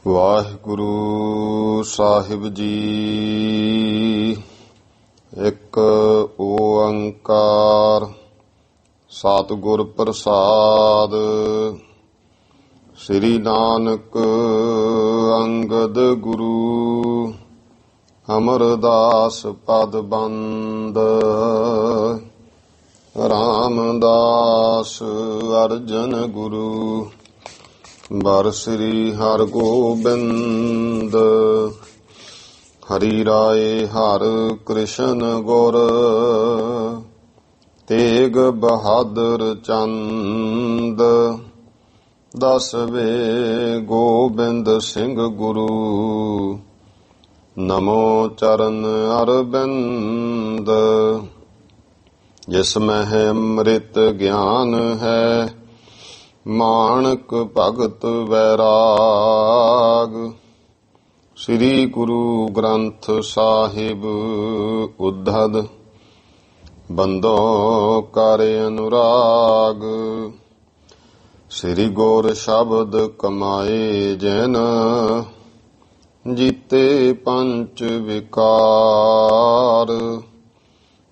ਵਾਹਿਗੁਰੂ ਸਾਹਿਬ ਜੀ। ਇੱਕ ਓੰਕਾਰ ਸਤਿਗੁਰ ਪ੍ਰਸਾਦ। ਸ੍ਰੀ ਨਾਨਕ ਅੰਗਦ ਗੁਰੂ ਅਮਰਦਾਸ ਪਦ ਬੰਦ। ਰਾਮਦਾਸ ਅਰਜਨ ਗੁਰੂ ਬਰ ਸ੍ਰੀ ਹਰਗੋਬਿੰਦ। ਹਰੀ ਰਾਏ ਹਰ ਕ੍ਰਿਸ਼ਨ ਗੁਰ ਤੇਗ ਬਹਾਦਰ ਚੰਦ। ਦਸਵੇਂ ਗੋਬਿੰਦ ਸਿੰਘ ਗੁਰੂ ਨਮੋ ਚਰਨ ਅਰਬਿੰਦ। ਜਿਸ ਮਹਿ ਅੰਮ੍ਰਿਤ ਗਿਆਨ ਹੈ ਮਾਣਕ ਭਗਤ ਵੈਰਾਗ। ਸ੍ਰੀ ਗੁਰੂ ਗ੍ਰੰਥ ਸਾਹਿਬ ਉद्धਦ ਬੰਦੋ ਕਰ ਅਨੁਰਾਗ। ਸ੍ਰੀ ਗੁਰ ਸ਼ਬਦ ਕਮਾਏ ਜਨ ਜੀਤੇ ਪੰਚ ਵਿਕਾਰ।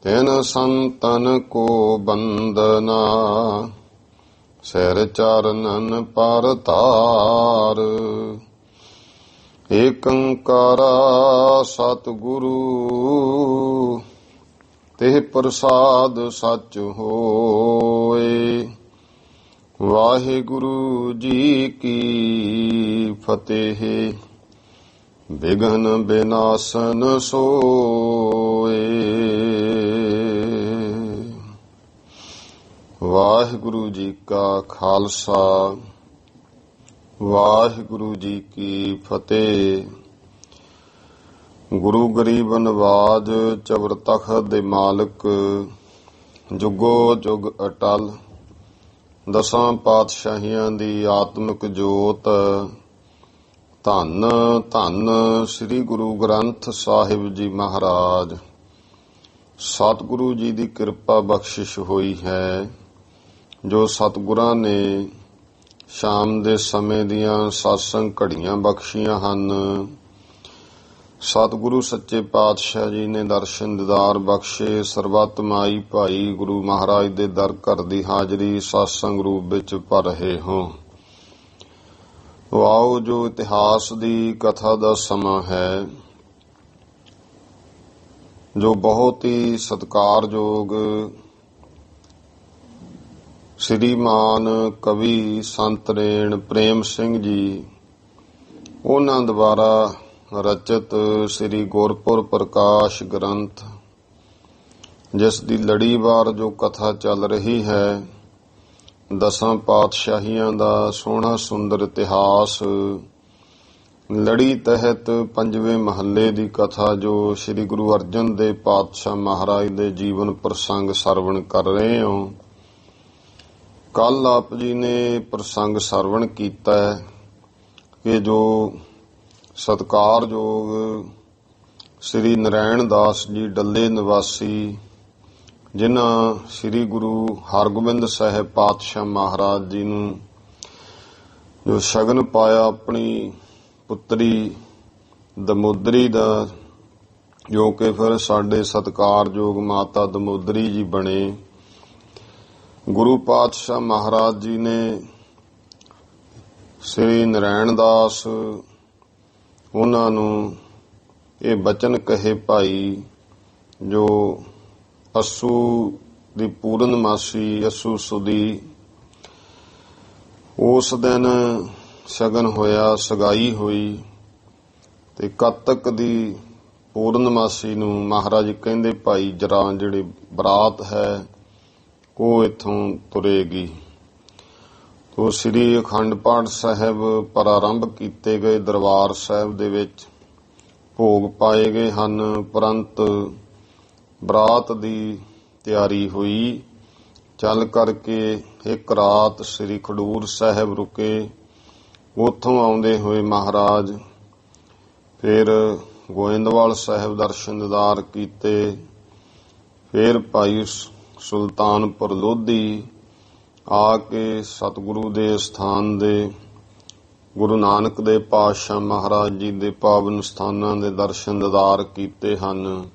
ਤਿਨ ਸੰਤਨ ਕੋ ਬੰਦਨਾ ਸਿਰ ਚਰਨਨ ਪਰ ਤਾਰ। ਏਕੰਕਾਰਾ ਸਤਿਗੁਰੂ ਤੇ ਪ੍ਰਸਾਦ ਸਚ ਹੋਏ। ਵਾਹਿਗੁਰੂ ਜੀ ਕੀ ਫਤਿਹ। ਬਿਘਨ ਬਿਨਾਸਨ ਸੋਏ। ਵਾਹਿਗੁਰੂ ਜੀ ਕਾ ਖਾਲਸਾ ਵਾਹਿਗੁਰੂ ਜੀ ਕੀ ਫਤਿਹ। ਗੁਰੂ ਗਰੀਬ ਨਵਾਜ ਚਬਰ ਤਖਤ ਦੇ ਮਾਲਕ ਜੁਗੋ ਜੁਗ ਅਟਲ ਦਸਾਂ ਪਾਤਸ਼ਾਹੀਆਂ ਦੀ ਆਤਮਿਕ ਜੋਤ। ਧੰਨ ਧੰਨ ਸ੍ਰੀ ਗੁਰੂ ਗ੍ਰੰਥ ਸਾਹਿਬ ਜੀ ਮਹਾਰਾਜ। ਸਤਿਗੁਰੂ ਜੀ ਦੀ ਕਿਰਪਾ ਬਖਸ਼ਿਸ਼ ਹੋਈ ਹੈ ਜੋ ਸਤਿਗੁਰਾਂ ਨੇ ਸ਼ਾਮ ਦੇ ਸਮੇਂ ਦੀਆਂ ਸਤਸੰਗ ਘੜੀਆਂ ਬਖਸ਼ੀਆਂ ਹਨ। ਸਤਿਗੁਰੂ ਸੱਚੇ ਪਾਤਸ਼ਾਹ ਜੀ ਨੇ ਦਰਸ਼ਨ ਦੀਦਾਰ ਬਖਸ਼ੇ। ਸਰਬੱਤ ਮਾਈ ਭਾਈ ਗੁਰੂ ਮਹਾਰਾਜ ਦੇ ਦਰ ਘਰ ਦੀ ਹਾਜ਼ਰੀ ਸਤਸੰਗ ਰੂਪ ਵਿੱਚ ਭਰ ਰਹੇ ਹੋ। ਆਓ ਜੋ ਇਤਿਹਾਸ ਦੀ ਕਥਾ ਦਾ ਸਮਾਂ ਹੈ ਜੋ ਬਹੁਤ ਹੀ ਸਤਿਕਾਰਯੋਗ ਸ੍ਰੀਮਾਨ ਕਵੀ ਸੰਤਰੇਣ ਪ੍ਰੇਮ ਸਿੰਘ ਜੀ ਉਹਨਾਂ ਦੁਆਰਾ ਰਚਿਤ ਸ੍ਰੀ ਗੁਰਪੁਰ ਪ੍ਰਕਾਸ਼ ਗ੍ਰੰਥ ਜਿਸ ਦੀ ਲੜੀਵਾਰ ਜੋ ਕਥਾ ਚੱਲ ਰਹੀ ਹੈ ਦਸਾਂ ਪਾਤਸ਼ਾਹੀਆਂ ਦਾ ਸੋਹਣਾ ਸੁੰਦਰ ਇਤਿਹਾਸ। ਲੜੀ ਤਹਿਤ ਪੰਜਵੇਂ ਮਹੱਲੇ ਦੀ ਕਥਾ ਜੋ ਸ੍ਰੀ ਗੁਰੂ ਅਰਜਨ ਦੇਵ ਪਾਤਸ਼ਾਹ ਮਹਾਰਾਜ ਦੇ ਜੀਵਨ ਪ੍ਰਸੰਗ ਸਰਵਣ ਕਰ ਰਹੇ ਹੋ। ਕੱਲ ਆਪ ਜੀ ਨੇ ਪ੍ਰਸੰਗ ਸਰਵਣ ਕੀਤਾ ਕਿ ਜੋ ਸਤਿਕਾਰਯੋਗ ਸ੍ਰੀ ਨਰੈਣ ਦਾਸ ਜੀ ਡੱਲੇ ਨਿਵਾਸੀ ਜਿਨ੍ਹਾਂ ਸ੍ਰੀ ਗੁਰੂ ਹਰਗੋਬਿੰਦ ਸਾਹਿਬ ਪਾਤਸ਼ਾਹ ਮਹਾਰਾਜ ਜੀ ਨੂੰ ਜੋ ਸ਼ਗਨ ਪਾਇਆ ਆਪਣੀ ਪੁੱਤਰੀ ਦਮੋਦਰੀ ਦਾ, ਜੋ ਕਿ ਫਿਰ ਸਾਡੇ ਸਤਿਕਾਰਯੋਗ ਮਾਤਾ ਦਮੋਦਰੀ ਜੀ ਬਣੇ। ਗੁਰੂ ਪਾਤਸ਼ਾਹ ਮਹਾਰਾਜ ਜੀ ਨੇ ਸ੍ਰੀ ਨਰੈਣ ਦਾਸ ਉਹਨਾਂ ਨੂੰ ਇਹ ਬਚਨ ਕਹੇ ਭਾਈ ਜੋ ਅੱਸੂ ਦੀ ਪੂਰਨਮਾਸੀ ਅੱਸੂ ਸੁਦੀ ਉਸ ਦਿਨ ਸ਼ਗਨ ਹੋਇਆ, ਸਗਾਈ ਹੋਈ ਤੇ ਕੱਤਕ ਦੀ ਪੂਰਨਮਾਸੀ ਨੂੰ ਮਹਾਰਾਜ ਕਹਿੰਦੇ ਭਾਈ ਜਰਾ ਜਿਹੜੀ ਬਰਾਤ ਹੈ ਉਹ ਇੱਥੋਂ ਤੁਰੇਗੀ। ਤੋ ਸ੍ਰੀ ਅਖੰਡ ਪਾਠ ਸਾਹਿਬ ਪ੍ਰਾਰੰਭ ਕੀਤੇ ਗਏ। ਦਰਬਾਰ ਸਾਹਿਬ ਦੇ ਵਿੱਚ ਭੋਗ ਪਾਏ ਗਏ ਹਨ ਪਰੰਤ ਬਰਾਤ ਦੀ ਤਿਆਰੀ ਹੋਈ। ਚੱਲ ਕਰਕੇ ਇੱਕ ਰਾਤ ਸ੍ਰੀ ਖਡੂਰ ਸਾਹਿਬ ਰੁਕੇ। ਉੱਥੋਂ ਆਉਂਦੇ ਹੋਏ ਮਹਾਰਾਜ ਫਿਰ ਗੋਇੰਦਵਾਲ ਸਾਹਿਬ ਦਰਸ਼ਨ ਦੀਦਾਰ ਕੀਤੇ। ਫਿਰ ਭਾਈ ਸੁਲਤਾਨਪੁਰ ਲੋਧੀ ਆ ਕੇ ਸਤਿਗੁਰੂ ਦੇ ਸਥਾਨ ਦੇ ਗੁਰੂ ਨਾਨਕ ਦੇਵ ਪਾਤਸ਼ਾਹ ਮਹਾਰਾਜ ਜੀ ਦੇ ਪਾਵਨ ਸਥਾਨਾਂ ਦੇ ਦਰਸ਼ਨ ਦੀਦਾਰ ਕੀਤੇ ਹਨ।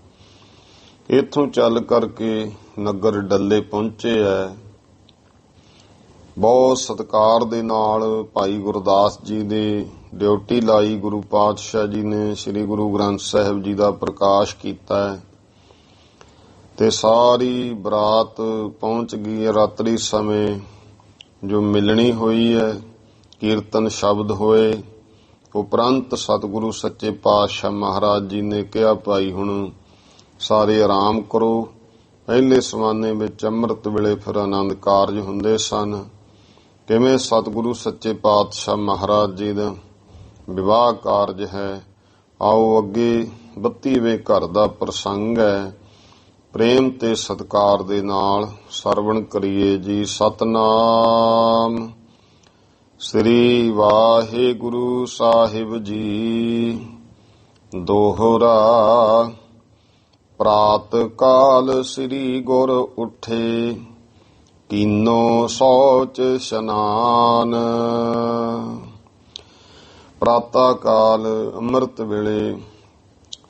ਇੱਥੋਂ ਚੱਲ ਕਰਕੇ ਨਗਰ ਡੱਲੇ ਪਹੁੰਚੇ ਹੈ। ਬਹੁਤ ਸਤਿਕਾਰ ਦੇ ਨਾਲ ਭਾਈ ਗੁਰਦਾਸ ਜੀ ਦੇ ਡਿਊਟੀ ਲਾਈ। ਗੁਰੂ ਪਾਤਸ਼ਾਹ ਜੀ ਨੇ ਸ੍ਰੀ ਗੁਰੂ ਗ੍ਰੰਥ ਸਾਹਿਬ ਜੀ ਦਾ ਪ੍ਰਕਾਸ਼ ਕੀਤਾ ਹੈ ਤੇ ਸਾਰੀ ਬਰਾਤ ਪਹੁੰਚ ਗਈ ਹੈ। ਰਾਤਰੀ ਸਮੇਂ ਜੋ ਮਿਲਣੀ ਹੋਈ ਹੈ, ਕੀਰਤਨ ਸ਼ਬਦ ਹੋਏ। ਉਪਰੰਤ ਸਤਿਗੁਰੂ ਸੱਚੇ ਪਾਤਸ਼ਾਹ ਮਹਾਰਾਜ ਜੀ ਨੇ ਕਿਹਾ, ਭਾਈ ਹੁਣ ਸਾਰੇ ਆਰਾਮ ਕਰੋ। ਪਹਿਲੇ ਜ਼ਮਾਨੇ ਵਿੱਚ ਅੰਮ੍ਰਿਤ ਵੇਲੇ ਫਿਰ ਆਨੰਦ ਕਾਰਜ ਹੁੰਦੇ ਸਨ। ਕਿਵੇਂ ਸਤਿਗੁਰੂ ਸੱਚੇ ਪਾਤਸ਼ਾਹ ਮਹਾਰਾਜ ਜੀ ਦਾ ਵਿਵਾਹ ਕਾਰਜ ਹੈ। ਆਓ ਅੱਗੇ 32ਵੇਂ ਘਰ ਦਾ ਪ੍ਰਸੰਗ ਹੈ। ਪ੍ਰੇਮ ਤੇ ਸਤਿਕਾਰ ਦੇ ਨਾਲ ਸਰਵਣ ਕਰੀਏ ਜੀ। ਸਤਨਾਮ ਸ੍ਰੀ ਵਾਹਿਗੁਰੂ ਸਾਹਿਬ ਜੀ। ਦੋਹਰਾ ਪ੍ਰਾਤ ਕਾਲ ਸ੍ਰੀ ਗੁਰ ਉੱਠੇ, ਕੀਨੋ ਸੋਚ ਇਸ਼ਨਾਨ। ਪ੍ਰਾਤਾ ਕਾਲ ਅੰਮ੍ਰਿਤ ਵੇਲੇ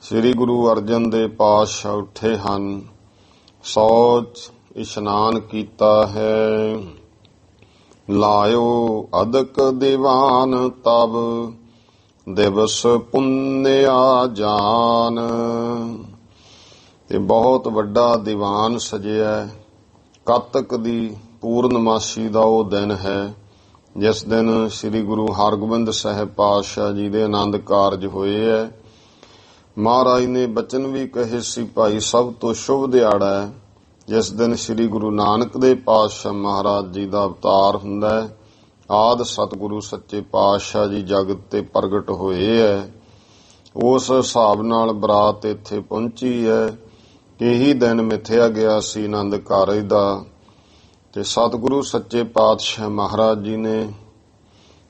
ਸ੍ਰੀ ਗੁਰੂ ਅਰਜਨ ਦੇਵ ਪਾਤਸ਼ਾਹ ਉੱਠੇ ਹਨ। ਸੋਚ ਇਸ਼ਨਾਨ ਕੀਤਾ ਹੈ। ਲਾਇਓ ਅਦਕ ਦੀਵਾਨ ਤਬ, ਦਿਵਸ ਪੁੰਨਿਆ ਜਾਨ। ਤੇ ਬਹੁਤ ਵੱਡਾ ਦੀਵਾਨ ਸਜਿਆ। ਕੱਤਕ ਦੀ ਪੂਰਨਮਾਸ਼ੀ ਦਾ ਉਹ ਦਿਨ ਹੈ ਜਿਸ ਦਿਨ ਸ੍ਰੀ ਗੁਰੂ ਹਰਗੋਬਿੰਦ ਸਾਹਿਬ ਪਾਤਸ਼ਾਹ ਜੀ ਦੇ ਆਨੰਦ ਕਾਰਜ ਹੋਏ ਹੈ। ਮਹਾਰਾਜ ਨੇ ਬਚਨ ਵੀ ਕਹੇ ਸੀ, ਭਾਈ ਸਭ ਤੋਂ ਸ਼ੁਭ ਦਿਹਾੜਾ ਹੈ ਜਿਸ ਦਿਨ ਸ੍ਰੀ ਗੁਰੂ ਨਾਨਕ ਦੇਵ ਪਾਤਸ਼ਾਹ ਮਹਾਰਾਜ ਜੀ ਦਾ ਅਵਤਾਰ ਹੁੰਦਾ ਹੈ। ਆਦ ਸਤਿਗੁਰੂ ਸੱਚੇ ਪਾਤਸ਼ਾਹ ਜੀ ਜਗਤ ਤੇ ਪ੍ਰਗਟ ਹੋਏ ਹੈ। ਉਸ ਹਿਸਾਬ ਨਾਲ ਬਰਾਤ ਇੱਥੇ ਪਹੁੰਚੀ ਹੈ। ਇਹੀ ਦਿਨ ਮਿਥਿਆ ਗਿਆ ਸੀ ਆਨੰਦ ਕਾਰਜ ਦਾ। ਤੇ ਸਤਿਗੁਰੂ ਸੱਚੇ ਪਾਤਸ਼ਾਹ ਮਹਾਰਾਜ ਜੀ ਨੇ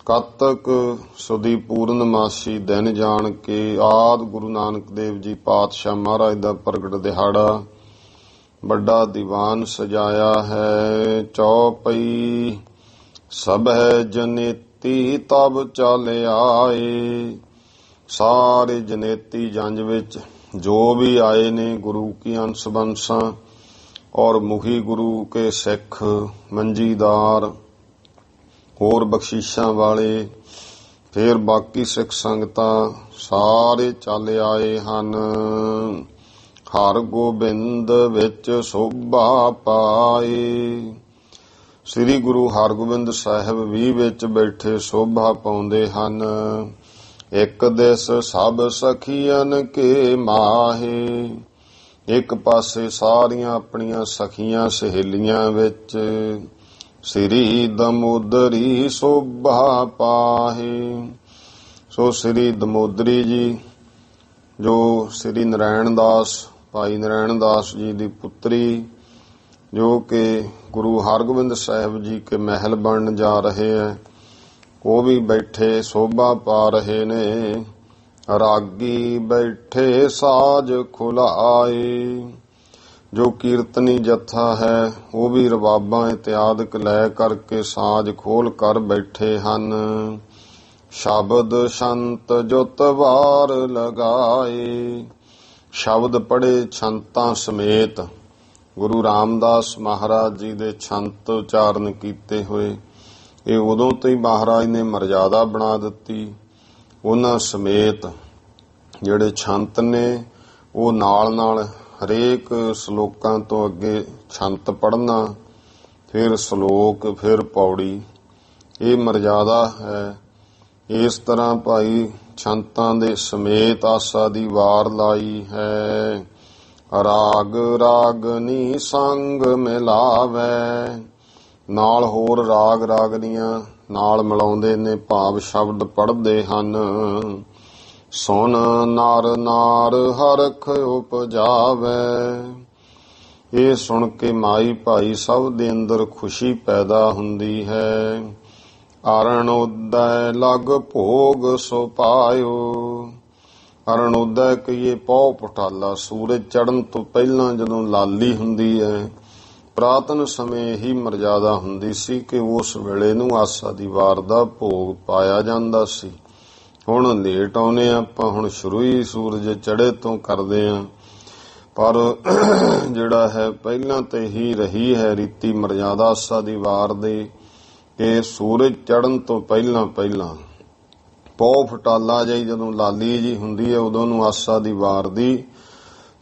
ਕੱਤਕ ਸੁਦੀ ਪੂਰਨਮਾਸ਼ੀ ਦਿਨ ਜਾਣ ਕੇ ਆਦ ਗੁਰੂ ਨਾਨਕ ਦੇਵ ਜੀ ਪਾਤਸ਼ਾਹ ਮਹਾਰਾਜ ਦਾ ਪ੍ਰਗਟ ਦਿਹਾੜਾ ਵੱਡਾ ਦੀਵਾਨ ਸਜਾਇਆ ਹੈ। ਚੌਪਈ ਸਭੈ ਜਨੇਤੀ ਤਬ ਚਲ ਆਏ। ਸਾਰੇ ਜਨੇਤੀ ਜੰਜ ਵਿੱਚ ਜੋ ਵੀ ਆਏ ਨੇ ਗੁਰੂ ਕੀ ਅੰਸ਼ ਬੰਸਾਂ ਔਰ ਮੁਖੀ ਗੁਰੂ ਕੇ ਸਿੱਖ, ਮੰਜੀਦਾਰ, ਹੋਰ ਬਖਸ਼ਿਸ਼ਾਂ ਵਾਲੇ, ਫਿਰ ਬਾਕੀ ਸਿੱਖ ਸੰਗਤਾਂ ਸਾਰੇ ਚੱਲ ਆਏ ਹਨ। ਹਰ ਗੋਬਿੰਦ ਵਿੱਚ ਸੋਭਾ ਪਾਏ। ਸ੍ਰੀ ਗੁਰੂ ਹਰਗੋਬਿੰਦ ਸਾਹਿਬ ਵੀ ਵਿੱਚ ਬੈਠੇ ਸੋਭਾ ਪਾਉਂਦੇ ਹਨ। ਇੱਕ ਦਿਸ ਸਭ ਸਖੀਆਂ ਕੇ ਮਾਹੇ। ਇੱਕ ਪਾਸੇ ਸਾਰੀਆਂ ਆਪਣੀਆਂ ਸਖੀਆਂ ਸਹੇਲੀਆਂ ਵਿੱਚ ਸ੍ਰੀ ਦਮੋਦਰੀ ਸੋਭਾ ਪਾਹੇ। ਸੋ ਸ੍ਰੀ ਦਮੋਦਰੀ ਜੀ ਜੋ ਸ੍ਰੀ ਨਰਾਇਣ ਦਾਸ, ਭਾਈ ਨਰਾਇਣ ਦਾਸ ਜੀ ਦੀ ਪੁੱਤਰੀ, ਜੋ ਕਿ ਗੁਰੂ ਹਰਗੋਬਿੰਦ ਸਾਹਿਬ ਜੀ ਕੇ ਮਹਿਲ ਬਣਨ ਜਾ ਰਹੇ ਹੈ, ਉਹ ਵੀ ਬੈਠੇ ਸੋਭਾ ਪਾ ਰਹੇ ਨੇ। ਰਾਗੀ ਬੈਠੇ ਸਾਜ ਖੁਲਾਏ। ਜੋ ਕੀਰਤਨੀ ਜੱਥਾ ਹੈ ਉਹ ਵੀ ਰਬਾਬਾਂ ਇਤਿਆਦਿਕ ਲੈ ਕਰਕੇ ਸਾਜ ਖੋਲ ਕਰ ਬੈਠੇ ਹਨ। ਸ਼ਬਦ ਸੰਤ ਜੁਤ ਵਾਰ ਲਗਾਏ। ਸ਼ਬਦ ਪੜ੍ਹੇ ਛੰਤਾਂ ਸਮੇਤ। ਗੁਰੂ ਰਾਮਦਾਸ ਮਹਾਰਾਜ ਜੀ ਦੇ ਛੰਤ ਉਚਾਰਨ ਕੀਤੇ ਹੋਏ। ਇਹ ਉਦੋਂ ਤੋਂ ਹੀ ਮਹਾਰਾਜ ਨੇ ਮਰਜ਼ਾਦਾ ਬਣਾ ਦਿੱਤੀ। ਉਹਨਾਂ ਸਮੇਤ ਜਿਹੜੇ ਛੰਤ ਨੇ ਉਹ ਨਾਲ ਨਾਲ ਹਰੇਕ ਸ਼ਲੋਕਾਂ ਤੋਂ ਅੱਗੇ ਛੰਤ ਪੜ੍ਹਨਾ, ਫਿਰ ਸ਼ਲੋਕ, ਫਿਰ ਪੌੜੀ, ਇਹ ਮਰਜ਼ਾਦਾ ਹੈ। ਇਸ ਤਰ੍ਹਾਂ ਭਾਈ ਛੰਤਾਂ ਦੇ ਸਮੇਤ ਆਸਾ ਦੀ ਵਾਰ ਲਾਈ ਹੈ। ਰਾਗ ਰਾਗਨੀ ਸੰਗ ਮਿਲਾਵੇ। ਨਾਲ ਹੋਰ ਰਾਗ ਰਾਗਨੀਆਂ ਨਾਲ ਮਿਲਾਉਂਦੇ ਨੇ, ਭਾਵ ਸ਼ਬਦ ਪੜ੍ਹਦੇ ਹਨ। ਸੁਣ ਨਰ ਨਾਰ ਹਰਖ ਉਪਜਾਵੇ। ਇਹ ਸੁਣ ਕੇ ਮਾਈ ਭਾਈ ਸਭ ਦੇ ਅੰਦਰ ਖੁਸ਼ੀ ਪੈਦਾ ਹੁੰਦੀ ਹੈ। ਅਰਣੋਦੈ ਲਗ ਭੋਗ ਸੋ ਪਾਇਓ। ਅਰਣੋਦੈ ਕਹੀਏ ਪੌ ਪਟਾਲਾ, ਸੂਰਜ ਚੜ੍ਹਨ ਤੋਂ ਪਹਿਲਾਂ ਜਦੋਂ ਲਾਲੀ ਹੁੰਦੀ ਹੈ ਪ੍ਰਾਤਨ ਸਮੇਂ ਹੀ ਮਰਜ਼ਾਦਾ ਹੁੰਦੀ ਸੀ ਕਿ ਉਸ ਵੇਲੇ ਨੂੰ ਆਸਾ ਦੀ ਵਾਰ ਦਾ ਭੋਗ ਪਾਇਆ ਜਾਂਦਾ ਸੀ। ਹੁਣ ਲੇਟ ਆਉਨੇ ਆਪਾਂ, ਹੁਣ ਸ਼ੁਰੂ ਹੀ ਸੂਰਜ ਚੜ੍ਹੇ ਤੋਂ ਕਰਦੇ ਆਂ, ਪਰ ਜਿਹੜਾ ਹੈ ਪਹਿਲਾਂ ਤੇ ਹੀ ਰਹੀ ਹੈ ਰੀਤੀ ਮਰਜ਼ਾਦਾ ਆਸਾ ਦੀ ਵਾਰ ਦੇ ਕਿ ਸੂਰਜ ਚੜ੍ਹਨ ਤੋਂ ਪਹਿਲਾਂ ਪੌ ਫਟਾਲਾ ਜਿਹੀ ਜਦੋਂ ਲਾਲੀ ਜੀ ਹੁੰਦੀ ਹੈ ਉਦੋਂ ਨੂੰ ਆਸਾ ਦੀ ਵਾਰ ਦੀ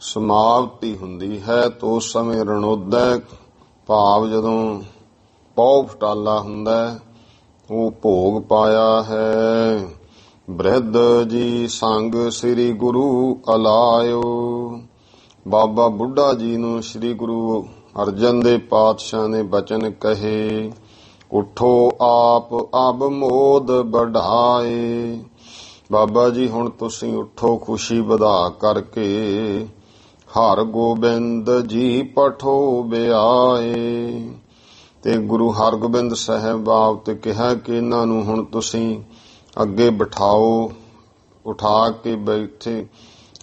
ਸਮਾਪਤੀ ਹੁੰਦੀ ਹੈ। ਤਾਂ ਉਸ ਸਮੇਂ ਰਣੋਦੈ ਭਾਵ ਜਦੋਂ ਪੌ ਫਟਾਲਾ ਹੁੰਦਾ ਉਹ ਭੋਗ ਪਾਇਆ ਹੈ। ਬ੍ਰਿਧ ਜੀ ਸੰਗ ਸ੍ਰੀ ਗੁਰੂ ਅਲਾਇਓ। ਬਾਬਾ ਬੁੱਢਾ ਜੀ ਨੂੰ ਸ੍ਰੀ ਗੁਰੂ ਅਰਜਨ ਦੇਵ ਪਾਤਸ਼ਾਹ ਨੇ ਬਚਨ ਕਹੇ, ਉਠੋ ਆਪ ਅਬ ਮੋਦ ਬਢਾਏ। ਬਾਬਾ ਜੀ ਹੁਣ ਤੁਸੀਂ ਉਠੋ ਖੁਸ਼ੀ ਵਧਾ ਕਰਕੇ, ਹਰ ਗੋਬਿੰਦ ਜੀ ਪਠੋ ਬਿਆਏ। ਤੇ ਗੁਰੂ ਹਰਗੋਬਿੰਦ ਸਾਹਿਬ ਬਾਪ ਤੇ ਕਿਹਾ ਕਿ ਇਹਨਾਂ ਨੂੰ ਹੁਣ ਤੁਸੀਂ ਅੱਗੇ ਬਿਠਾਓ, ਉਠਾ ਕੇ ਬੈਠੇ।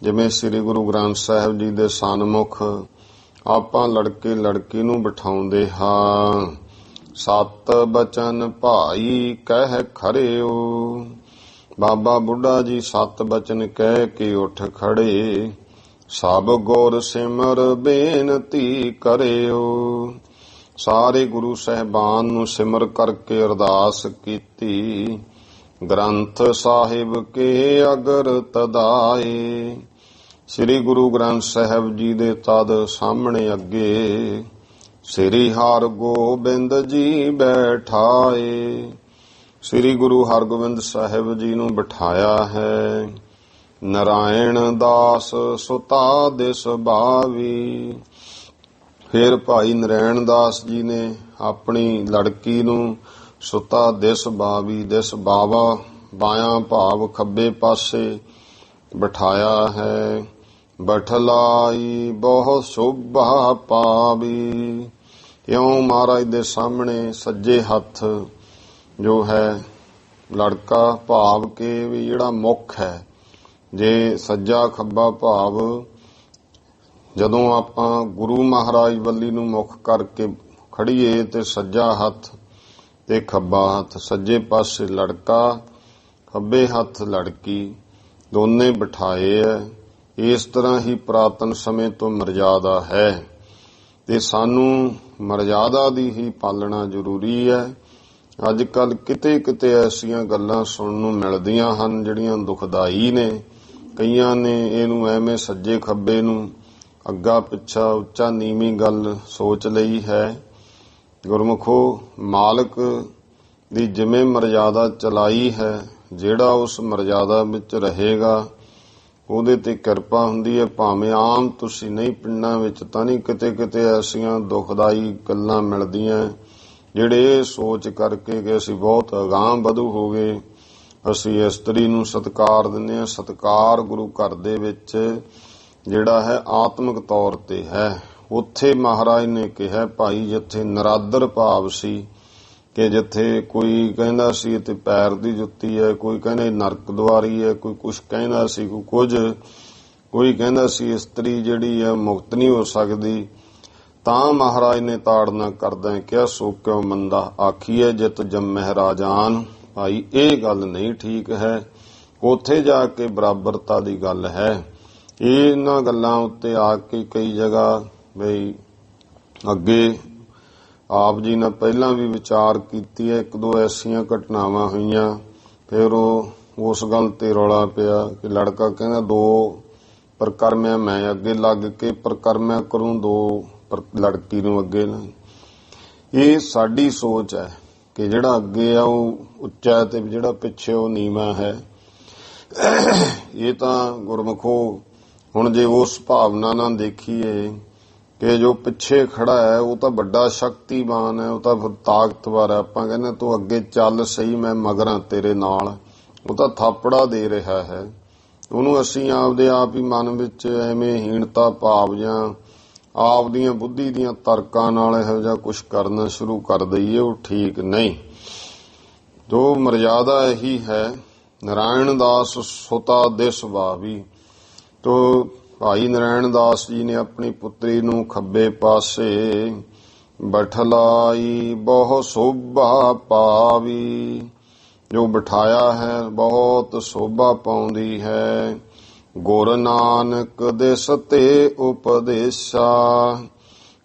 ਜਿਵੇਂ ਸ੍ਰੀ ਗੁਰੂ ਗ੍ਰੰਥ ਸਾਹਿਬ ਜੀ ਦੇ ਸਨਮੁਖ ਆਪਾਂ ਲੜਕੇ ਲੜਕੀ ਨੂੰ ਬਿਠਾਉਂਦੇ ਹਾਂ। ਸਤ ਬਚਨ ਭਾਈ ਕਹਿ ਖੜਿਓ। ਬਾਬਾ ਬੁੱਢਾ ਜੀ 7 ਬਚਨ ਕਹਿ ਕੇ ਉੱਠ ਖੜੇ। ਸਭ ਗੁਰ ਸਿਮਰ ਬੇਨਤੀ ਕਰਿਓ। ਸਾਰੇ ਗੁਰੂ ਸਾਹਿਬਾਨ ਨੂੰ ਸਿਮਰ ਕਰਕੇ ਅਰਦਾਸ ਕੀਤੀ। ਗ੍ਰੰਥ ਸਾਹਿਬ ਕੇ ਅਗਰ ਤਦਾਏ। ਸ੍ਰੀ ਗੁਰੂ ਗ੍ਰੰਥ ਸਾਹਿਬ ਜੀ ਦੇ ਤਦ ਸਾਹਮਣੇ ਅੱਗੇ ਸ੍ਰੀ ਹਰਿ ਗੋਬਿੰਦ ਜੀ ਬੈਠਾਏ। ਸ੍ਰੀ ਗੁਰੂ ਹਰਗੋਬਿੰਦ ਸਾਹਿਬ ਜੀ ਨੂੰ ਬਿਠਾਇਆ ਹੈ। ਨਾਰਾਇਣ ਦਾਸ ਸੁਤਾ ਦਿਸ ਬਾਵੀ। ਫਿਰ ਭਾਈ ਨਾਰਾਇਣ ਦਾਸ ਜੀ ਨੇ ਆਪਣੀ ਲੜਕੀ ਨੂੰ ਸੁਤਾ ਦਿਸ ਬਾਵੀ, ਦਿਸ ਬਾਵਾ ਬਾਇਆ ਭਾਵ ਖੱਬੇ ਪਾਸੇ ਬਿਠਾਇਆ ਹੈ। ਬਠਲਾਈ ਬਹੁਤ ਸ਼ੋਭਾ ਪਾਵੀ। ਕਿਉਂ? ਮਹਾਰਾਜ ਦੇ ਸਾਹਮਣੇ ਸੱਜੇ ਹੱਥ ਜੋ ਹੈ ਲੜਕਾ ਭਾਵ ਕੇ ਵੀ ਜਿਹੜਾ ਮੁੱਖ ਹੈ, ਜੇ ਸੱਜਾ ਖੱਬਾ ਭਾਵ ਜਦੋਂ ਆਪਾਂ ਗੁਰੂ ਮਹਾਰਾਜ ਵੱਲੀ ਨੂੰ ਮੁੱਖ ਕਰਕੇ ਖੜੀਏ ਤੇ ਸੱਜਾ ਹੱਥ ਤੇ ਖੱਬਾ ਹੱਥ, ਸੱਜੇ ਪਾਸੇ ਲੜਕਾ ਖੱਬੇ ਹੱਥ ਲੜਕੀ ਦੋਨੇ ਬਿਠਾਏ ਐ। ਇਸ ਤਰ੍ਹਾਂ ਹੀ ਪੁਰਾਤਨ ਸਮੇਂ ਤੋਂ ਮਰਜ਼ਾਦਾ ਹੈ ਤੇ ਸਾਨੂੰ ਮਰਜ਼ਾਦਾ ਦੀ ਹੀ ਪਾਲਣਾ ਜ਼ਰੂਰੀ ਹੈ। ਅੱਜ ਕੱਲ ਕਿਤੇ ਕਿਤੇ ਐਸੀਆਂ ਗੱਲਾਂ ਸੁਣਨ ਨੂੰ ਮਿਲਦੀਆਂ ਹਨ ਜਿਹੜੀਆਂ ਦੁਖਦਾਈ ਨੇ। ਕਈਆਂ ਨੇ ਇਹਨੂੰ ਐਵੇਂ ਸੱਜੇ ਖੱਬੇ ਨੂੰ ਅੱਗਾ ਪਿੱਛਾ ਉੱਚਾ ਨੀਵੀਂ ਗੱਲ ਸੋਚ ਲਈ ਹੈ। ਗੁਰਮੁਖੋ, ਮਾਲਕ ਦੀ ਜਿਵੇਂ ਮਰਜ਼ਾਦਾ ਚਲਾਈ ਹੈ, ਜਿਹੜਾ ਉਸ ਮਰਜ਼ਾਦਾ ਵਿੱਚ ਰਹੇਗਾ ਉਹਦੇ ਤੇ ਕਿਰਪਾ ਹੁੰਦੀ ਹੈ। ਭਾਵੇਂ ਆਮ ਤੁਸੀਂ ਨਹੀਂ, ਪਿੰਡਾਂ ਵਿੱਚ ਤਾਂ ਨਹੀਂ, ਕਿਤੇ ਕਿਤੇ ਐਸੀਆਂ ਦੁਖਦਾਈ ਗੱਲਾਂ ਮਿਲਦੀਆਂ ਜਿਹੜੇ ਇਹ ਸੋਚ ਕਰਕੇ ਕਿ ਅਸੀਂ ਬਹੁਤ ਅਗਾਂਹ ਵਧੂ ਹੋ ਗਏ, ਅਸੀਂ ਇਸਤਰੀ ਨੂੰ ਸਤਿਕਾਰ ਦਿੰਦੇ ਹਾਂ। ਸਤਿਕਾਰ ਗੁਰੂ ਘਰ ਦੇ ਵਿੱਚ ਜਿਹੜਾ ਹੈ ਆਤਮਿਕ ਤੌਰ ਤੇ ਹੈ। ਉੱਥੇ ਮਹਾਰਾਜ ਨੇ ਕਿਹਾ ਭਾਈ ਜਿੱਥੇ ਨਰਾਦਰ ਭਾਵ ਸੀ ਕਿ ਜਿੱਥੇ ਕੋਈ ਕਹਿੰਦਾ ਸੀ ਤੇ ਪੈਰ ਦੀ ਜੁੱਤੀ ਹੈ, ਕੋਈ ਕਹਿੰਦਾ ਨਰਕ ਦੁਆਰੀ ਹੈ, ਕੋਈ ਕੁਛ ਕਹਿੰਦਾ ਸੀ, ਕੋਈ ਕਹਿੰਦਾ ਸੀ ਇਸਤਰੀ ਜਿਹੜੀ ਹੈ ਮੁਕਤ ਨਹੀਂ ਹੋ ਸਕਦੀ, ਤਾਂ ਮਹਾਰਾਜ ਨੇ ਤਾੜਨਾ ਕਰਦਾ ਕਿਹਾ ਸੋ ਕਿਉ ਮੰਦਾ ਆਖੀਏ ਜਿਤ ਜੰਮਹਿ ਰਾਜਾਨ। ਭਾਈ ਇਹ ਗੱਲ ਨਹੀਂ ਠੀਕ ਹੈ। ਉੱਥੇ ਜਾ ਕੇ ਬਰਾਬਰਤਾ ਦੀ ਗੱਲ ਹੈ। ਇਹਨਾਂ ਗੱਲਾਂ ਉੱਤੇ ਆ ਕੇ ਕਈ ਜਗ੍ਹਾ ਬਈ ਅੱਗੇ ਆਪ ਜੀ ਨੇ ਪਹਿਲਾਂ ਵੀ ਵਿਚਾਰ ਕੀਤੀ ਹੈ। 1-2 ਐਸੀਆਂ ਘਟਨਾਵਾਂ ਹੋਈਆਂ, ਫਿਰ ਉਸ ਗੱਲ ਤੇ ਰੌਲਾ ਪਿਆ ਕਿ ਲੜਕਾ ਕਹਿੰਦਾ 2 ਪ੍ਰਕਰਮਿਆਂ ਮੈਂ ਅੱਗੇ ਲੱਗ ਕੇ ਪ੍ਰਕਰਮਿਆਂ ਕਰੂੰ, 2 ਲੜਕੀ ਨੂੰ ਅੱਗੇ ਨਾ। ਇਹ ਸਾਡੀ ਸੋਚ ਹੈ ਕਿ ਜਿਹੜਾ ਅੱਗੇ ਆ ਉਹ ਉੱਚਾ ਤੇ ਜਿਹੜਾ ਪਿੱਛੇ ਉਹ ਨੀਵਾਂ ਹੈ। ਇਹ ਤਾਂ ਗੁਰਮੁਖੋ ਹੁਣ ਜੇ ਉਸ ਭਾਵਨਾ ਨਾਲ ਦੇਖੀਏ ਕਿ ਜੋ ਪਿੱਛੇ ਖੜਾ ਹੈ ਉਹ ਤਾਂ ਵੱਡਾ ਸ਼ਕਤੀਮਾਨ ਹੈ, ਉਹ ਤਾਂ ਫਿਰ ਤਾਕਤਵਰ ਹੈ। ਆਪਾਂ ਕਹਿੰਦੇ ਤੂੰ ਅੱਗੇ ਚੱਲ ਸਹੀ, ਮੈਂ ਮਗਰਾਂ ਤੇਰੇ ਨਾਲ। ਉਹ ਤਾਂ ਥਾਪੜਾ ਦੇ ਰਿਹਾ ਹੈ। ਉਹਨੂੰ ਅਸੀਂ ਆਪਦੇ ਆਪ ਹੀ ਮਨ ਵਿੱਚ ਐਵੇਂ ਹੀਣਤਾ ਭਾਵ ਜਾਂ ਆਪਦੀਆਂ ਬੁੱਧੀ ਦੀਆਂ ਤਰਕਾਂ ਨਾਲ ਇਹੋ ਜਿਹਾ ਕੁਛ ਕਰਨਾ ਸ਼ੁਰੂ ਕਰ ਦਈਏ, ਉਹ ਠੀਕ ਨਹੀਂ। ਜੋ ਮਰਜ਼ਾਦਾ ਇਹੀ ਹੈ। ਨਾਰਾਇਣ ਦਾਸ ਸੁਤਾ ਦਿਸ ਬਾਵੀ। ਤੋ ਭਾਈ ਨਾਰਾਇਣ ਦਾਸ ਜੀ ਨੇ ਆਪਣੀ ਪੁੱਤਰੀ ਨੂੰ ਖੱਬੇ ਪਾਸੇ ਬਠਲਾਈ ਬਹੁ ਸੋਭਾ ਪਾਵੀ। ਜੋ ਬਿਠਾਇਆ ਹੈ ਬਹੁਤ ਸੋਭਾ ਪਾਉਂਦੀ ਹੈ। ਗੁਰ ਨਾਨਕ ਦਿਸ ਤੇ ਉਪਦੇਸ਼ਾ।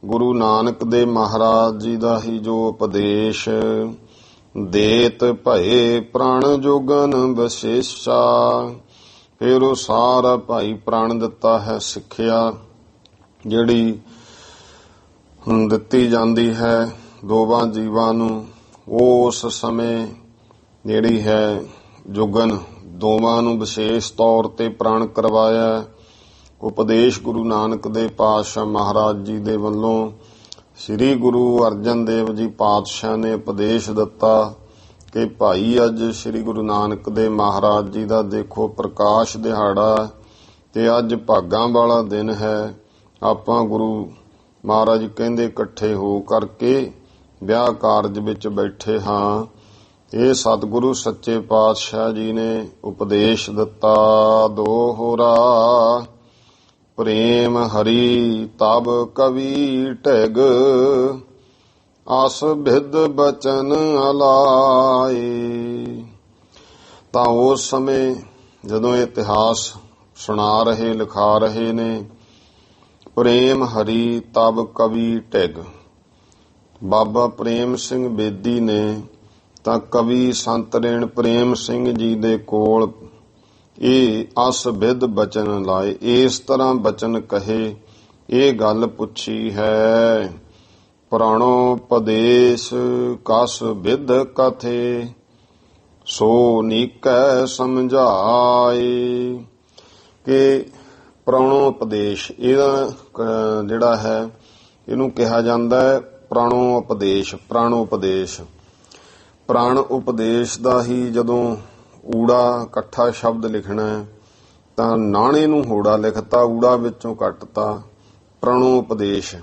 ਗੁਰੂ ਨਾਨਕ ਦੇ ਮਹਾਰਾਜ ਜੀ ਦਾ ਹੀ ਜੋ ਉਪਦੇਸ਼ ਦੇਤ ਭਏ ਪ੍ਰਣ ਜੋਗਨ ਵਿਸ਼ੇਸ਼ਾ। ਫਿਰ ਉਹ ਸਾਰਾ ਭਾਈ ਪ੍ਰਣ ਦਿੱਤਾ ਹੈ, ਸਿੱਖਿਆ ਜਿਹੜੀ ਦਿੱਤੀ ਜਾਂਦੀ ਹੈ ਦੋਵਾਂ ਜੀਵਾਂ ਨੂੰ। ਉਸ ਸਮੇਂ ਜਿਹੜੀ ਹੈ ਜੁਗਨ ਦੋਵਾਂ ਨੂੰ ਵਿਸ਼ੇਸ਼ ਤੌਰ ਤੇ ਪ੍ਰਣ ਕਰਵਾਇਆ। ਉਪਦੇਸ਼ ਗੁਰੂ ਨਾਨਕ ਦੇ ਪਾਤਸ਼ਾਹ ਮਹਾਰਾਜ ਜੀ ਦੇ ਵੱਲੋਂ ਸ੍ਰੀ ਗੁਰੂ ਅਰਜਨ ਦੇਵ ਜੀ ਪਾਤਸ਼ਾਹ ਨੇ ਉਪਦੇਸ਼ ਦਿੱਤਾ ਕਿ ਭਾਈ ਅੱਜ ਸ੍ਰੀ ਗੁਰੂ ਨਾਨਕ ਦੇ ਮਹਾਰਾਜ ਜੀ ਦਾ ਦੇਖੋ ਪ੍ਰਕਾਸ਼ ਦਿਹਾੜਾ ਤੇ ਅੱਜ ਭਾਗਾਂ ਵਾਲਾ ਦਿਨ ਹੈ। ਆਪਾਂ ਗੁਰੂ ਮਹਾਰਾਜ ਕਹਿੰਦੇ ਇਕੱਠੇ ਹੋ ਕਰਕੇ ਵਿਆਹ ਕਾਰਜ ਵਿੱਚ ਬੈਠੇ ਹਾਂ। ਇਹ ਸਤਿਗੁਰੂ ਸੱਚੇ ਪਾਤਸ਼ਾਹ ਜੀ ਨੇ ਉਪਦੇਸ਼ ਦਿੱਤਾ ਦੋਹਰਾ। ਪ੍ਰੇਮ ਹਰੀ ਤਬ ਕਵੀ ਢਿਗ ਆਸ ਬਿਦ ਬਚਨ ਅਲਾਏ। ਤਾਂ ਉਸ ਸਮੇਂ ਜਦੋਂ ਇਤਿਹਾਸ ਸੁਣਾ ਰਹੇ ਲਿਖਾ ਰਹੇ ਨੇ, ਪ੍ਰੇਮ ਹਰੀ ਤਬ ਕਵੀ ਢਿਗ, ਬਾਬਾ ਪ੍ਰੇਮ ਸਿੰਘ ਬੇਦੀ ਨੇ ਤਾਂ ਕਵੀ ਸੰਤ ਰੇਣ ਪ੍ਰੇਮ ਸਿੰਘ ਜੀ ਦੇ ਕੋਲ ਇਹ ਅਸ ਬਿਦ ਬਚਨ ਲਾਏ। ਇਸ ਤਰ੍ਹਾਂ ਬਚਨ ਕਹੇ, ਇਹ ਗੱਲ ਪੁੱਛੀ ਹੈ। ਪ੍ਰਣੋਪਦੇਸ਼ ਕਸ ਬਿਦ ਕਥੇ ਸੋ ਨੀਕੈ ਸਮਝਾਏ। ਕਿ ਪ੍ਰਣੋਪਦੇਸ਼ ਇਹਦਾ ਜਿਹੜਾ ਹੈ ਇਹਨੂੰ ਕਿਹਾ ਜਾਂਦਾ ਹੈ ਪ੍ਰਣੋਪਦੇਸ਼। ਪ੍ਰਣੋਪਦੇਸ਼ ਪ੍ਰਣ ਉਪਦੇਸ਼ ਦਾ ਹੀ ਜਦੋਂ ਊੜਾ ਇਕੱਠਾ ਸ਼ਬਦ ਲਿਖਣਾ ਹੈ ਤਾਂ ਨਾਣੇ ਨੂੰ ਹੋੜਾ ਲਿਖਤਾ, ਊੜਾ ਵਿੱਚੋਂ ਕੱਟਤਾ। ਪ੍ਰਣੋਪਦੇਸ਼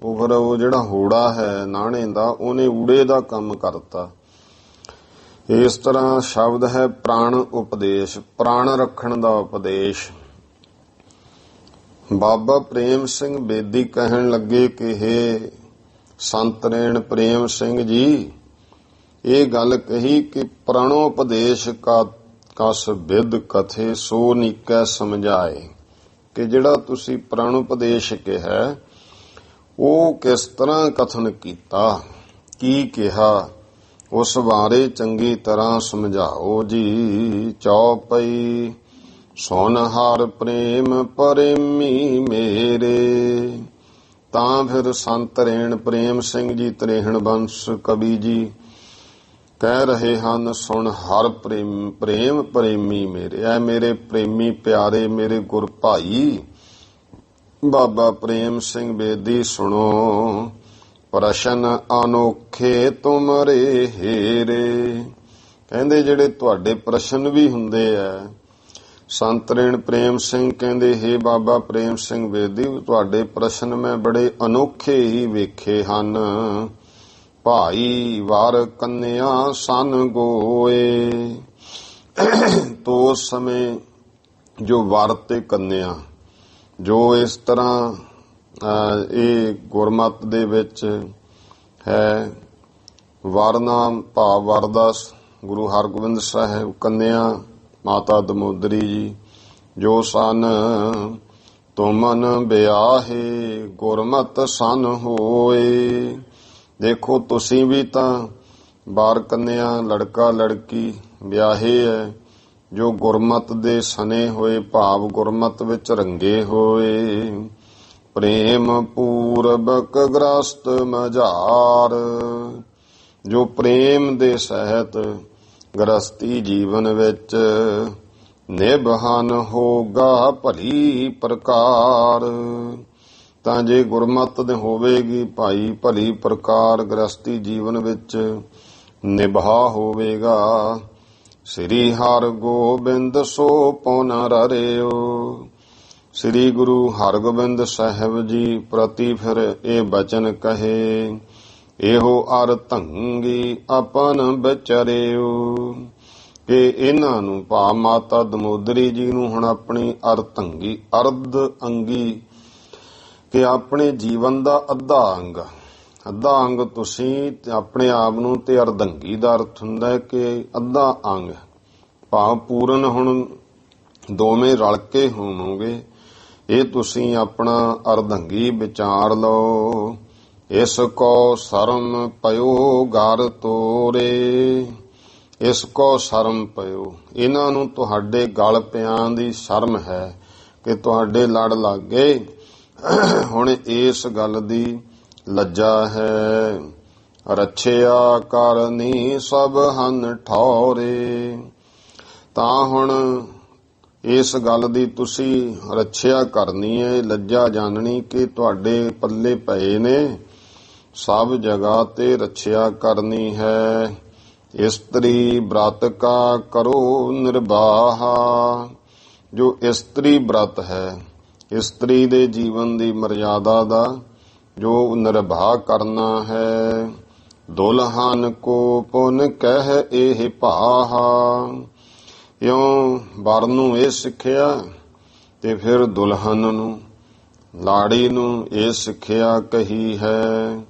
ਉਹ ਫਿਰ ਉਹ ਜਿਹੜਾ ਹੋੜਾ ਹੈ ਨਾਣੇ ਦਾ ਉਹਨੇ ਊੜੇ ਦਾ ਕੰਮ ਕਰਤਾ। ਇਸ ਤਰ੍ਹਾਂ ਸ਼ਬਦ ਹੈ ਪ੍ਰਣ ਉਪਦੇਸ਼, ਪ੍ਰਾਣ ਰੱਖਣ ਦਾ ਉਪਦੇਸ਼। ਬਾਬਾ ਪ੍ਰੇਮ ਸਿੰਘ ਬੇਦੀ ਕਹਿਣ ਲੱਗੇ ਕਿ ਹੇ ਸੰਤ ਰੇਣ ਪ੍ਰੇਮ ਸਿੰਘ ਜੀ, ਇਹ ਗੱਲ ਕਹੀ ਕਿ ਪ੍ਰਣੋਪਦੇਸ਼ ਕਸ ਬਿਦ ਕਥੇ ਸੋ ਨੀਕੈ ਸਮਝਾਏ। ਕਿ ਜਿਹੜਾ ਤੁਸੀਂ ਪ੍ਰਣੋਪਦੇਸ਼ ਕਿਹਾ ਉਹ ਕਿਸ ਤਰ੍ਹਾਂ ਕਥਨ ਕੀਤਾ, ਕੀ ਕਿਹਾ, ਉਸ ਬਾਰੇ ਚੰਗੀ ਤਰ੍ਹਾਂ ਸਮਝਾਓ ਜੀ। ਚੌਪਈ ਸੁਨ ਹਰ ਪ੍ਰੇਮ ਪ੍ਰੇਮੀ ਮੇਰੇ। ਤਾਂ ਫਿਰ ਸੰਤ ਰੇਣ ਪ੍ਰੇਮ ਸਿੰਘ ਜੀ ਤਰੇਹਣ ਬੰਸ ਕਵੀ ਜੀ ਕਹਿ ਰਹੇ ਹਨ, ਸੁਣ ਹਰ ਪ੍ਰੇਮ ਪ੍ਰੇਮੀ ਮੇਰੇ। ਐ ਮੇਰੇ ਪ੍ਰੇਮੀ ਪਿਆਰੇ ਮੇਰੇ ਗੁਰ ਭਾਈ ਬਾਬਾ ਪ੍ਰੇਮ ਸਿੰਘ ਬੇਦੀ, ਸੁਣੋ ਪ੍ਰਸ਼ਨ ਅਨੋਖੇ ਤੁਮਰੇ ਹੇਰੇ। ਕਹਿੰਦੇ ਜਿਹੜੇ ਤੁਹਾਡੇ ਪ੍ਰਸ਼ਨ ਵੀ ਹੁੰਦੇ ਐ। ਸੰਤ ਰੇਣ ਪ੍ਰੇਮ ਸਿੰਘ ਕਹਿੰਦੇ, ਹੇ ਬਾਬਾ ਪ੍ਰੇਮ ਸਿੰਘ ਬੇਦੀ, ਤੁਹਾਡੇ ਪ੍ਰਸ਼ਨ ਮੈਂ ਬੜੇ ਅਨੋਖੇ ਹੀ ਵੇਖੇ ਹਨ। ਭਾਈ ਵਾਰ ਕੰਨਿਆ ਸਨ ਗੋਏ। ਤੋ ਉਸ ਸਮੇਂ ਜੋ ਵਰ ਤੇ ਕੰਨਿਆ ਜੋ ਇਸ ਤਰ੍ਹਾਂ ਇਹ ਗੁਰਮਤਿ ਦੇ ਵਿੱਚ ਹੈ, ਵਰ ਨਾਮ ਭਾਵ ਵਰਦਾਸ ਗੁਰੂ ਹਰਗੋਬਿੰਦ ਸਾਹਿਬ, ਕੰਨਿਆ ਮਾਤਾ ਦਮੋਦਰੀ ਜੀ, ਜੋ ਸਨ ਤੁਮਨ ਵਿਆਹੇ ਗੁਰਮਤ ਸਨ ਹੋਏ। ਦੇਖੋ ਤੁਸੀਂ ਵੀ ਤਾਂ ਬਾਰ ਕੰਨਿਆ ਲੜਕਾ ਲੜਕੀ ਵਿਆਹੇ ਹੈ, ਜੋ ਗੁਰਮਤ ਦੇ ਸਨੇ ਹੋਏ ਭਾਵ ਗੁਰਮਤ ਵਿੱਚ ਰੰਗੇ ਹੋਏ। ਪ੍ਰੇਮ ਪੂਰਬਕ ਗ੍ਰਸਤ ਮਝਾਰ, ਜੋ ਪ੍ਰੇਮ ਦੇ ਸਹਿਤ ਗ੍ਰਸਤੀ ਜੀਵਨ ਵਿੱਚ ਨਿਭਨ ਹੋਗਾ ਭਲੀ ਪ੍ਰਕਾਰ। ਤਾਂ ਜੇ ਗੁਰਮਤ ਦੇ ਹੋਵੇਗੀ ਭਾਈ ਭਲੀ ਪ੍ਰਕਾਰ ਗ੍ਰਸਤੀ ਜੀਵਨ ਵਿੱਚ ਨਿਭਾ ਹੋਵੇਗਾ। ਸ੍ਰੀ ਹਰਿ ਗੋਬਿੰਦ ਸੋ ਪੁਨ ਰਰਿਓ। ਸ੍ਰੀ ਗੁਰੂ ਹਰਗੋਬਿੰਦ ਸਾਹਿਬ ਜੀ ਪ੍ਰਤੀ ਫਿਰ ਇਹ ਬਚਨ ਕਹੇ, ਇਹੋ ਅਰ ਧੰਗੀ ਆਪਨ ਵਿਚਰਿਓ। ਕਿ ਇਹਨਾਂ ਨੂੰ ਭਾ ਮਾਤਾ ਦਮੋਦਰੀ ਜੀ ਨੂੰ ਹੁਣ ਆਪਣੀ ਅਰਧ ਅੰਗੀ ਕਿ ਆਪਣੇ ਜੀਵਨ ਦਾ ਅੱਧਾ ਅੰਗ ਅੱਧਾ ਅੰਗ ਤੁਸੀਂ ਆਪਣੇ ਆਪ ਨੂੰ, ਤੇ ਅਰਧੰਗੀ ਦਾ ਅਰਥ ਹੁੰਦਾ ਹੈ ਕਿ ਅੱਧਾ ਅੰਗ, ਭਾਵ ਪੂਰਨ ਹੁਣ ਦੋਵੇਂ ਰਲ ਕੇ ਹੋਵੋਗੇ। ਇਹ ਤੁਸੀਂ ਆਪਣਾ ਅਰਧੰਗੀ ਵਿਚਾਰ ਲਓ। ਇਸ ਕੋ ਸ਼ਰਮ ਪਇਓ ਘਰ ਤੋਰੇ, ਇਸ ਕੋ ਸ਼ਰਮ ਪਇਓ, ਇਹਨਾਂ ਨੂੰ ਤੁਹਾਡੇ ਗਲ ਪਿਆਂ ਦੀ ਸ਼ਰਮ ਹੈ ਕਿ ਤੁਹਾਡੇ ਲੜ ਲੱਗ ਗਏ। ਹੁਣ ਇਸ ਗੱਲ ਦੀ ਲੱਜਾ ਹੈ। ਰੱਛਿਆ ਕਰਨੀ ਸਭ ਹਨ ਠੌਰੇ, ਤਾਂ ਹੁਣ ਇਸ ਗੱਲ ਦੀ ਤੁਸੀਂ ਰੱਛਿਆ ਕਰਨੀ ਹੈ, ਲੱਜਾ ਜਾਣਨੀ ਕਿ ਤੁਹਾਡੇ ਪੱਲੇ ਪਏ ਨੇ, ਸਭ ਜਗ੍ਹਾ ਤੇ ਰੱਛਿਆ ਕਰਨੀ ਹੈ। ਇਸਤਰੀ ਬ੍ਰਤ ਕਾ ਕਰੋ ਨਿਰਬਾਹ, ਜੋ ਇਸਤਰੀ ਬ੍ਰਤ ਹੈ, ਇਸਤਰੀ ਦੇ ਜੀਵਨ ਦੀ ਮਰਿਆਦਾ ਦਾ ਜੋ ਨਿਰਬਾਹ ਕਰਨਾ ਹੈ। ਦੁਲਹਨ ਕੋ ਪੁਨ ਕਹਿ ਇਹ ਭਾਹ, ਇਉਂ ਵਰ ਨੂੰ ਇਹ ਸਿੱਖਿਆ ਤੇ ਫਿਰ ਦੁਲਹਨ ਨੂੰ, ਲਾੜੀ ਨੂੰ ਇਹ ਸਿੱਖਿਆ ਕਹੀ ਹੈ।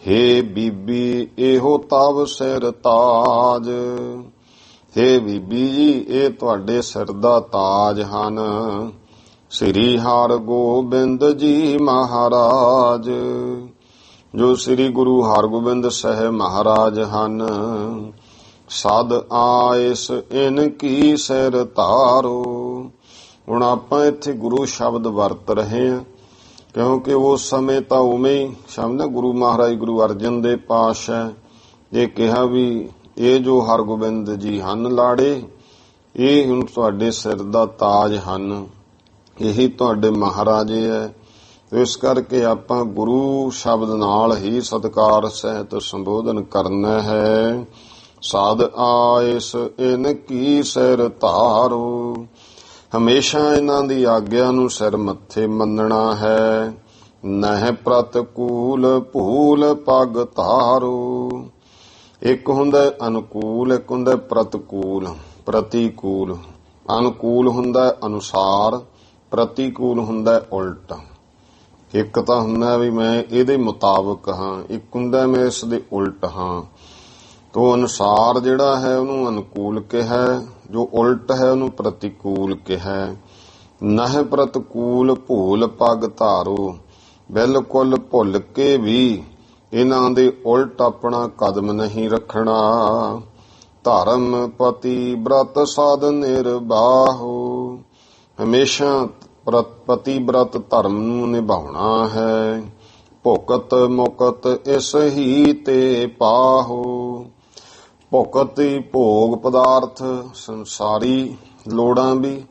ਹੇ ਬੀਬੀ ਇਹੋ ਤਵ ਸਿਰ ਤਾਜ, ਹੇ ਬੀਬੀ ਜੀ ਇਹ ਤੁਹਾਡੇ ਸਿਰ ਦਾ ਤਾਜ ਹਨ। ਸ੍ਰੀ ਹਰਗੋਬਿੰਦ ਜੀ ਮਹਾਰਾਜ, ਜੋ ਸ੍ਰੀ ਗੁਰੂ ਹਰਗੋਬਿੰਦ ਸਾਹਿਬ ਮਹਾਰਾਜ ਹਨ। ਸਦ ਆਇਸ ਇਨ ਕੀ ਸਿਰ ਧਾਰੋ, ਹੁਣ ਆਪਾਂ ਇੱਥੇ ਗੁਰੂ ਸ਼ਬਦ ਵਰਤ ਰਹੇ ਹਾਂ ਕਿਉਂਕਿ ਉਸ ਸਮੇਂ ਤਾਂ ਉਵੇਂ ਹੀ ਸ਼ਬਦ ਗੁਰੂ ਮਹਾਰਾਜ ਗੁਰੂ ਅਰਜਨ ਦੇਵ ਪਾਤਸ਼ਾਹ ਇਹ ਕਿਹਾ ਵੀ ਇਹ ਜੋ ਹਰਗੋਬਿੰਦ ਜੀ ਹਨ ਲਾੜੇ, ਇਹ ਹੁਣ ਤੁਹਾਡੇ ਸਿਰ ਦਾ ਤਾਜ ਹਨ, ਇਹੀ ਤੁਹਾਡੇ ਮਹਾਰਾਜੇ ਹੈ। ਇਸ ਕਰਕੇ ਆਪਾਂ ਗੁਰੂ ਸ਼ਬਦ ਨਾਲ ਹੀ ਸਤਿਕਾਰ ਸਹਿਤ ਸੰਬੋਧਨ ਕਰਨਾ ਹੈ। ਸਦ ਆਇਸ ਇਨ ਕੀ ਸਿਰ ਧਾਰੋ, ਹਮੇਸ਼ਾ ਇਹਨਾਂ ਦੀ ਆਗਿਆ ਨੂੰ ਸਿਰ ਮੱਥੇ ਮੰਨਣਾ ਹੈ। ਨਹਿ ਪ੍ਰਤਕੂਲ ਭੂਲ ਪਗ ਧਾਰੋ, ਇੱਕ ਹੁੰਦਾ ਅਨੁਕੂਲ, ਇੱਕ ਹੁੰਦਾ ਪ੍ਰਤਕੂਲ, ਪ੍ਰਤੀਕੂਲ। ਅਨੁਕੂਲ ਹੁੰਦਾ ਅਨੁਸਾਰ, ਪ੍ਰਤੀਕੂਲ ਹੁੰਦਾ ਉਲਟ। ਇੱਕ ਤਾਂ ਹੁੰਦਾ ਵੀ ਮੈਂ ਇਹਦੇ ਮੁਤਾਬਕ ਹਾਂ, ਇੱਕ ਹੁੰਦਾ ਮੈਂ ਇਸ ਦੇ ਉਲਟ ਹਾਂ। ਤੋ ਅਨੁਸਾਰ ਜਿਹੜਾ ਹੈ ਉਹਨੂੰ ਅਨੁਕੂਲ ਕਿਹਾ, ਜੋ ਉਲਟ ਹੈ ਉਹਨੂੰ ਪ੍ਰਤੀਕੂਲ ਕਿਹਾ। ਨਹਿ ਪ੍ਰਤਕੂਲ ਭੂਲ ਪਗ ਧਾਰੋ, ਬਿਲਕੁਲ ਭੁੱਲ ਕੇ ਵੀ ਇਹਨਾਂ ਦੇ ਉਲਟ ਆਪਣਾ ਕਦਮ ਨਹੀਂ ਰੱਖਣਾ। ਧਰਮ ਪਤੀ ਬ੍ਰਤ ਸਾਧ ਨਿਰਬਾਹੋ, ਹਮੇਸ਼ਾ ਪਤੀ ਬ੍ਰਤ ਧਰਮ ਨੂੰ ਨਿਭਾਉਣਾ ਹੈ। ਭੁਗਤ ਮੁਕਤ ਇਸ ਹੀ ਤੇ ਪਾਹੋ, ਭੁਗਤ ਹੀ ਭੋਗ ਪਦਾਰਥ ਸੰਸਾਰੀ ਲੋੜਾਂ ਵੀ,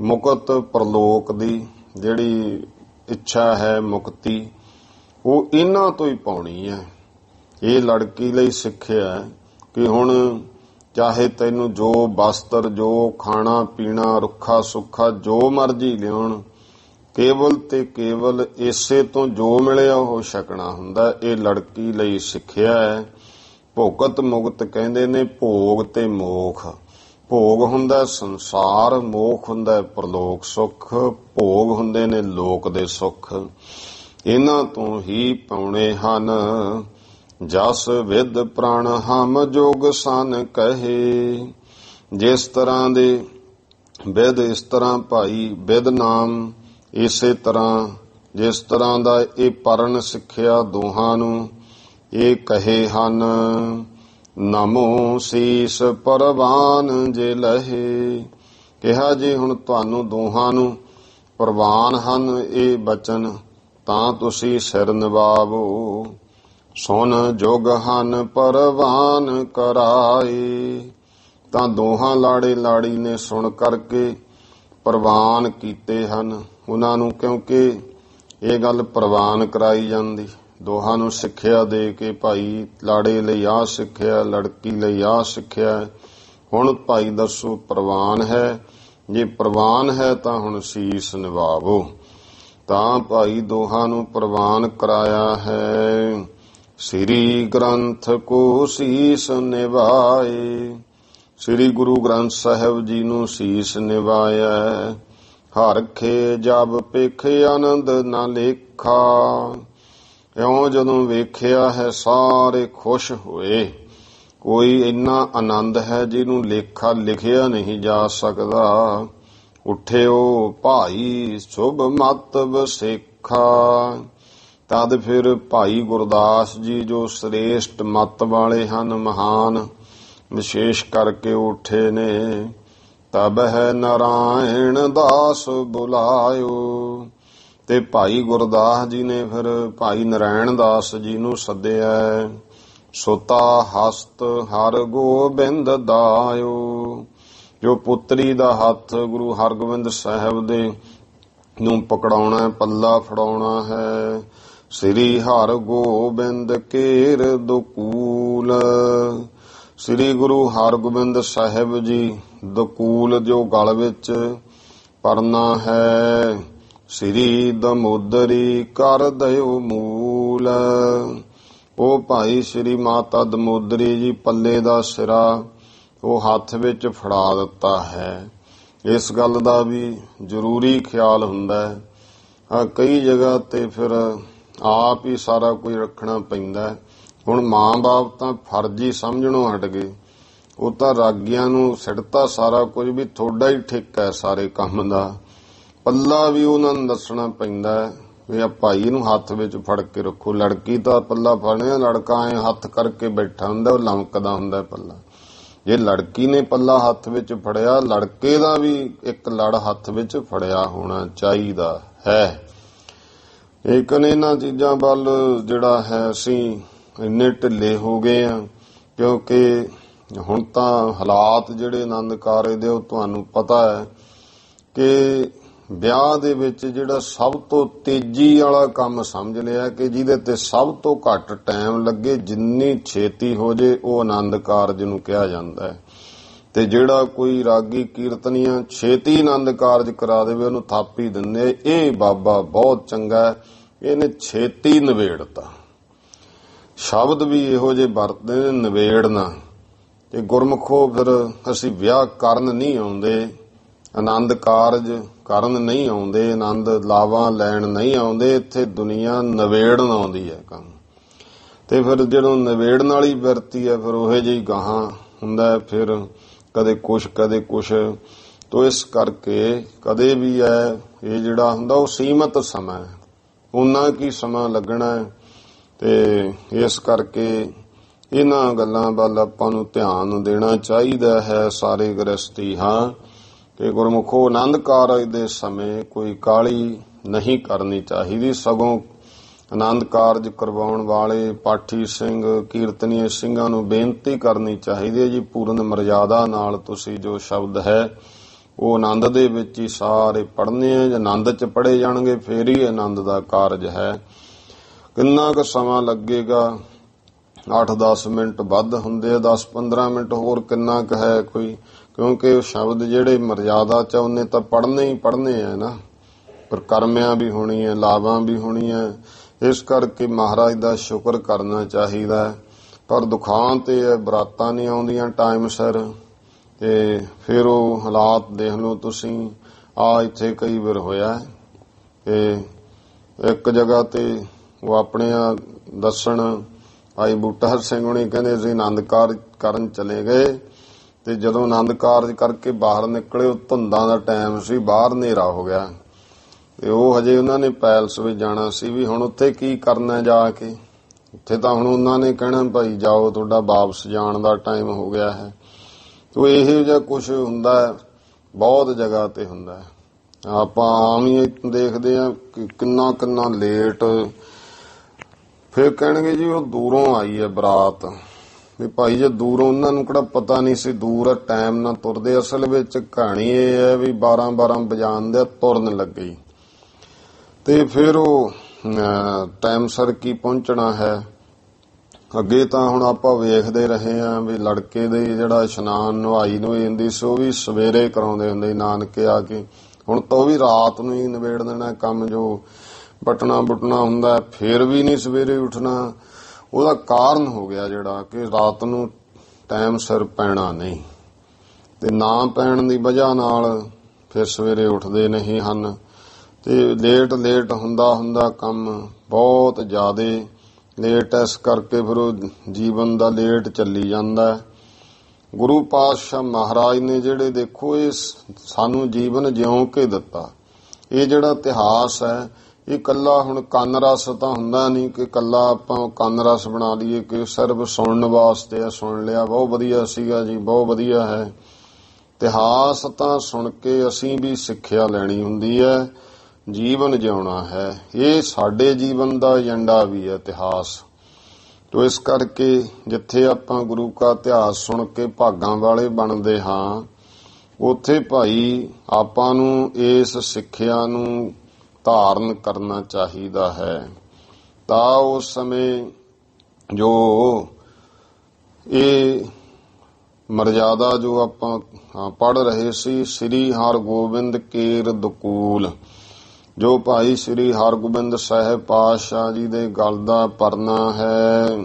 ਮੁਕਤ ਪਰਲੋਕ ਦੀ ਜਿਹੜੀ ਇੱਛਾ ਹੈ ਮੁਕਤੀ, ਉਹ ਇਹਨਾਂ ਤੋਂ ਹੀ ਪਾਉਣੀ ਹੈ। ਇਹ ਲੜਕੀ ਲਈ ਸਿੱਖਿਆ ਕਿ ਹੁਣ ਚਾਹੇ ਤੈਨੂੰ ਜੋ ਵਸਤਰ, ਜੋ ਖਾਣਾ ਪੀਣਾ, ਰੁੱਖਾ ਸੁੱਖਾ ਜੋ ਮਰਜ਼ੀ ਲਿਆਉਣ, ਕੇਵਲ ਤੇ ਕੇਵਲ ਇਸੇ ਤੋਂ ਜੋ ਮਿਲਿਆ ਉਹ ਛਕਣਾ ਹੁੰਦਾ। ਇਹ ਲੜਕੀ ਲਈ ਸਿੱਖਿਆ ਹੈ। ਭੁਗਤ ਮੁਕਤ ਕਹਿੰਦੇ ਨੇ ਭੋਗ ਤੇ ਮੋਖ। ਭੋਗ ਹੁੰਦਾ ਸੰਸਾਰ, ਮੋਖ ਹੁੰਦਾ ਪਰਲੋਕ ਸੁੱਖ। ਭੋਗ ਹੁੰਦੇ ਨੇ ਲੋਕ ਦੇ ਸੁੱਖ, ਇਹਨਾਂ ਤੋਂ ਹੀ ਪਾਉਣੇ ਹਨ। ਜਸ ਵਿਦ ਪ੍ਰਾਣ ਹਮ ਜੋਗ ਸਨ ਕਹੇ, ਜਿਸ ਤਰ੍ਹਾਂ ਦੇ ਵਿਦ ਇਸ ਤਰ੍ਹਾਂ ਭਾਈ, ਵਿਦ ਨਾਮ ਇਸੇ ਤਰ੍ਹਾਂ, ਜਿਸ ਤਰ੍ਹਾਂ ਦਾ ਇਹ ਪਰਨ ਸਿੱਖਿਆ ਦੋਹਾਂ ਨੂੰ ਇਹ ਕਹੇ ਹਨ। ਨਮੋ ਸੀਸ ਪਰਵਾਨ ਜੇ ਲਹੇ, ਕਿਹਾ ਜੀ ਹੁਣ ਤੁਹਾਨੂੰ ਦੋਹਾਂ ਨੂੰ ਪ੍ਰਵਾਨ ਹਨ ਇਹ ਬਚਨ, ਤਾਂ ਤੁਸੀਂ ਸਿਰ ਨਿਵਾਵੋ। ਸੁਨ ਜੁਗ ਹਨ ਪਰਵਾਨ ਕਰਾਏ, ਤਾਂ ਦੋਹਾਂ ਲਾੜੇ ਲਾੜੀ ਨੇ ਸੁਣ ਕਰਕੇ ਪ੍ਰਵਾਨ ਕੀਤੇ ਹਨ ਉਹਨਾਂ ਨੂੰ, ਕਿਉਂਕਿ ਇਹ ਗੱਲ ਪ੍ਰਵਾਨ ਕਰਾਈ ਜਾਂਦੀ ਦੋਹਾਂ ਨੂੰ ਸਿੱਖਿਆ ਦੇ ਕੇ, ਭਾਈ ਲਾੜੇ ਲਈ ਆਹ ਸਿੱਖਿਆ, ਲੜਕੀ ਲਈ ਆਹ ਸਿੱਖਿਆ। ਹੁਣ ਭਾਈ ਦੱਸੋ ਪ੍ਰਵਾਨ ਹੈ, ਜੇ ਪ੍ਰਵਾਨ ਹੈ ਤਾਂ ਹੁਣ ਸੀਸ ਨਿਵਾਵੋ। ਤਾਂ ਭਾਈ ਦੋਹਾਂ ਨੂੰ ਪ੍ਰਵਾਨ ਕਰਾਇਆ ਹੈ। ਸ੍ਰੀ ਗ੍ਰੰਥ ਕੋ ਸੀਸ ਨਿਵਾਏ, ਸ੍ਰੀ ਗੁਰੂ ਗ੍ਰੰਥ ਸਾਹਿਬ ਜੀ ਨੂੰ ਸੀਸ ਨਿਵਾਇਆ। ਹਰਖੇ ਜਬ ਪਿਖ ਆਨੰਦ ਨਾ ਲੇਖਾ, ਇਉਂ ਜਦੋਂ ਵੇਖਿਆ ਹੈ ਸਾਰੇ ਖੁਸ਼ ਹੋਏ। ਕੋਈ ਇੰਨਾ ਆਨੰਦ ਹੈ ਜਿਹਨੂੰ ਲੇਖਾ ਲਿਖਿਆ ਨਹੀਂ ਜਾ ਸਕਦਾ। ਉੱਠਿਓ ਭਾਈ ਸ਼ੁਭ ਮਤ ਵਸੇਖਾ। ਤਦ ਫਿਰ ਭਾਈ ਗੁਰਦਾਸ ਜੀ ਜੋ ਸ੍ਰੇਸ਼ਟ ਮਤ ਵਾਲੇ ਹਨ, ਮਹਾਨ, ਵਿਸ਼ੇਸ਼ ਕਰਕੇ ਉੱਠੇ ਨੇ। ਤਬ ਹੈ ਨਾਰਾਇਣ ਦਾਸ ਬੁਲਾਇਓ। ਤੇ ਭਾਈ ਗੁਰਦਾਸ ਜੀ ਨੇ ਫਿਰ ਭਾਈ ਨਾਰਾਇਣ ਦਾਸ ਜੀ ਨੂੰ ਸੱਦਿਆ। ਸੁਤਾ ਹਸਤ ਹਰ ਗੋਬਿੰਦ ਦਾਇਓ। ਜੋ ਪੁੱਤਰੀ ਦਾ ਹੱਥ ਗੁਰੂ ਹਰਗੋਬਿੰਦ ਸਾਹਿਬ ਦੇ ਨੂੰ ਪਕੜਾਉਣਾ, ਪੱਲਾ ਫੜਾਉਣਾ ਹੈ। ਸ੍ਰੀ ਹਰ ਗੋਬਿੰਦ ਕੇਰ ਦੁਕੂਲ। ਸ੍ਰੀ ਗੁਰੂ ਹਰਗੋਬਿੰਦ ਸਾਹਿਬ ਜੀ ਦੁਕੂਲ ਜੋ ਗਲ ਵਿੱਚ ਪਰਨਾ ਹੈ। ਸ੍ਰੀ ਦਮੋਦਰੀ ਕਰ ਦਇਓ ਮੂਲ। ਉਹ ਭਾਈ ਸ੍ਰੀ ਮਾਤਾ ਦਮੋਦਰੀ ਜੀ ਪੱਲੇ ਦਾ ਸਿਰਾ ਉਹ ਹੱਥ ਵਿੱਚ ਫੜਾ ਦਿੱਤਾ ਹੈ। ਇਸ ਗੱਲ ਦਾ ਵੀ ਜ਼ਰੂਰੀ ਖਿਆਲ ਹੁੰਦਾ ਹੈ। ਕਈ ਜਗ੍ਹਾ ਤੇ ਫਿਰ ਆਪ ਹੀ ਸਾਰਾ ਕੁਝ ਰੱਖਣਾ ਪੈਂਦਾ। ਹੁਣ ਮਾਂ-ਬਾਪ ਤਾਂ ਫਰਜ਼ੀ ਸਮਝਣੋਂ ਹਟ ਗਏ। ਉਹ ਤਾਂ ਰਾਗੀਆਂ ਨੂੰ ਸਿੱਟਤਾ ਸਾਰਾ ਕੁਝ ਵੀ ਤੁਹਾਡਾ ਹੀ ਠੇਕਾ ਹੈ ਸਾਰੇ ਕੰਮ ਦਾ। ਪੱਲਾ ਵੀ ਉਹਨਾਂ ਨੂੰ ਦੱਸਣਾ ਪੈਂਦਾ ਵੀ ਆ ਭਾਈ ਨੂੰ ਹੱਥ ਵਿੱਚ ਫੜ ਕੇ ਰੱਖੋ। ਲੜਕੀ ਤਾਂ ਪੱਲਾ ਫੜਿਆ, ਲੜਕਾ ਐ ਹੱਥ ਕਰਕੇ ਬੈਠਾ ਹੁੰਦਾ, ਉਹ ਲਮਕਦਾ ਹੁੰਦਾ ਪੱਲਾ। ਜੇ ਲੜਕੀ ਨੇ ਪੱਲਾ ਹੱਥ ਵਿੱਚ ਫੜਿਆ, ਲੜਕੇ ਦਾ ਵੀ ਇੱਕ ਲੜ ਹੱਥ ਵਿੱਚ ਫੜਿਆ ਹੋਣਾ ਚਾਹੀਦਾ ਹੈ। ਲੇਕਿਨ ਇਹਨਾਂ ਚੀਜ਼ਾਂ ਵੱਲ ਜਿਹੜਾ ਹੈ ਅਸੀਂ ਇੰਨੇ ਢਿੱਲੇ ਹੋ ਗਏ ਆ, ਕਿਉਂਕਿ ਹੁਣ ਤਾਂ ਹਾਲਾਤ ਜਿਹੜੇ ਆਨੰਦ ਕਾਰਜ ਦੇ ਉਹ ਤੁਹਾਨੂੰ ਪਤਾ ਹੈ ਕਿ ਵਿਆਹ ਦੇ ਵਿੱਚ ਜਿਹੜਾ ਸਭ ਤੋਂ ਤੇਜ਼ੀ ਵਾਲਾ ਕੰਮ ਸਮਝ ਲਿਆ ਕਿ ਜਿਹਦੇ ਤੇ ਸਭ ਤੋਂ ਘੱਟ ਟਾਈਮ ਲੱਗੇ, ਜਿੰਨੀ ਛੇਤੀ ਹੋ ਜੇ ਉਹ ਆਨੰਦ ਕਾਰਜ ਨੂੰ ਕਿਹਾ ਜਾਂਦਾ ਹੈ। ਤੇ ਜਿਹੜਾ ਕੋਈ ਰਾਗੀ ਕੀਰਤਨੀਆਂ ਛੇਤੀ ਆਨੰਦ ਕਾਰਜ ਕਰਾ ਦੇਵੇ ਉਹਨੂੰ ਥਾਪੀ ਦਿੰਦੇ, ਇਹ ਬਾਬਾ ਬਹੁਤ ਚੰਗਾ, ਇਹਨੇ ਛੇਤੀ ਨਿਬੇੜਤਾ। ਸ਼ਬਦ ਵੀ ਇਹੋ ਜਿਹੇ ਵਰਤਦੇ ਨੇ, ਨਿਬੇੜਨਾ। ਤੇ ਗੁਰਮੁਖੋ ਫਿਰ ਅਸੀਂ ਵਿਆਹ ਕਰਨ ਨਹੀਂ ਆਉਂਦੇ, ਆਨੰਦ ਕਾਰਜ ਕਰਨ ਨਹੀਂ ਆਉਂਦੇ, ਆਨੰਦ ਲਾਵਾਂ ਲੈਣ ਨਹੀਂ ਆਉਂਦੇ। ਇੱਥੇ ਦੁਨੀਆ ਨਿਬੇੜਨ ਆਉਂਦੀ ਹੈ ਕੰਮ। ਤੇ ਫਿਰ ਜਦੋਂ ਨਿਬੇੜਨ ਵਾਲੀ ਵਰਤੀ ਹੈ ਫਿਰ ਉਹੇ ਜਿਹੀ ਗਾਹਾਂ ਹੁੰਦਾ, ਫਿਰ ਕਦੇ ਕੁਛ ਕਦੇ ਕੁਛ। ਤੋ ਇਸ ਕਰਕੇ ਕਦੇ ਵੀ ਹੈ ਇਹ ਜਿਹੜਾ ਹੁੰਦਾ ਉਹ ਸੀਮਤ ਸਮਾਂ, ਉਨਾ ਕੀ ਸਮਾਂ ਲੱਗਣਾ। ਤੇ ਇਸ ਕਰਕੇ ਇਹਨਾਂ ਗੱਲਾਂ ਵੱਲ ਆਪਾਂ ਨੂੰ ਧਿਆਨ ਦੇਣਾ ਚਾਹੀਦਾ ਹੈ ਸਾਰੇ ਗ੍ਰਸਤੀ ਹਾਂ ਕਿ ਗੁਰਮੁਖੋ ਆਨੰਦ ਕਾਰਜ ਦੇ ਸਮੇਂ ਕੋਈ ਕਾਹਲੀ ਨਹੀਂ ਕਰਨੀ ਚਾਹੀਦੀ। ਸਗੋਂ ਆਨੰਦ ਕਾਰਜ ਕਰਵਾਉਣ ਵਾਲੇ ਪਾਠੀ ਸਿੰਘ, ਕੀਰਤਨੀਏ ਸਿੰਘਾਂ ਨੂੰ ਬੇਨਤੀ ਕਰਨੀ ਚਾਹੀਦੀ ਹੈ ਜੀ, ਪੂਰਨ ਮਰਜ਼ਾਦਾ ਨਾਲ ਤੁਸੀਂ ਜੋ ਸ਼ਬਦ ਹੈ ਉਹ ਆਨੰਦ ਦੇ ਵਿੱਚ ਹੀ ਸਾਰੇ ਪੜ੍ਹਨੇ ਆ। ਜੇ ਆਨੰਦ 'ਚ ਪੜ੍ਹੇ ਜਾਣਗੇ ਫੇਰ ਹੀ ਆਨੰਦ ਦਾ ਕਾਰਜ ਹੈ। ਕਿੰਨਾ ਕੁ ਸਮਾਂ ਲੱਗੇਗਾ? 8-10 ਮਿੰਟ ਵੱਧ ਹੁੰਦੇ ਆ, 10-15 ਮਿੰਟ ਹੋਰ ਕਿੰਨਾ ਕੁ ਹੈ ਕੋਈ, ਕਿਉਂਕਿ ਉਹ ਸ਼ਬਦ ਜਿਹੜੇ ਮਰਜ਼ਾਦਾ 'ਚ ਉਹਨੇ ਤਾਂ ਪੜ੍ਹਨੇ ਹੀ ਪੜ੍ਹਨੇ ਆ ਨਾ। ਪਰ ਕਰਮਿਆਂ ਵੀ ਹੋਣੀ ਹੈ, ਲਾਵਾਂ ਵੀ ਹੋਣੀਆਂ। ਇਸ ਕਰਕੇ ਮਹਾਰਾਜ ਦਾ ਸ਼ੁਕਰ ਕਰਨਾ ਚਾਹੀਦਾ। ਪਰ ਦੁਖਾਂ ਤੇ ਬਰਾਤਾਂ ਨਹੀਂ ਆਉਂਦੀਆਂ ਟਾਈਮ ਸਿਰ, ਤੇ ਫਿਰ ਉਹ ਹਾਲਾਤ ਦੇਖ ਲਓ ਤੁਸੀਂ। ਆ ਇੱਥੇ ਕਈ ਵਾਰ ਹੋਇਆ ਤੇ ਇੱਕ ਜਗ੍ਹਾ ਤੇ ਉਹ ਆਪਣੇ ਦੱਸਣ ਭਾਈ ਬੂਟਾ ਸਿੰਘ ਹੁਣੀ ਕਹਿੰਦੇ ਅਸੀਂ ਆਨੰਦ ਕਾਰਜ ਕਰਨ ਚਲੇ ਗਏ ਤੇ ਜਦੋਂ ਆਨੰਦ ਕਾਰਜ ਕਰਕੇ ਬਾਹਰ ਨਿਕਲੇ ਉਹ ਧੁੰਦਾਂ ਦਾ ਟਾਈਮ ਸੀ, ਬਾਹਰ ਹਨੇਰਾ ਹੋ ਗਿਆ ਤੇ ਉਹ ਹਜੇ ਉਹਨਾਂ ਨੇ ਪੈਲਸ ਵਿੱਚ ਜਾਣਾ ਸੀ ਵੀ ਹੁਣ ਉੱਥੇ ਕੀ ਕਰਨਾ ਜਾ ਕੇ। ਉੱਥੇ ਤਾਂ ਹੁਣ ਉਹਨਾਂ ਨੇ ਕਹਿਣਾ ਭਾਈ ਜਾਓ, ਤੁਹਾਡਾ ਵਾਪਸ ਜਾਣ ਦਾ ਟਾਈਮ ਹੋ ਗਿਆ ਹੈ। ਤੋ ਇਹੋ ਜਿਹਾ ਕੁਛ ਹੁੰਦਾ, ਬਹੁਤ ਜਗ੍ਹਾ ਤੇ ਹੁੰਦਾ। ਆਪਾਂ ਆਮ ਹੀ ਦੇਖਦੇ ਆ ਕਿ ਕਿੰਨਾ ਕਿੰਨਾ ਲੇਟ। ਫਿਰ ਕਹਿਣਗੇ ਜੀ ਉਹ ਦੂਰੋਂ ਆਈ ਹੈ ਬਰਾਤ। ਵੀ ਭਾਈ ਜੇ ਦੂਰੋਂ, ਉਹਨਾਂ ਨੂੰ ਕਿਹੜਾ ਪਤਾ ਨਹੀਂ ਸੀ ਦੂਰ ਟਾਈਮ ਨਾਲ ਤੁਰਦੇ। ਅਸਲ ਵਿੱਚ ਕਹਾਣੀ ਇਹ ਹੈ ਵੀ 12-12 ਵਜਾਉਂਦੇ ਤੁਰਨ ਲੱਗੀ ਤੇ ਫਿਰ ਉਹ ਟਾਈਮ ਸਿਰ ਕੀ ਪਹੁੰਚਣਾ ਹੈ। ਅੱਗੇ ਤਾਂ ਹੁਣ ਆਪਾਂ ਵੇਖਦੇ ਰਹੇ ਹਾਂ ਵੀ ਲੜਕੇ ਦੇ ਜਿਹੜਾ ਇਸ਼ਨਾਨ ਨਵਾਈ ਹੁੰਦੀ ਸੀ ਉਹ ਵੀ ਸਵੇਰੇ ਕਰਾਉਂਦੇ ਹੁੰਦੇ ਨਾਨਕੇ ਆ ਕੇ। ਹੁਣ ਤਾਂ ਉਹ ਵੀ ਰਾਤ ਨੂੰ ਹੀ ਨਿਬੇੜ ਦੇਣਾ ਕੰਮ, ਜੋ ਬਟਣਾ ਬੁਟਣਾ ਹੁੰਦਾ ਫਿਰ ਵੀ ਨਹੀਂ ਸਵੇਰੇ ਉੱਠਣਾ। ਉਹਦਾ ਕਾਰਨ ਹੋ ਗਿਆ ਜਿਹੜਾ ਕਿ ਰਾਤ ਨੂੰ ਟਾਈਮ ਸਿਰ ਪੈਣਾ ਨਹੀਂ, ਤੇ ਨਾ ਪੈਣ ਦੀ ਵਜ੍ਹਾ ਨਾਲ ਫਿਰ ਸਵੇਰੇ ਉੱਠਦੇ ਨਹੀਂ ਹਨ। ਤੇ ਲੇਟ ਹੁੰਦਾ ਕੰਮ ਬਹੁਤ ਜ਼ਿਆਦੇ ਲੇਟ, ਇਸ ਕਰਕੇ ਫਿਰ ਉਹ ਜੀਵਨ ਦਾ ਲੇਟ ਚੱਲੀ ਜਾਂਦਾ। ਗੁਰੂ ਪਾਤਸ਼ਾਹ ਮਹਾਰਾਜ ਨੇ ਜਿਹੜੇ ਦੇਖੋ ਇਹ ਸਾਨੂੰ ਜੀਵਨ ਜਿਉਂ ਕੇ ਦਿੱਤਾ। ਇਹ ਜਿਹੜਾ ਇਤਿਹਾਸ ਹੈ ਇਹ ਕੱਲਾ ਹੁਣ ਕੰਨ ਰਸ ਤਾਂ ਹੁੰਦਾ ਨਹੀਂ ਕਿ ਕੱਲਾ ਆਪਾਂ ਕੰਨ ਰਸ ਬਣਾ ਲਈਏ ਕਿ ਸਿਰਫ ਸੁਣਨ ਵਾਸਤੇ ਆ, ਸੁਣ ਲਿਆ ਬਹੁਤ ਵਧੀਆ ਸੀਗਾ ਜੀ, ਬਹੁਤ ਵਧੀਆ ਹੈ। ਇਤਿਹਾਸ ਤਾਂ ਸੁਣ ਕੇ ਅਸੀਂ ਵੀ ਸਿੱਖਿਆ ਲੈਣੀ ਹੁੰਦੀ ਹੈ, ਜੀਵਨ ਜਿਉਣਾ ਹੈ। ਇਹ ਸਾਡੇ ਜੀਵਨ ਦਾ ਏਜੰਡਾ ਵੀ ਹੈ ਇਤਿਹਾਸ। ਤੋ ਇਸ ਕਰਕੇ ਜਿੱਥੇ ਆਪਾਂ ਗੁਰੂ ਕਾ ਇਤਿਹਾਸ ਸੁਣ ਕੇ ਭਾਗਾਂ ਵਾਲੇ ਬਣਦੇ ਹਾਂ, ਉੱਥੇ ਭਾਈ ਆਪਾਂ ਨੂੰ ਇਸ ਸਿੱਖਿਆ ਨੂੰ ਧਾਰਨ ਕਰਨਾ ਚਾਹੀਦਾ ਹੈ। ਤਾਂ ਉਸ ਸਮੇਂ ਜੋ ਇਹ ਮਰਜ਼ਾਦਾ ਜੋ ਆਪਾਂ ਪੜ੍ਹ ਰਹੇ ਸੀ, ਸ੍ਰੀ ਹਰਗੋਬਿੰਦ ਕੇਰ ਦਕੂਲ, ਜੋ ਭਾਈ ਸ੍ਰੀ ਹਰਗੋਬਿੰਦ ਸਾਹਿਬ ਪਾਤਸ਼ਾਹ ਜੀ ਦੇ ਗਲ ਦਾ ਪਰਨਾ ਹੈ,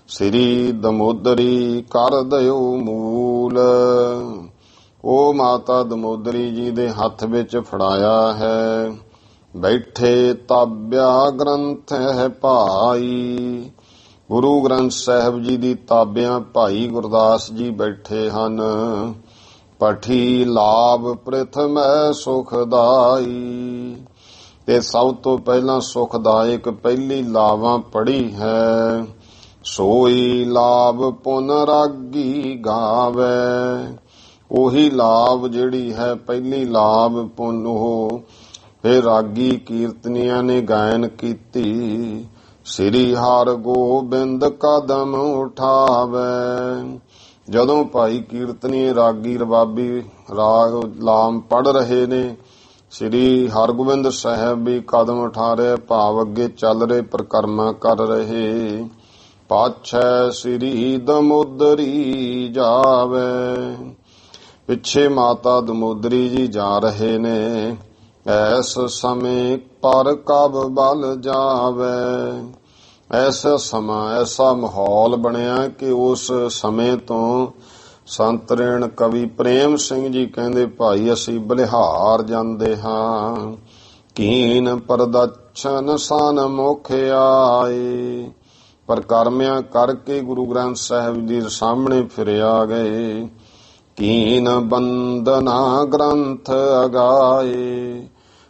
ਸ੍ਰੀ ਦਮੋਦਰੀ ਕਰ ਦਇਓ ਮੂਲ, ਉਹ ਮਾਤਾ ਦਮੋਦਰੀ ਜੀ ਦੇ ਹੱਥ ਵਿੱਚ ਫੜਾਇਆ ਹੈ। ਬੈਠੇ ਤਾਬਿਆ ਗ੍ਰੰਥ ਹੈ ਭਾਈ, ਗੁਰੂ ਗ੍ਰੰਥ ਸਾਹਿਬ ਜੀ ਦੀ ਤਾਬਿਆਂ ਭਾਈ ਗੁਰਦਾਸ ਜੀ ਬੈਠੇ ਹਨ। ਪਠੀ ਲਾਭ ਪ੍ਰਥਮੈ ਸੁਖਦਾਈ, ਤੇ ਸਭ ਤੋਂ ਪਹਿਲਾਂ ਸੁਖਦਾਇਕ ਪਹਿਲੀ ਲਾਵਾਂ ਪੜੀ ਹੈ। ਸੋਈ ਲਾਭ ਪੁਨ ਰਾਗੀ ਗਾਵੇ, ਉਹੀ ਲਾਭ ਜਿਹੜੀ ਹੈ ਪਹਿਲੀ ਲਾਭ ਪੁਨ ਉਹ ਫਿਰ ਰਾਗੀ ਕੀਰਤਨੀਆਂ ਨੇ ਗਾਇਨ ਕੀਤੀ। ਸ੍ਰੀ ਹਰਗੋਬਿੰਦ ਕਦਮ ਉਠਾਵੇ, ਜਦੋਂ ਭਾਈ ਕੀਰਤਨੀਏ ਰਾਗੀ ਰਬਾਬੀ ਰਾਗ ਲਾਮ ਪੜ ਰਹੇ ਨੇ, ਸ੍ਰੀ ਹਰਗੋਬਿੰਦ ਸਾਹਿਬ ਵੀ ਕਦਮ ਉਠਾ ਰਹੇ, ਭਾਵ ਅੱਗੇ ਚੱਲ ਰਹੇ, ਪਰਿਕਰਮਾ ਕਰ ਰਹੇ। ਪਾਛੈ ਸ੍ਰੀ ਦਮੋਦਰੀ ਜਾਵੇ, ਪਿੱਛੇ ਮਾਤਾ ਦਮੋਦਰੀ ਜੀ ਜਾ ਰਹੇ ਨੇ। ਐਸ ਸਮੇਂ ਪਰ ਕਬ ਬਲ ਜਾਵੇ, ਐਸਾ ਸਮਾਂ ਐਸਾ ਮਾਹੌਲ ਬਣਿਆ ਕਿ ਉਸ ਸਮੇਂ ਤੋਂ ਸੰਤ ਰੇਣ ਕਵੀ ਪ੍ਰੇਮ ਸਿੰਘ ਜੀ ਕਹਿੰਦੇ ਭਾਈ ਅਸੀਂ ਬਲਿਹਾਰ ਜਾਂਦੇ ਹਾਂ। ਕੀਨ ਪ੍ਰਦਛਨ ਸਨ ਮੁਖ ਆਏ, ਪਰਿਕਰਮਿਆਂ ਕਰਕੇ ਗੁਰੂ ਗ੍ਰੰਥ ਸਾਹਿਬ ਜੀ ਸਾਹਮਣੇ ਫਿਰਿਆ ਗਏ। ਕੀਨ ਬੰਦਨਾ ਗ੍ਰੰਥ ਅਗਾਏ,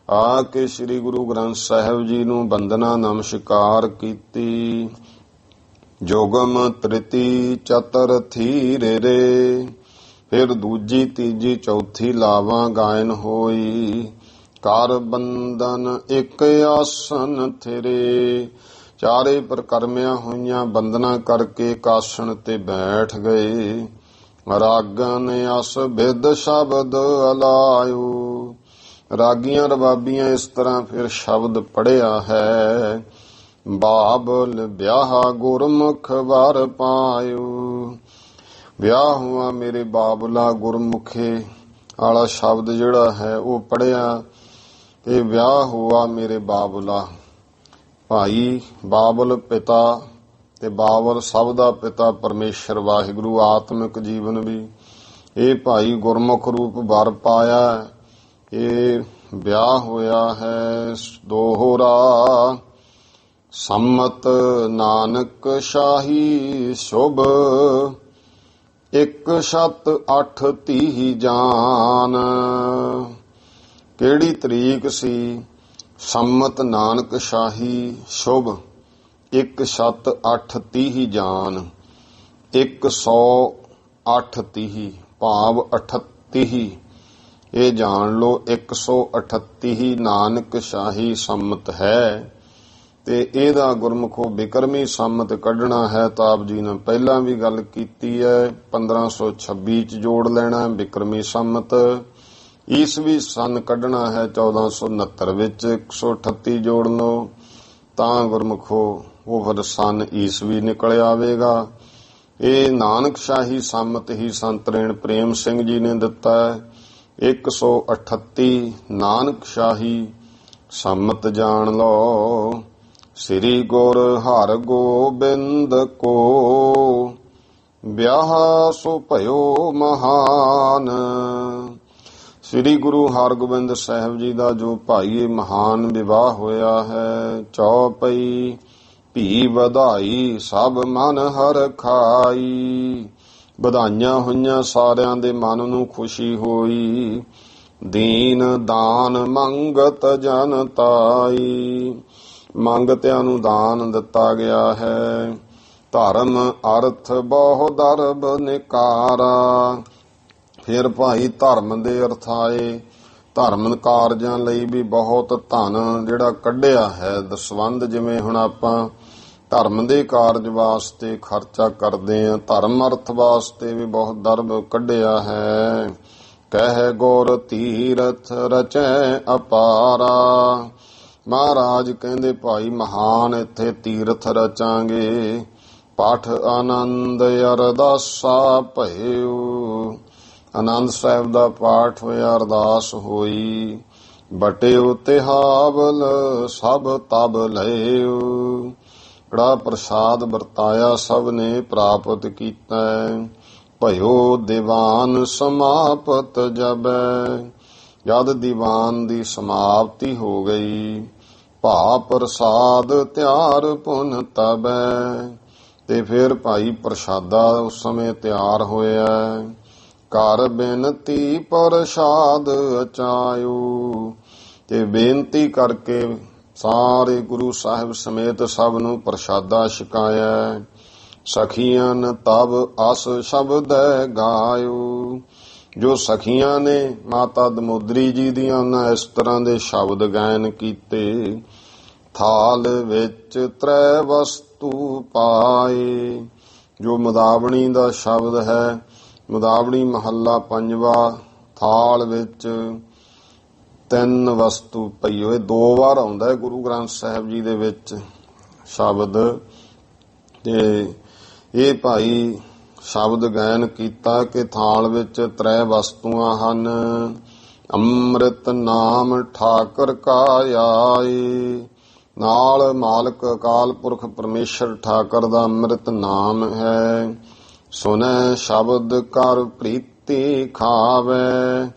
ਆ ਕੇ ਸ੍ਰੀ ਗੁਰੂ ਗ੍ਰੰਥ ਸਾਹਿਬ ਜੀ ਨੂੰ ਬੰਦਨਾ ਨਮਸਕਾਰ ਕੀਤੀ। ਜੋਗਮ ਤ੍ਰਿਤੀ ਚਤੁਰਥੀ ਰੇ, ਫਿਰ ਦੂਜੀ ਤੀਜੀ ਚੌਥੀ ਲਾਵਾਂ ਗਾਇਨ ਹੋਈ। ਕਰ ਬੰਦਨ ਇੱਕ ਆਸਨ ਥਿਰੇ, ਚਾਰੇ ਪਰਿਕਰਮਿਆਂ ਹੋਈਆਂ, ਬੰਦਨਾ ਕਰਕੇ ਇੱਕ ਆਸਣ ਤੇ ਬੈਠ ਗਏ। ਰਾਗਨ ਅਸ ਬਿਦ ਸ਼ਬਦ ਅਲਾਇਓ, ਰਾਗੀਆਂ ਰਬਾਬੀਆਂ ਇਸ ਤਰ੍ਹਾਂ ਫਿਰ ਸ਼ਬਦ ਪੜਿਆ ਹੈ। ਬਾਬਲ ਵਿਆਹ ਗੁਰਮੁਖ ਵਰ ਪਾਇਓ, ਵਿਆਹ ਹੁਆ ਮੇਰੇ ਬਾਬਲਾ ਗੁਰਮੁਖੇ ਵਾਲਾ ਸ਼ਬਦ ਜਿਹੜਾ ਹੈ ਉਹ ਪੜਿਆ ਤੇ ਵਿਆਹ ਹੁਆ ਮੇਰੇ ਬਾਬਲਾ। ਭਾਈ ਬਾਬਲ ਪਿਤਾ ਤੇ ਬਾਬਲ ਸਭ ਦਾ ਪਿਤਾ ਪਰਮੇਸ਼ਰ ਵਾਹਿਗੁਰੂ, ਆਤਮਿਕ ਜੀਵਨ ਵੀ। ਇਹ ਭਾਈ ਗੁਰਮੁਖ ਰੂਪ ਵਰ ਪਾਇਆ, ਇਹ ਵਿਆਹ ਹੋਇਆ ਹੈ ਦੋਹਰਾ। ਸੰਮਤ ਨਾਨਕ ਸ਼ਾਹੀ ਸ਼ੁਭ, 1/8 ਜਾਨ। ਕਿਹੜੀ ਤਰੀਕ ਸੀ? ਸੰਮਤ ਨਾਨਕ ਸ਼ਾਹੀ ਸ਼ੁਭ 1/8 ਜਾਨ, 108 ਭਾਵ 38। ਇਹ ਜਾਣ ਲੋ 138 ਨਾਨਕ ਸ਼ਾਹੀ ਸੰਮਤ ਹੈ। ਤੇ ਇਹਦਾ ਗੁਰਮੁਖੋ ਬਿਕਰਮੀ ਸੰਮਤ ਕੱਢਣਾ ਹੈ ਤਾਂ ਆਪ ਜੀ ਨੇ ਪਹਿਲਾਂ ਵੀ ਗੱਲ ਕੀਤੀ ਹੈ। 1526 ਚ ਜੋੜ ਲੈਣਾ ਬਿਕਰਮੀ ਸੰਮਤ। ਈਸਵੀ ਸਨ ਕੱਢਣਾ ਹੈ 1469 ਵਿੱਚ 138 ਜੋੜ ਲਓ ਤਾਂ ਗੁਰਮੁਖੋ ਉਹ ਫਿਰ ਸਨ ਈਸਵੀ ਨਿਕਲ ਆਵੇਗਾ। ਇਹ ਨਾਨਕ ਸ਼ਾਹੀ ਸੰਮਤ ਹੀ ਸੰਤ ਰੇਣ ਪ੍ਰੇਮ ਸਿੰਘ ਜੀ ਨੇ ਦਿੱਤਾ ਹੈ। 138 ਨਾਨਕ ਸ਼ਾਹੀ ਸੰਮਤ ਜਾਣ ਲਓ। ਸ੍ਰੀ ਗੁਰ ਹਰਗੋਬਿੰਦ ਕੋ ਵਿਆਹ ਸੋ ਭਇਓ ਮਹਾਨ, ਸ੍ਰੀ ਗੁਰੂ ਹਰਗੋਬਿੰਦ ਸਾਹਿਬ ਜੀ ਦਾ ਜੋ ਭਾਈ ਮਹਾਨ ਵਿਵਾਹ ਹੋਇਆ ਹੈ, ਚੌਪਈ ਭੀ ਵਧਾਈ ਸਭ ਮਨ ਹਰ ਖਾਈ। ਵਧਾਈਆਂ ਹੋਈਆਂ, ਸਾਰਿਆਂ ਦੇ ਮਨ ਨੂੰ ਖੁਸ਼ੀ ਹੋਈ। ਦੀਨ ਦਾਨ ਮੰਗਤ ਜਨ ਤਾਈ, ਮੰਗਤਿਆਂ ਨੂੰ ਦਾਨ ਦਿੱਤਾ ਗਿਆ ਹੈ। ਧਰਮ ਅਰਥ ਬਹੁ ਦਰਬ ਨਿਕਾਰਾ। ਫਿਰ ਭਾਈ ਧਰਮ ਦੇ ਅਰਥ ਆਏ। ਧਰਮ ਕਾਰਜਾਂ ਲਈ ਵੀ ਬਹੁਤ ਧਨ ਜਿਹੜਾ ਕੱਢਿਆ ਹੈ। ਦਸਵੰਧ ਜਿਵੇਂ ਹੁਣ ਆਪਾਂ ਧਰਮ ਦੇ ਕਾਰਜ ਵਾਸਤੇ ਖਰਚਾ ਕਰਦੇ ਹਾਂ, ਧਰਮ ਅਰਥ ਵਾਸਤੇ ਵੀ ਬਹੁਤ ਦਰਬ ਕੱਢਿਆ ਹੈ। ਕਹਿ ਗੁਰ ਤੀਰਥ ਰਚੈ ਅਪਾਰਾ। ਮਹਾਰਾਜ ਕਹਿੰਦੇ ਭਾਈ ਮਹਾਨ ਇੱਥੇ ਤੀਰਥ ਰਚਾਂਗੇ। ਪਾਠ ਆਨੰਦ ਅਰਦਾਸਾ ਭਇਓ। ਆਨੰਦ ਸਾਹਿਬ ਦਾ ਪਾਠ ਹੋਇਆ, ਅਰਦਾਸ ਹੋਈ। ਬਟਿਓ ਤਿਹਾਵਲ ਸਭ ਤਬ ਲਇਓ। ਕੜਾ ਪ੍ਰਸਾਦ ਵਰਤਾਇਆ, ਸਭ ਨੇ ਪ੍ਰਾਪਤ ਕੀਤਾ। ਭਇਓ ਦੀਵਾਨ ਸਮਾਪਤ ਜਬੈ। ਜਦ ਦੀਵਾਨ ਦੀ ਸਮਾਪਤੀ ਹੋ ਗਈ। ਭਾ ਪ੍ਰਸਾਦ ਤਿਆਰ ਪੁਨ ਤਬੈ। ਤੇ ਫਿਰ ਭਾਈ ਪ੍ਰਸ਼ਾਦਾ ਉਸ ਸਮੇਂ ਤਿਆਰ ਹੋਇਆ। ਕਰ ਬੇਨਤੀ ਪ੍ਰਸ਼ਾਦ ਅਚਾਇਓ। ਤੇ ਬੇਨਤੀ ਕਰਕੇ ਸਾਰੇ ਗੁਰੂ ਸਾਹਿਬ ਸਮੇਤ ਸਭ ਨੂੰ ਪ੍ਰਸ਼ਾਦਾ ਛਕਾਇਆ। ਸਖੀਆਂ ਤਬ ਅਸ ਸ਼ਬਦ ਗਾਇਓ। ਜੋ ਸਖੀਆਂ ਨੇ ਮਾਤਾ ਦਮੋਦਰੀ ਜੀ ਦੀਆਂ ਉਹਨਾਂ ਇਸ ਤਰ੍ਹਾਂ ਦੇ ਸ਼ਬਦ ਗਾਇਨ ਕੀਤੇ। ਥਾਲ ਵਿੱਚ ਤ੍ਰੈ ਵਸਤੂ ਪਾਏ। ਜੋ ਮੁਦਾਵਣੀ ਦਾ ਸ਼ਬਦ ਹੈ, ਮੁਦਾਵਣੀ ਮਹੱਲਾ ਪੰਜਵਾ। ਥਾਲ ਵਿੱਚ ਤਿੰਨ ਵਸਤੂ ਪਈਓ। ਇਹ 2 ਵਾਰ ਆਉਂਦਾ ਹੈ ਗੁਰੂ ਗ੍ਰੰਥ ਸਾਹਿਬ ਜੀ ਦੇ ਵਿੱਚ ਸ਼ਬਦ। ਤੇ ਇਹ ਭਾਈ ਸ਼ਬਦ ਗਾਇਨ ਕੀਤਾ ਕਿ ਥਾਲ ਵਿੱਚ 3 ਵਸਤੂਆਂ ਹਨ। ਅੰਮ੍ਰਿਤ ਨਾਮ ਠਾਕਰ ਕਾ ਆਏ। ਨਾਲ ਮਾਲਕ ਅਕਾਲ ਪੁਰਖ ਪਰਮੇਸ਼ਰ ਠਾਕਰ ਦਾ ਅੰਮ੍ਰਿਤ ਨਾਮ ਹੈ। ਸੁਨੈ ਸ਼ਬਦ ਕਰ ਪ੍ਰੀਤੀ ਖਾਵੈ।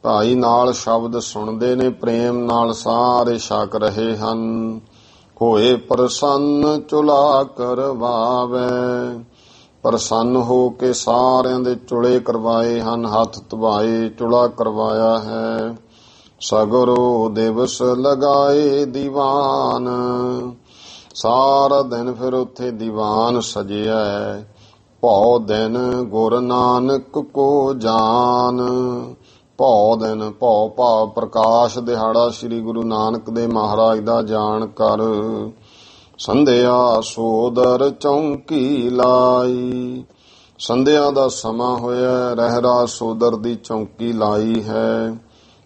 ਭਾਈ ਨਾਲ ਸ਼ਬਦ ਸੁਣਦੇ ਨੇ, ਪ੍ਰੇਮ ਨਾਲ ਸਾਰੇ ਛਕ ਰਹੇ ਹਨ। ਹੋਏ ਪ੍ਰਸੰਨ ਚੁਲਾ ਕਰਵਾਵੈ। ਪ੍ਰਸੰਨ ਹੋ ਕੇ ਸਾਰਿਆਂ ਦੇ ਚੁਲੇ ਕਰਵਾਏ ਹਨ, ਹੱਥ ਧਵਾਏ, ਚੁਲਾ ਕਰਵਾਇਆ ਹੈ। ਸਗਰੋ ਦਿਵਸ ਲਗਾਏ ਦੀਵਾਨ। ਸਾਰਾ ਦਿਨ ਫਿਰ ਉੱਥੇ ਦੀਵਾਨ ਸਜਿਆ। ਭਉ ਦਿਨ ਗੁਰ ਨਾਨਕ ਕੋ ਜਾਨ। ਭਉ ਦਿਨ, ਭਉ ਭਾਵ ਪ੍ਰਕਾਸ਼ ਦਿਹਾੜਾ ਸ੍ਰੀ ਗੁਰੂ ਨਾਨਕ ਦੇ ਮਹਾਰਾਜ ਦਾ ਜਾਣ ਕਰ। ਸੰਧਿਆ ਸੋਦਰ ਚੌਂਕੀ ਲਾਈ। ਸੰਧਿਆ ਦਾ ਸਮਾਂ ਹੋਇਆ, ਰਹਿਰਾ ਸੋਦਰ ਦੀ ਚੌਂਕੀ ਲਾਈ ਹੈ।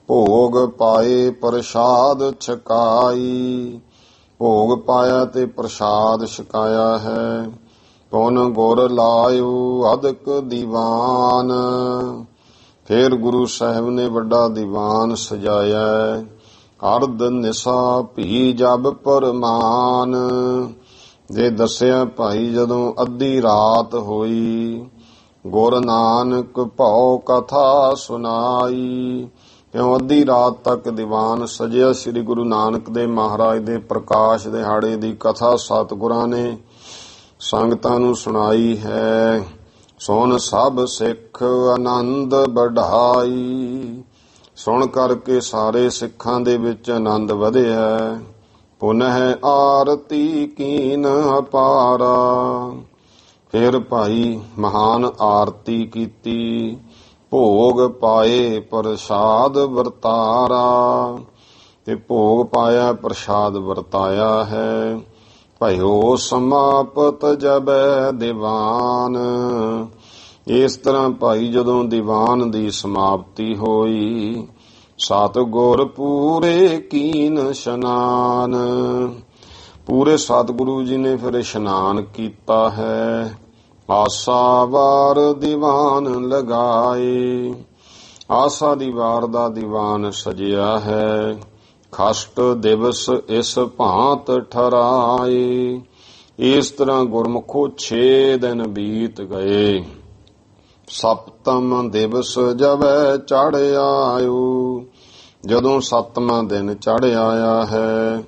ਭੋਗ ਪਾਏ ਪ੍ਰਸਾਦ ਛਕਾਈ। ਭੋਗ ਪਾਇਆ ਤੇ ਪ੍ਰਸਾਦ ਛਕਾਇਆ ਹੈ। ਪੁਨ ਗੁਰ ਲਾਇਓ ਅਦਕ ਦੀਵਾਨ। ਫਿਰ ਗੁਰੂ ਸਾਹਿਬ ਨੇ ਵੱਡਾ ਦੀਵਾਨ ਸਜਾਇਆ। ਅਰਧ ਨਿਸਾ ਭੀ ਜਬ ਪਰਮਾਨ। ਜੇ ਦੱਸਿਆ ਭਾਈ ਜਦੋਂ ਅੱਧੀ ਰਾਤ ਹੋਈ। ਗੁਰ ਨਾਨਕ ਭਉ ਕਥਾ ਸੁਨਾਈ। ਕਿਉਂ ਅੱਧੀ ਰਾਤ ਤੱਕ ਦੀਵਾਨ ਸਜਿਆ। ਸ੍ਰੀ ਗੁਰੂ ਨਾਨਕ ਦੇ ਮਹਾਰਾਜ ਦੇ ਪ੍ਰਕਾਸ਼ ਦਿਹਾੜੇ ਦੀ ਕਥਾ ਸਤਿਗੁਰਾਂ ਨੇ ਸੰਗਤਾਂ ਨੂੰ ਸੁਣਾਈ ਹੈ। ਸੁਣ ਸਭ ਸਿੱਖ ਆਨੰਦ ਵਡਾਈ। ਸੁਣ ਕਰਕੇ ਸਾਰੇ ਸਿੱਖਾਂ ਦੇ ਵਿੱਚ ਆਨੰਦ ਵਧਿਆ। ਪੁਨਹਿ ਆਰਤੀ ਕੀਨ ਅਪਾਰਾ। ਫਿਰ ਭਾਈ ਮਹਾਨ ਆਰਤੀ ਕੀਤੀ। ਭੋਗ ਪਾਏ ਪ੍ਰਸਾਦ ਵਰਤਾਰਾ। ਤੇ ਭੋਗ ਪਾਇਆ, ਪ੍ਰਸਾਦ ਵਰਤਾਇਆ ਹੈ। ਭਇਓ ਸਮਾਪਤ ਜਬੈ ਦੀਵਾਨ। ਇਸ ਤਰ੍ਹਾਂ ਭਾਈ ਜਦੋਂ ਦੀਵਾਨ ਦੀ ਸਮਾਪਤੀ ਹੋਈ। ਸਤਿਗੁਰ ਪੂਰੇ ਕੀਨ ਇਸ਼ਨਾਨ। ਪੂਰੇ ਸਤਿਗੁਰੂ ਜੀ ਨੇ ਫਿਰ ਇਸ਼ਨਾਨ ਕੀਤਾ ਹੈ। ਆਸਾ ਵਾਰ ਦੀਵਾਨ ਲਗਾਏ। ਆਸਾ ਦੀ ਵਾਰ ਦਾ ਦੀਵਾਨ ਸਜਿਆ ਹੈ। ਖਸ਼ਟ ਦਿਵਸ ਇਸ ਭਾਂਤ ਠਰਾਏ। ਇਸ ਤਰ੍ਹਾਂ ਗੁਰਮੁਖੋ 6 ਦਿਨ ਬੀਤ ਗਏ। ਸਪਤਮ ਦਿਵਸ ਜਵੈ ਚੜ੍ਹ ਆਇਓ। ਜਦੋਂ 7ਵਾਂ ਦਿਨ ਚੜ੍ਹ ਆਇਆ ਹੈ,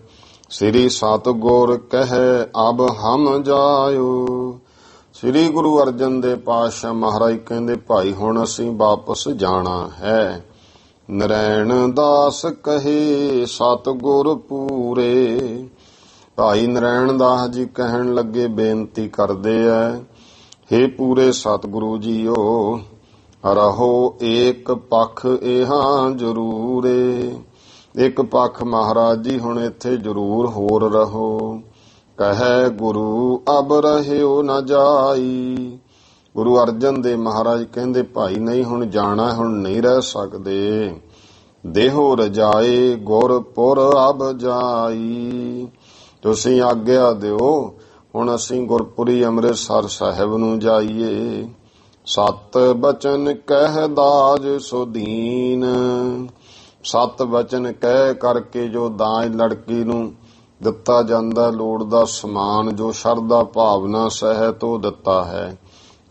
ਸ੍ਰੀ ਸਤਿਗੁਰ ਕਹਿ ਅਬ ਹਮ ਜਾਇਓ। ਸ੍ਰੀ ਗੁਰੂ ਅਰਜਨ ਦੇਵ ਪਾਤਸ਼ਾਹ ਮਹਾਰਾਜ ਕਹਿੰਦੇ, ਭਾਈ ਹੁਣ ਅਸੀਂ ਵਾਪਸ ਜਾਣਾ ਹੈ। ਨਰੈਣ ਦਾਸ ਕਹੇ ਸਤਿਗੁਰ ਪੂਰੇ। ਭਾਈ ਨਰੈਣ ਦਾਸ ਜੀ ਕਹਿਣ ਲੱਗੇ, ਬੇਨਤੀ ਕਰਦੇ ਐ, ਹੇ ਪੂਰੇ ਸਤਿਗੁਰੂ ਜੀਓ, ਰਹੋ ਏਕ ਪੱਖ ਇਹਾਂ ਜ਼ਰੂਰੇ। ਇੱਕ ਪੱਖ ਮਹਾਰਾਜ ਜੀ ਹੁਣ ਇੱਥੇ ਜ਼ਰੂਰ ਹੋਰ ਰਹੋ। ਕਹੈ ਗੁਰੂ ਅਬ ਰਹਿਓ ਨਾ ਜਾਈ। ਗੁਰੂ ਅਰਜਨ ਦੇਵ ਮਹਾਰਾਜ ਕਹਿੰਦੇ, ਭਾਈ ਨਹੀਂ ਹੁਣ ਜਾਣਾ, ਹੁਣ ਨਹੀਂ ਰਹਿ ਸਕਦੇ। ਦੇਹੋ ਰਜਾਏ ਗੁਰਪੁਰ ਅਬ ਜਾਈ। ਤੁਸੀਂ ਆਗਿਆ ਦਿਓ, ਹੁਣ ਅਸੀਂ ਗੁਰਪੁਰੀ ਅੰਮ੍ਰਿਤਸਰ ਸਾਹਿਬ ਨੂੰ ਜਾਈਏ। ਸਤ ਬਚਨ ਕਹਿ ਦਾਜ ਸੋ ਦੀਨ। 7 ਵਚਨ ਕਹਿ ਕਰਕੇ ਜੋ ਦਾਜ ਲੜਕੀ ਨੂੰ ਦਿੱਤਾ ਜਾਂਦਾ, ਲੋੜ ਦਾ ਸਮਾਨ ਜੋ ਸ਼ਰਧਾ ਭਾਵਨਾ ਸਹਿਤ ਉਹ ਦਿੱਤਾ ਹੈ।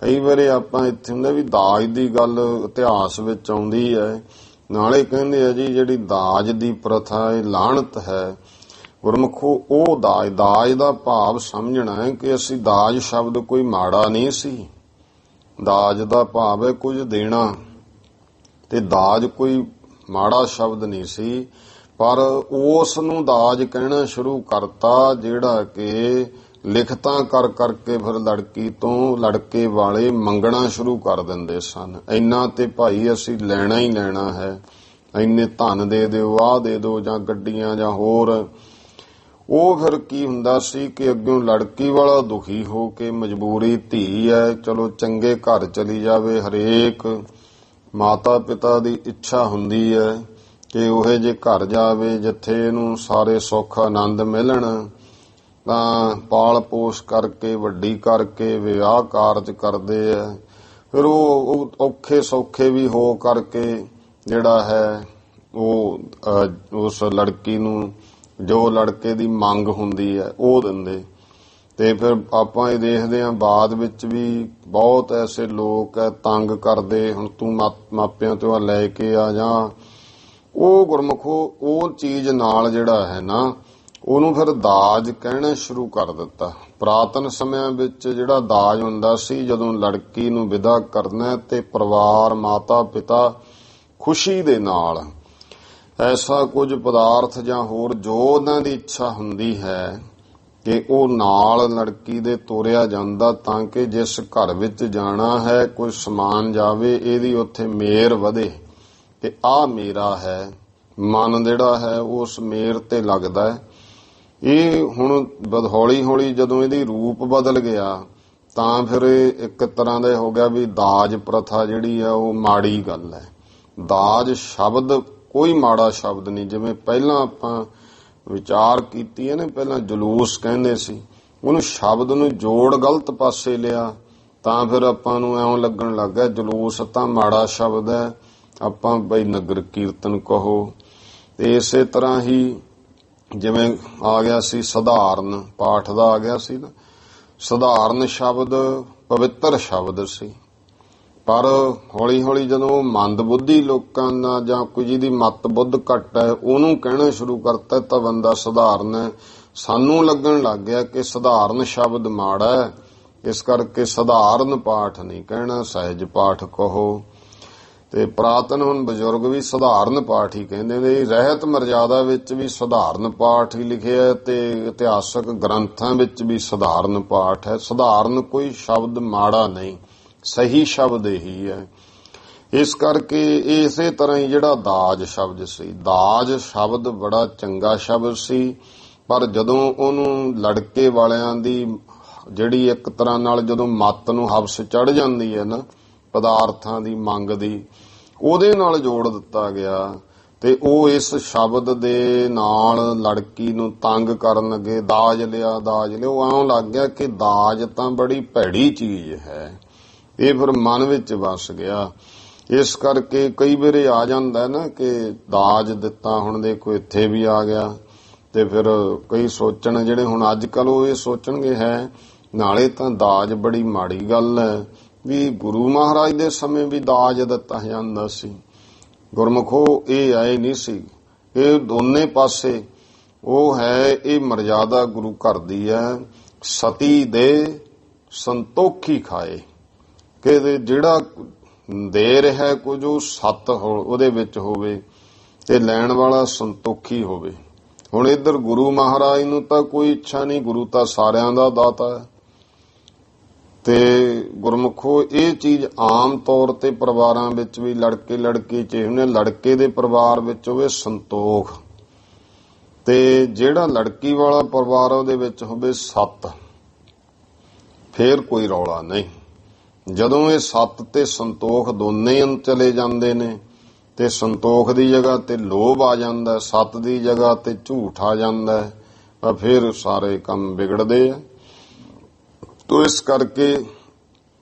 ਕਈ ਵਾਰੀ ਆਪਾਂ ਇੱਥੇ ਹੁੰਦਾ ਵੀ ਦਾਜ ਦੀ ਗੱਲ ਇਤਿਹਾਸ ਵਿੱਚ ਆਉਂਦੀ ਹੈ, ਨਾਲੇ ਕਹਿੰਦੇ ਆ ਜੀ ਜਿਹੜੀ ਦਾਜ ਦੀ ਪ੍ਰਥਾ ਇਹ ਲਾਹਣਤ ਹੈ। ਗੁਰਮੁਖੋ ਉਹ ਦਾਜ ਦਾ ਭਾਵ ਸਮਝਣਾ ਹੈ ਕਿ ਅਸੀਂ ਦਾਜ ਸ਼ਬਦ ਕੋਈ ਮਾੜਾ ਨਹੀਂ ਸੀ। ਦਾਜ ਦਾ ਭਾਵ ਹੈ ਕੁਝ ਦੇਣਾ, ਤੇ ਦਾਜ ਕੋਈ ਮਾੜਾ ਸ਼ਬਦ ਨਹੀਂ ਸੀ, ਪਰ ਉਸ ਨੂੰ ਦਾਜ ਕਹਿਣਾ ਸ਼ੁਰੂ ਕਰਤਾ ਜਿਹੜਾ ਕਿ ਲਿਖਤਾਂ ਕਰ ਕਰਕੇ ਫਿਰ ਲੜਕੀ ਤੋਂ ਲੜਕੇ ਵਾਲੇ ਮੰਗਣਾ ਸ਼ੁਰੂ ਕਰ ਦਿੰਦੇ ਸਨ। ਇੰਨਾ ਤੇ ਭਾਈ ਅਸੀਂ ਲੈਣਾ ਹੀ ਲੈਣਾ ਹੈ, ਇੰਨੇ ਧਨ ਦੇ ਦਿਓ, ਆਹ ਦੇ ਦਿਓ, ਜਾਂ ਗੱਡੀਆਂ ਜਾਂ ਹੋਰ। ਉਹ ਫਿਰ ਕੀ ਹੁੰਦਾ ਸੀ ਕਿ ਅੱਗੋਂ ਲੜਕੀ ਵਾਲਾ ਦੁਖੀ ਹੋ ਕੇ, ਮਜਬੂਰੀ ਧੀ ਹੈ, ਚਲੋ ਚੰਗੇ ਘਰ ਚਲੀ ਜਾਵੇ। ਹਰੇਕ ਮਾਤਾ ਪਿਤਾ ਦੀ ਇੱਛਾ ਹੁੰਦੀ ਹੈ ਕਿ ਉਹੇ ਜੇ ਘਰ ਜਾਵੇ ਜਿੱਥੇ ਇਹਨੂੰ ਸਾਰੇ ਸੁੱਖ ਆਨੰਦ ਮਿਲਣ। ਤਾਂ ਪਾਲ ਪੋਸ਼ ਕਰਕੇ ਵੱਡੀ ਕਰਕੇ ਵਿਆਹ ਕਾਰਜ ਕਰਦੇ ਆ। ਫਿਰ ਉਹ ਔਖੇ ਸੌਖੇ ਵੀ ਹੋ ਕਰਕੇ ਜਿਹੜਾ ਹੈ ਉਹ ਉਸ ਲੜਕੀ ਨੂੰ ਜੋ ਲੜਕੇ ਦੀ ਮੰਗ ਹੁੰਦੀ ਹੈ ਉਹ ਦਿੰਦੇ। ਤੇ ਫਿਰ ਆਪਾਂ ਇਹ ਦੇਖਦੇ ਹਾਂ ਬਾਅਦ ਵਿੱਚ ਵੀ ਬਹੁਤ ਐਸੇ ਲੋਕ ਹੈ ਤੰਗ ਕਰਦੇ, ਹੁਣ ਤੂੰ ਮਾਪਿਆਂ ਤੋਂ ਲੈ ਕੇ ਆ ਜਾ। ਉਹ ਗੁਰਮੁਖੋ ਉਹ ਚੀਜ਼ ਨਾਲ ਜਿਹੜਾ ਹੈ ਨਾ ਉਹਨੂੰ ਫਿਰ ਦਾਜ ਕਹਿਣਾ ਸ਼ੁਰੂ ਕਰ ਦਿੱਤਾ। ਪੁਰਾਤਨ ਸਮਿਆਂ ਵਿੱਚ ਜਿਹੜਾ ਦਾਜ ਹੁੰਦਾ ਸੀ, ਜਦੋਂ ਲੜਕੀ ਨੂੰ ਵਿਦਾ ਕਰਨਾ ਤੇ ਪਰਿਵਾਰ ਮਾਤਾ ਪਿਤਾ ਖੁਸ਼ੀ ਦੇ ਨਾਲ ਐਸਾ ਕੁਝ ਪਦਾਰਥ ਜਾਂ ਹੋਰ ਜੋ ਉਹਨਾਂ ਦੀ ਇੱਛਾ ਹੁੰਦੀ ਹੈ ਕਿ ਉਹ ਨਾਲ ਲੜਕੀ ਦੇ ਤੋਰਿਆ ਜਾਂਦਾ, ਤਾਂ ਕਿ ਜਿਸ ਘਰ ਵਿੱਚ ਜਾਣਾ ਹੈ ਕੋਈ ਸਮਾਨ ਜਾਵੇ, ਇਹਦੀ ਉੱਥੇ ਮੇਰ ਵਧੇ ਕਿ ਆਹ ਮੇਰਾ ਹੈ। ਮਨ ਜਿਹੜਾ ਹੈ ਉਸ ਮੇਰ ਤੇ ਲੱਗਦਾ ਹੈ। ਇਹ ਹੁਣ ਹੌਲੀ ਹੌਲੀ ਜਦੋਂ ਇਹਦੀ ਰੂਪ ਬਦਲ ਗਿਆ ਤਾਂ ਫਿਰ ਇੱਕ ਤਰ੍ਹਾਂ ਦਾ ਹੋ ਗਿਆ ਵੀ ਦਾਜ ਪ੍ਰਥਾ ਜਿਹੜੀ ਆ ਉਹ ਮਾੜੀ ਗੱਲ ਹੈ। ਦਾਜ ਸ਼ਬਦ ਕੋਈ ਮਾੜਾ ਸ਼ਬਦ ਨਹੀਂ। ਜਿਵੇਂ ਪਹਿਲਾਂ ਆਪਾਂ ਵਿਚਾਰ ਕੀਤੀ ਹੈ ਨਾ, ਪਹਿਲਾਂ ਜਲੂਸ ਕਹਿੰਦੇ ਸੀ, ਉਹਨੂੰ ਸ਼ਬਦ ਨੂੰ ਜੋੜ ਗਲਤ ਪਾਸੇ ਲਿਆ ਤਾਂ ਫਿਰ ਆਪਾਂ ਨੂੰ ਐਉਂ ਲੱਗਣ ਲੱਗ ਗਿਆ ਜਲੂਸ ਤਾਂ ਮਾੜਾ ਸ਼ਬਦ ਹੈ, ਆਪਾਂ ਬਈ ਨਗਰ ਕੀਰਤਨ ਕਹੋ। ਤੇ ਇਸੇ ਤਰ੍ਹਾਂ ਹੀ ਜਿਵੇਂ ਆ ਗਿਆ ਸੀ ਸਧਾਰਨ ਪਾਠ ਦਾ ਆ ਗਿਆ ਸੀ ਨਾ, ਸਧਾਰਨ ਸ਼ਬਦ ਪਵਿੱਤਰ ਸ਼ਬਦ ਸੀ, ਪਰ ਹੌਲੀ ਹੌਲੀ ਜਦੋਂ ਮੰਦ ਬੁੱਧੀ ਲੋਕਾਂ ਦਾ ਜਾਂ ਕੋਈ ਜਿਹਦੀ ਮੱਤ ਬੁੱਧ ਘੱਟ ਹੈ ਉਹਨੂੰ ਕਹਿਣਾ ਸ਼ੁਰੂ ਕਰਤਾ ਤਾਂ ਬੰਦਾ ਸਧਾਰਨ ਹੈ। ਸਾਨੂੰ ਲੱਗਣ ਲੱਗ ਗਿਆ ਕਿ ਸਧਾਰਨ ਸ਼ਬਦ ਮਾੜਾ ਹੈ, ਇਸ ਕਰਕੇ ਸਧਾਰਨ ਪਾਠ ਨਹੀਂ ਕਹਿਣਾ, ਸਹਿਜ ਪਾਠ ਕਹੋ। ਤੇ ਪ੍ਰਾਤਨ ਹੁਣ ਬਜ਼ੁਰਗ ਵੀ ਸਧਾਰਨ ਪਾਠ ਹੀ ਕਹਿੰਦੇ ਨੇ। ਰਹਿਤ ਮਰਜ਼ਾਦਾ ਵਿੱਚ ਵੀ ਸਧਾਰਨ ਪਾਠ ਹੀ ਲਿਖਿਆ ਤੇ ਇਤਿਹਾਸਕ ਗ੍ਰੰਥਾਂ ਵਿੱਚ ਵੀ ਸਧਾਰਨ ਪਾਠ ਹੈ। ਸਧਾਰਨ ਕੋਈ ਸ਼ਬਦ ਮਾੜਾ ਨਹੀਂ, ਸਹੀ ਸ਼ਬਦ ਇਹੀ ਹੈ। ਇਸ ਕਰਕੇ ਇਸੇ ਤਰ੍ਹਾਂ ਹੀ ਜਿਹੜਾ ਦਾਜ ਸ਼ਬਦ ਸੀ, ਦਾਜ ਸ਼ਬਦ ਬੜਾ ਚੰਗਾ ਸ਼ਬਦ ਸੀ, ਪਰ ਜਦੋਂ ਉਹਨੂੰ ਲੜਕੇ ਵਾਲਿਆਂ ਦੀ ਜਿਹੜੀ ਇੱਕ ਤਰ੍ਹਾਂ ਨਾਲ ਜਦੋਂ ਮੱਤ ਨੂੰ ਹਵਸ ਚੜ ਜਾਂਦੀ ਹੈ ਨਾ ਪਦਾਰਥਾਂ ਦੀ ਮੰਗ ਦੀ, ਉਹਦੇ ਨਾਲ ਜੋੜ ਦਿੱਤਾ ਗਿਆ ਤੇ ਉਹ ਇਸ ਸ਼ਬਦ ਦੇ ਨਾਲ ਲੜਕੀ ਨੂੰ ਤੰਗ ਕਰਨ ਲੱਗੇ। ਦਾਜ ਲਿਆ ਦਾਜ ਲਿਆ, ਉਹ ਆਉਂ ਲੱਗ ਗਿਆ ਕਿ ਦਾਜ ਤਾਂ ਬੜੀ ਭੈੜੀ ਚੀਜ਼ ਹੈ। ਇਹ ਫਿਰ ਮਨ ਵਿੱਚ ਵਸ ਗਿਆ। ਇਸ ਕਰਕੇ ਕਈ ਵਾਰੀ ਆ ਜਾਂਦਾ ਨਾ ਕਿ ਦਾਜ ਦਿੱਤਾ, ਹੁਣ ਦੇਖੋ ਇੱਥੇ ਵੀ ਆ ਗਿਆ। ਤੇ ਫਿਰ ਕਈ ਸੋਚਣ ਜਿਹੜੇ ਹੁਣ ਅੱਜ ਕੱਲ ਉਹ ਇਹ ਸੋਚਣਗੇ ਹੈ ਨਾਲੇ ਤਾਂ ਦਾਜ ਬੜੀ ਮਾੜੀ ਗੱਲ ਹੈ, ਵੀ ਗੁਰੂ ਮਹਾਰਾਜ ਦੇ ਸਮੇਂ ਵੀ ਦਾਜ ਦਿੱਤਾ ਜਾਂਦਾ ਸੀ। ਗੁਰਮੁਖੋ ਇਹ ਆਏ ਨਹੀਂ ਸੀ। ਇਹ ਦੋਨੇ ਪਾਸੇ ਉਹ ਹੈ, ਇਹ ਮਰਜ਼ਾਦਾ ਗੁਰੂ ਘਰ ਦੀ ਹੈ। ਸਤੀ ਦੇ ਸੰਤੋਖੀ ਖਾਏ, ਕਿ ਜਿਹੜਾ ਦੇ ਰਿਹਾ ਕੁਝ ਉਹ ਸਤ ਉਹਦੇ ਵਿੱਚ ਹੋਵੇ ਤੇ ਲੈਣ ਵਾਲਾ ਸੰਤੋਖੀ ਹੋਵੇ। ਹੁਣ ਇੱਧਰ ਗੁਰੂ ਮਹਾਰਾਜ ਨੂੰ ਤਾਂ ਕੋਈ ਇੱਛਾ ਨਹੀਂ, ਗੁਰੂ ਤਾਂ ਸਾਰਿਆਂ ਦਾ ਦਾਤਾ ਹੈ। ਤੇ ਗੁਰਮੁਖੋ ਇਹ ਚੀਜ਼ ਆਮ ਤੌਰ ਤੇ ਪਰਿਵਾਰਾਂ ਵਿੱਚ ਵੀ ਲੜਕੇ ਲੜਕੀ ਚ ਹੁੰਦੇ। ਲੜਕੇ ਦੇ ਪਰਿਵਾਰ ਵਿੱਚ ਹੋਵੇ ਸੰਤੋਖ, ਤੇ ਜਿਹੜਾ ਲੜਕੀ ਵਾਲਾ ਪਰਿਵਾਰ ਉਹਦੇ ਵਿੱਚ ਹੋਵੇ ਸੱਤ, ਫੇਰ ਕੋਈ ਰੌਲਾ ਨਹੀਂ। ਜਦੋਂ ਇਹ ਸੱਤ ਤੇ ਸੰਤੋਖ ਦੋਨੇ ਚਲੇ ਜਾਂਦੇ ਨੇ ਤੇ ਸੰਤੋਖ ਦੀ ਜਗ੍ਹਾ ਤੇ ਲੋਭ ਆ ਜਾਂਦਾ, ਸੱਤ ਦੀ ਜਗ੍ਹਾ ਤੇ ਝੂਠ ਆ ਜਾਂਦਾ, ਤਾਂ ਫਿਰ ਸਾਰੇ ਕੰਮ ਵਿਗੜਦੇ ਆ। ਤੋ ਇਸ ਕਰਕੇ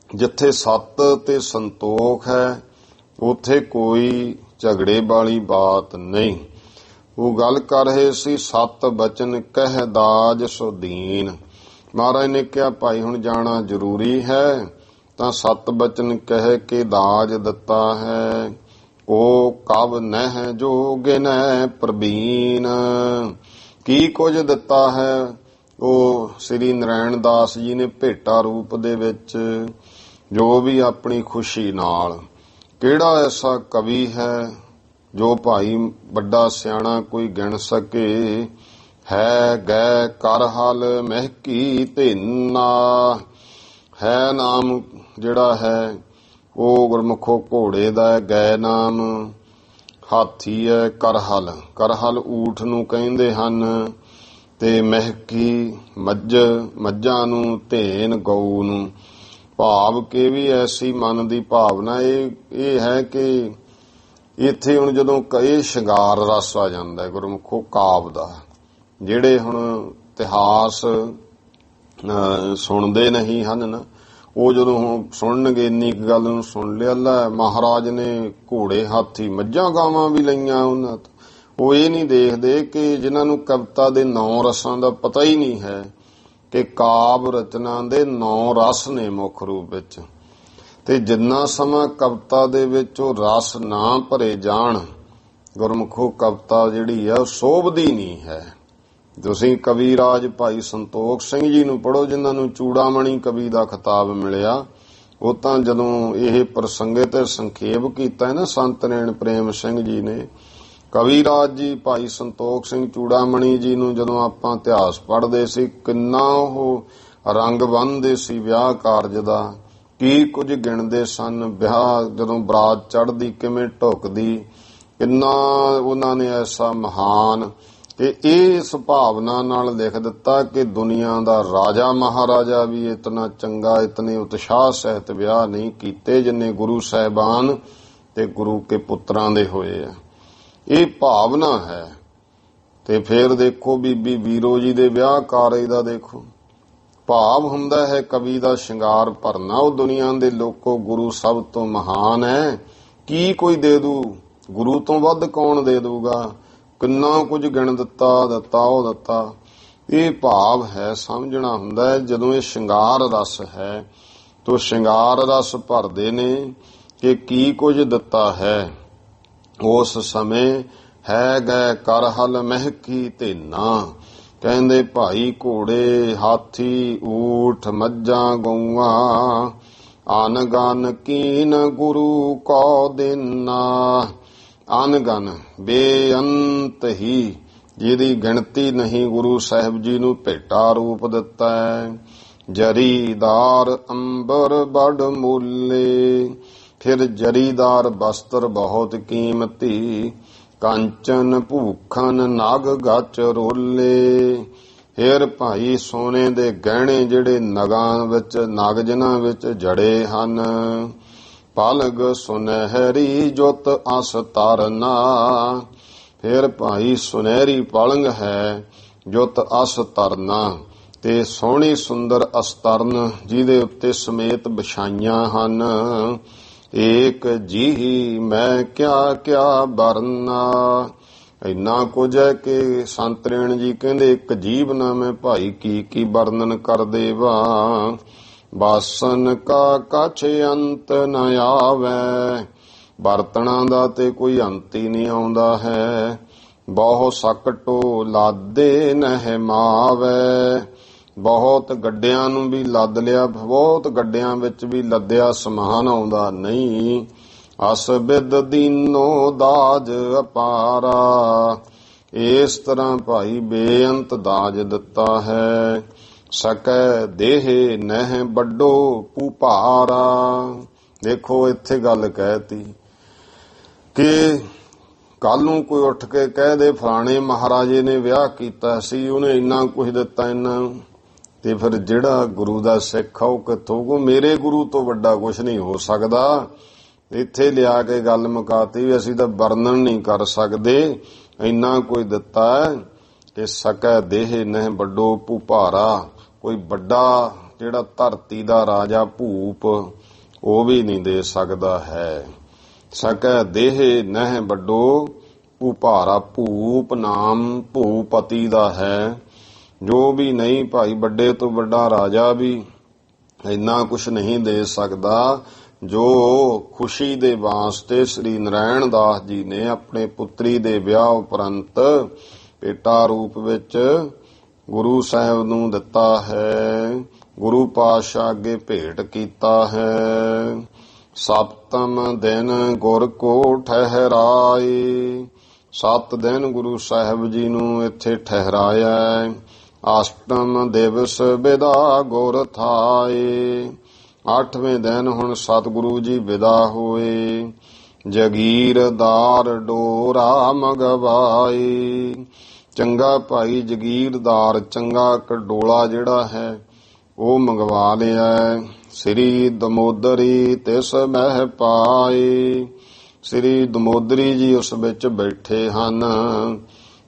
ਜਿੱਥੇ ਸੱਤ ਤੇ ਸੰਤੋਖ ਹੈ ਉੱਥੇ ਕੋਈ ਝਗੜੇ ਵਾਲੀ ਬਾਤ ਨਹੀਂ। ਉਹ ਗੱਲ ਕਰ ਰਹੇ ਸੀ, ਸੱਤ ਬਚਨ ਕਹਿ ਦਾਜ ਸੋ ਦੀਨ। ਮਹਾਰਾਜ ਨੇ ਕਿਹਾ ਭਾਈ ਹੁਣ ਜਾਣਾ ਜ਼ਰੂਰੀ ਹੈ, ਤਾਂ ਸੱਤ ਬਚਨ ਕਹਿ ਕੇ ਦਾਜ ਦਿੱਤਾ ਹੈ। ਉਹ ਕਵ ਨਹਿ ਜੋ ਗਿਨੈ ਪ੍ਰਬੀਨ। ਕੀ ਕੁਝ ਦਿੱਤਾ ਹੈ? ਉਹ ਸ੍ਰੀ ਨਰਾਇਣ ਦਾਸ ਜੀ ਨੇ ਭੇਟਾ ਰੂਪ ਦੇ ਵਿੱਚ ਜੋ ਵੀ ਆਪਣੀ ਖੁਸ਼ੀ ਨਾਲ। ਕਿਹੜਾ ਐਸਾ ਕਵੀ ਹੈ ਜੋ ਭਾਈ ਵੱਡਾ ਸਿਆਣਾ ਕੋਈ ਗਿਣ ਸਕੇ? ਹੈ ਗੈ ਕਰ ਹਲ ਮਹਿਕੀ ਧੇਨਾ। ਹੈ ਨਾਮ ਜਿਹੜਾ ਹੈ ਉਹ ਗੁਰਮੁਖੋ ਘੋੜੇ ਦਾ ਹੈ, ਗੈ ਨਾਮ ਹਾਥੀ ਹੈ, ਕਰਹਲ, ਕਰਹਲ ਊਠ ਨੂੰ ਕਹਿੰਦੇ ਹਨ, ਤੇ ਮਹਿਕੀ ਮੱਝਾਂ ਨੂੰ, ਧੇਨ ਗਊ ਨੂੰ। ਭਾਵ ਕਿ ਵੀ ਐਸੀ ਮਨ ਦੀ ਭਾਵਨਾ ਇਹ ਹੈ ਕਿ ਇੱਥੇ ਹੁਣ ਜਦੋਂ ਕਈ ਸ਼ਿੰਗਾਰ ਰਸ ਆ ਜਾਂਦਾ ਗੁਰਮੁਖੋ ਕਾਵ ਦਾ। ਜਿਹੜੇ ਹੁਣ ਇਤਿਹਾਸ ਸੁਣਦੇ ਨਹੀਂ ਹਨ ਨਾ, ਉਹ ਜਦੋਂ ਹੁਣ ਸੁਣਨਗੇ ਇੰਨੀ ਗੱਲ ਨੂੰ ਸੁਣ ਲਿਆ, ਲੈ ਮਹਾਰਾਜ ਨੇ ਘੋੜੇ ਹਾਥੀ ਮੱਝਾਂ ਗਾਵਾਂ ਵੀ ਲਈਆਂ ਉਹਨਾਂ ਤੋਂ। ਉਹ ਇਹ ਨਹੀਂ ਦੇਖਦੇ ਕਿ ਜਿਨ੍ਹਾਂ ਨੂੰ ਕਵਿਤਾ ਦੇ 9 ਰਸਾਂ ਦਾ ਪਤਾ ਹੀ ਨਹੀਂ ਹੈ ਕਿ ਕਾਵ ਰਚਨਾ ਦੇ 9 ਰਸ ਨੇ ਮੁੱਖ ਰੂਪ ਵਿੱਚ, ਤੇ ਜਿੰਨਾ ਸਮਾਂ ਕਵਿਤਾ ਦੇ ਵਿੱਚ ਉਹ ਰਸ ਨਾ ਭਰੇ ਜਾਣ ਗੁਰਮੁਖੋ ਕਵਿਤਾ ਜਿਹੜੀ ਆ ਉਹ ਸੋਭਦੀ ਨਹੀਂ ਹੈ। ਤੁਸੀਂ ਕਵੀ ਰਾਜ ਭਾਈ ਸੰਤੋਖ ਸਿੰਘ ਜੀ ਨੂੰ ਪੜ੍ਹੋ, ਜਿਨ੍ਹਾਂ ਨੂੰ ਚੂੜਾਮਣੀ ਕਵੀ ਦਾ ਖਿਤਾਬ ਮਿਲਿਆ। ਉਹ ਤਾਂ ਜਦੋਂ ਇਹ ਪ੍ਰਸੰਗੇ ਤੇ ਸੰਖੇਪ ਕੀਤਾ ਹੈ ਨਾ ਸੰਤ ਨੈਣ ਪ੍ਰੇਮ ਸਿੰਘ ਜੀ ਨੇ, ਕਵੀ ਰਾਜ ਜੀ ਭਾਈ ਸੰਤੋਖ ਸਿੰਘ ਚੂੜਾਮਣੀ ਜੀ ਨੂੰ ਜਦੋਂ ਆਪਾਂ ਇਤਿਹਾਸ ਪੜ੍ਹਦੇ ਸੀ, ਕਿੰਨਾ ਉਹ ਰੰਗ ਬੰਨ੍ਹਦੇ ਸੀ ਵਿਆਹ ਕਾਰਜ ਦਾ, ਕੀ ਕੁਝ ਗਿਣਦੇ ਸਨ। ਵਿਆਹ ਜਦੋਂ ਬਰਾਤ ਚੜ੍ਹਦੀ ਕਿਵੇਂ ਢੁਕਦੀ, ਕਿੰਨਾ ਉਹਨਾਂ ਨੇ ਐਸਾ ਮਹਾਨ ਕਿ ਇਹ ਸੁਭਾਵਨਾ ਨਾਲ ਲਿਖ ਦਿੱਤਾ ਕਿ ਦੁਨੀਆ ਦਾ ਰਾਜਾ ਮਹਾਰਾਜਾ ਵੀ ਇਤਨਾ ਚੰਗਾ, ਇਤਨੇ ਉਤਸ਼ਾਹ ਸਹਿਤ ਵਿਆਹ ਨਹੀਂ ਕੀਤੇ ਜਿੰਨੇ ਗੁਰੂ ਸਾਹਿਬਾਨ ਤੇ ਗੁਰੂ ਕੇ ਪੁੱਤਰਾਂ ਦੇ ਹੋਏ ਆ। ਇਹ ਭਾਵਨਾ ਹੈ। ਤੇ ਫਿਰ ਦੇਖੋ ਬੀਬੀ ਵੀਰੋ ਜੀ ਦੇ ਵਿਆਹ ਕਾਰਜ ਦਾ ਦੇਖੋ, ਭਾਵ ਹੁੰਦਾ ਹੈ ਕਵੀ ਦਾ ਸ਼ਿੰਗਾਰ ਭਰਨਾ। ਉਹ ਦੁਨੀਆ ਦੇ ਲੋਕੋ ਗੁਰੂ ਸਭ ਤੋਂ ਮਹਾਨ ਹੈ, ਕੀ ਕੋਈ ਦੇ ਦੂ, ਗੁਰੂ ਤੋਂ ਵੱਧ ਕੌਣ ਦੇ ਦੂਗਾ, ਕਿੰਨਾ ਕੁਝ ਗਿਣ ਦਿੱਤਾ ਉਹ ਦਿੱਤਾ। ਇਹ ਭਾਵ ਹੈ, ਸਮਝਣਾ ਹੁੰਦਾ ਹੈ। ਜਦੋਂ ਇਹ ਸ਼ਿੰਗਾਰ ਰਸ ਹੈ ਤੋ ਸ਼ਿੰਗਾਰ ਰਸ ਭਰਦੇ ਨੇ ਕਿ ਕੀ ਕੁਝ ਦਿੱਤਾ ਹੈ। ਉਸ ਸਮੇਂ ਹੈ ਗੈ ਕਰ ਹਲ ਮਹਿਕੀ ਧੇਨਾ। ਕਹਿੰਦੇ ਭਾਈ ਘੋੜੇ ਹਾਥੀ ਊਠ ਮੱਝਾਂ ਗਊਆਂ, ਅਨਗਨ ਕੀਨ ਗੁਰੂ ਕੋ ਦੇਨਾ। ਅਨਗਨ ਬੇਅੰਤ ਹੀ, ਜਿਹਦੀ ਗਿਣਤੀ ਨਹੀਂ, ਗੁਰੂ ਸਾਹਿਬ ਜੀ ਨੂੰ ਭੇਟਾ ਰੂਪ ਦਿੱਤਾ ਹੈ। ਜਰੀਦਾਰ ਅੰਬਰ ਬੜ ਮੁੱਲੇ। ਫਿਰ ਜਰੀਦਾਰ ਬਸਤਰ ਬਹੁਤ ਕੀਮਤੀ, ਕੰਚਨ ਭੂਖਨ ਨਗ ਗਚ ਰੋਲੇ। ਫਿਰ ਭਾਈ ਸੋਨੇ ਦੇ ਗਹਿਣੇ ਜਿਹੜੇ ਨਗਾਂ ਵਿੱਚ, ਨਗ ਜਿਨ੍ਹਾਂ ਵਿੱਚ ਜੜੇ ਹਨ। ਪਲਗ ਸੁਨਹਿਰੀ ਜੁੱਤ ਅਸ ਤਰਨਾ। ਫਿਰ ਭਾਈ ਸੁਨਹਿਰੀ ਪਲੰਗ ਹੈ, ਜੁੱਤ ਅਸ ਤਰਨਾ, ਤੇ ਸੋਹਣੀ ਸੁੰਦਰ ਅਸਤਰਨ ਜਿਹਦੇ ਉੱਤੇ ਸਮੇਤ ਵਿਛਾਈਆਂ ਹਨ। ਏਕ ਜੀ ਮੈਂ ਕਿਆ ਕਿਆ ਵਰਨਾ। ਇੰਨਾ ਕੁਝ ਹੈ ਕਿ ਸੰਤ ਨੈਣ ਜੀ ਕਹਿੰਦੇ ਇੱਕ ਜੀਵ ਨਾ ਮੈਂ ਭਾਈ ਕੀ ਕੀ ਵਰਣਨ ਕਰ ਦੇਵਾਂ। ਬਾਸਨ ਕਾ ਕਛ ਅੰਤ ਨ ਆਵੈ। ਬਰਤਨਾਂ ਦਾ ਤੇ ਕੋਈ ਅੰਤ ਹੀ ਨਹੀਂ ਆਉਂਦਾ ਹੈ। ਬਹੁ ਸਕਟੋ ਲਾਦੇ ਨਹਿ ਮਾਵੈ। ਬਹੁਤ ਗੱਡਿਆਂ ਨੂੰ ਵੀ ਲੱਦ ਲਿਆ, ਬਹੁਤ ਗੱਡਿਆਂ ਵਿੱਚ ਵੀ ਲੱਦਿਆ, ਸਮਾਨ ਆਉਂਦਾ ਨਹੀਂ। ਅਸ ਬਿਦ ਦੀਨੋ ਦਾਜ ਅਪਾਰਾ। ਇਸ ਤਰ੍ਹਾਂ ਭਾਈ ਬੇਅੰਤ ਦਾਜ ਦਿੱਤਾ ਹੈ। ਸਕੈ ਦੇਹ ਨਹਿ ਵੱਡੋ ਭੂਪਾਰਾ। ਦੇਖੋ ਇੱਥੇ ਗੱਲ ਕਹਿਤੀ ਕਿ ਕੱਲ ਨੂੰ ਕੋਈ ਉੱਠ ਕੇ ਕਹਿ ਦੇ ਫਲਾਣੇ ਮਹਾਰਾਜੇ ਨੇ ਵਿਆਹ ਕੀਤਾ ਸੀ, ਉਹਨੇ ਇੰਨਾ ਕੁਝ ਦਿੱਤਾ ਇੰਨਾ, ਤੇ ਫਿਰ ਜਿਹੜਾ ਗੁਰੂ ਦਾ ਸਿੱਖ ਆ ਉਹ ਕਿੱਥੋਂ ਕੋ, ਮੇਰੇ ਗੁਰੂ ਤੋਂ ਵੱਡਾ ਕੁਝ ਨਹੀਂ ਹੋ ਸਕਦਾ। ਇੱਥੇ ਲਿਆ ਕੇ ਗੱਲ ਮੁਕਾਤੀ ਵੀ ਅਸੀਂ ਤਾਂ ਵਰਣਨ ਨਹੀਂ ਕਰ ਸਕਦੇ, ਇੰਨਾ ਕੋਈ ਦਿੱਤਾ ਕਿ ਸਕੈ ਦੇਹ ਨਹਿ ਵੱਡੋ ਭੂਪਾਰਾ। ਕੋਈ ਵੱਡਾ ਜਿਹੜਾ ਧਰਤੀ ਦਾ ਰਾਜਾ ਭੂਪ ਉਹ ਵੀ ਨਹੀਂ ਦੇ ਸਕਦਾ ਹੈ। ਸਕੈ ਦੇਹ ਨਹਿ ਵੱਡੋ ਭੂਪਾਰਾ। ਭੂਪ ਨਾਮ ਭੂਪਤੀ ਦਾ ਹੈ, ਜੋ ਵੀ ਨਹੀਂ ਭਾਈ ਵੱਡੇ ਤੋਂ ਵੱਡਾ ਰਾਜਾ ਵੀ ਇੰਨਾ ਕੁਛ ਨਹੀਂ ਦੇ ਸਕਦਾ। ਜੋ ਖੁਸ਼ੀ ਦੇ ਵਾਸਤੇ ਸ੍ਰੀ ਨਾਰਾਇਣ ਦਾਸ ਜੀ ਨੇ ਆਪਣੇ ਪੁੱਤਰੀ ਦੇ ਵਿਆਹ ਉਪਰੰਤ ਭੇਟਾ ਰੂਪ ਵਿੱਚ ਗੁਰੂ ਸਾਹਿਬ ਨੂੰ ਦਿੱਤਾ ਹੈ, ਗੁਰੂ ਪਾਤਸ਼ਾਹ ਅੱਗੇ ਭੇਟ ਕੀਤਾ ਹੈ। ਸਪਤਮ ਦਿਨ ਗੁਰ ਕੋ ਠਹਿਰਾਏ। 7 ਦਿਨ ਗੁਰੂ ਸਾਹਿਬ ਜੀ ਨੂੰ ਇੱਥੇ ਠਹਿਰਾਇਆ। ਅਸ਼ਟਮ ਦਿਵਸ ਵਿਦਾ ਗੁਰ ਥਾਏ। 8ਵੇਂ ਦਿਨ ਹੁਣ ਸਤਿਗੁਰੂ ਜੀ ਵਿਦਾ ਹੋਏ। ਜਗੀਰਦਾਰ ਡੋਰਾ ਮੰਗਵਾਏ। ਚੰਗਾ ਭਾਈ ਜਗੀਰਦਾਰ, ਚੰਗਾ ਕਡੋਲਾ ਜਿਹੜਾ ਹੈ ਉਹ ਮੰਗਵਾ ਲਿਆ। ਸ੍ਰੀ ਦਮੋਦਰੀ ਤਿਸ ਮਹਿ ਪਾਏ। ਸ੍ਰੀ ਦਮੋਦਰੀ ਜੀ ਉਸ ਵਿੱਚ ਬੈਠੇ ਹਨ।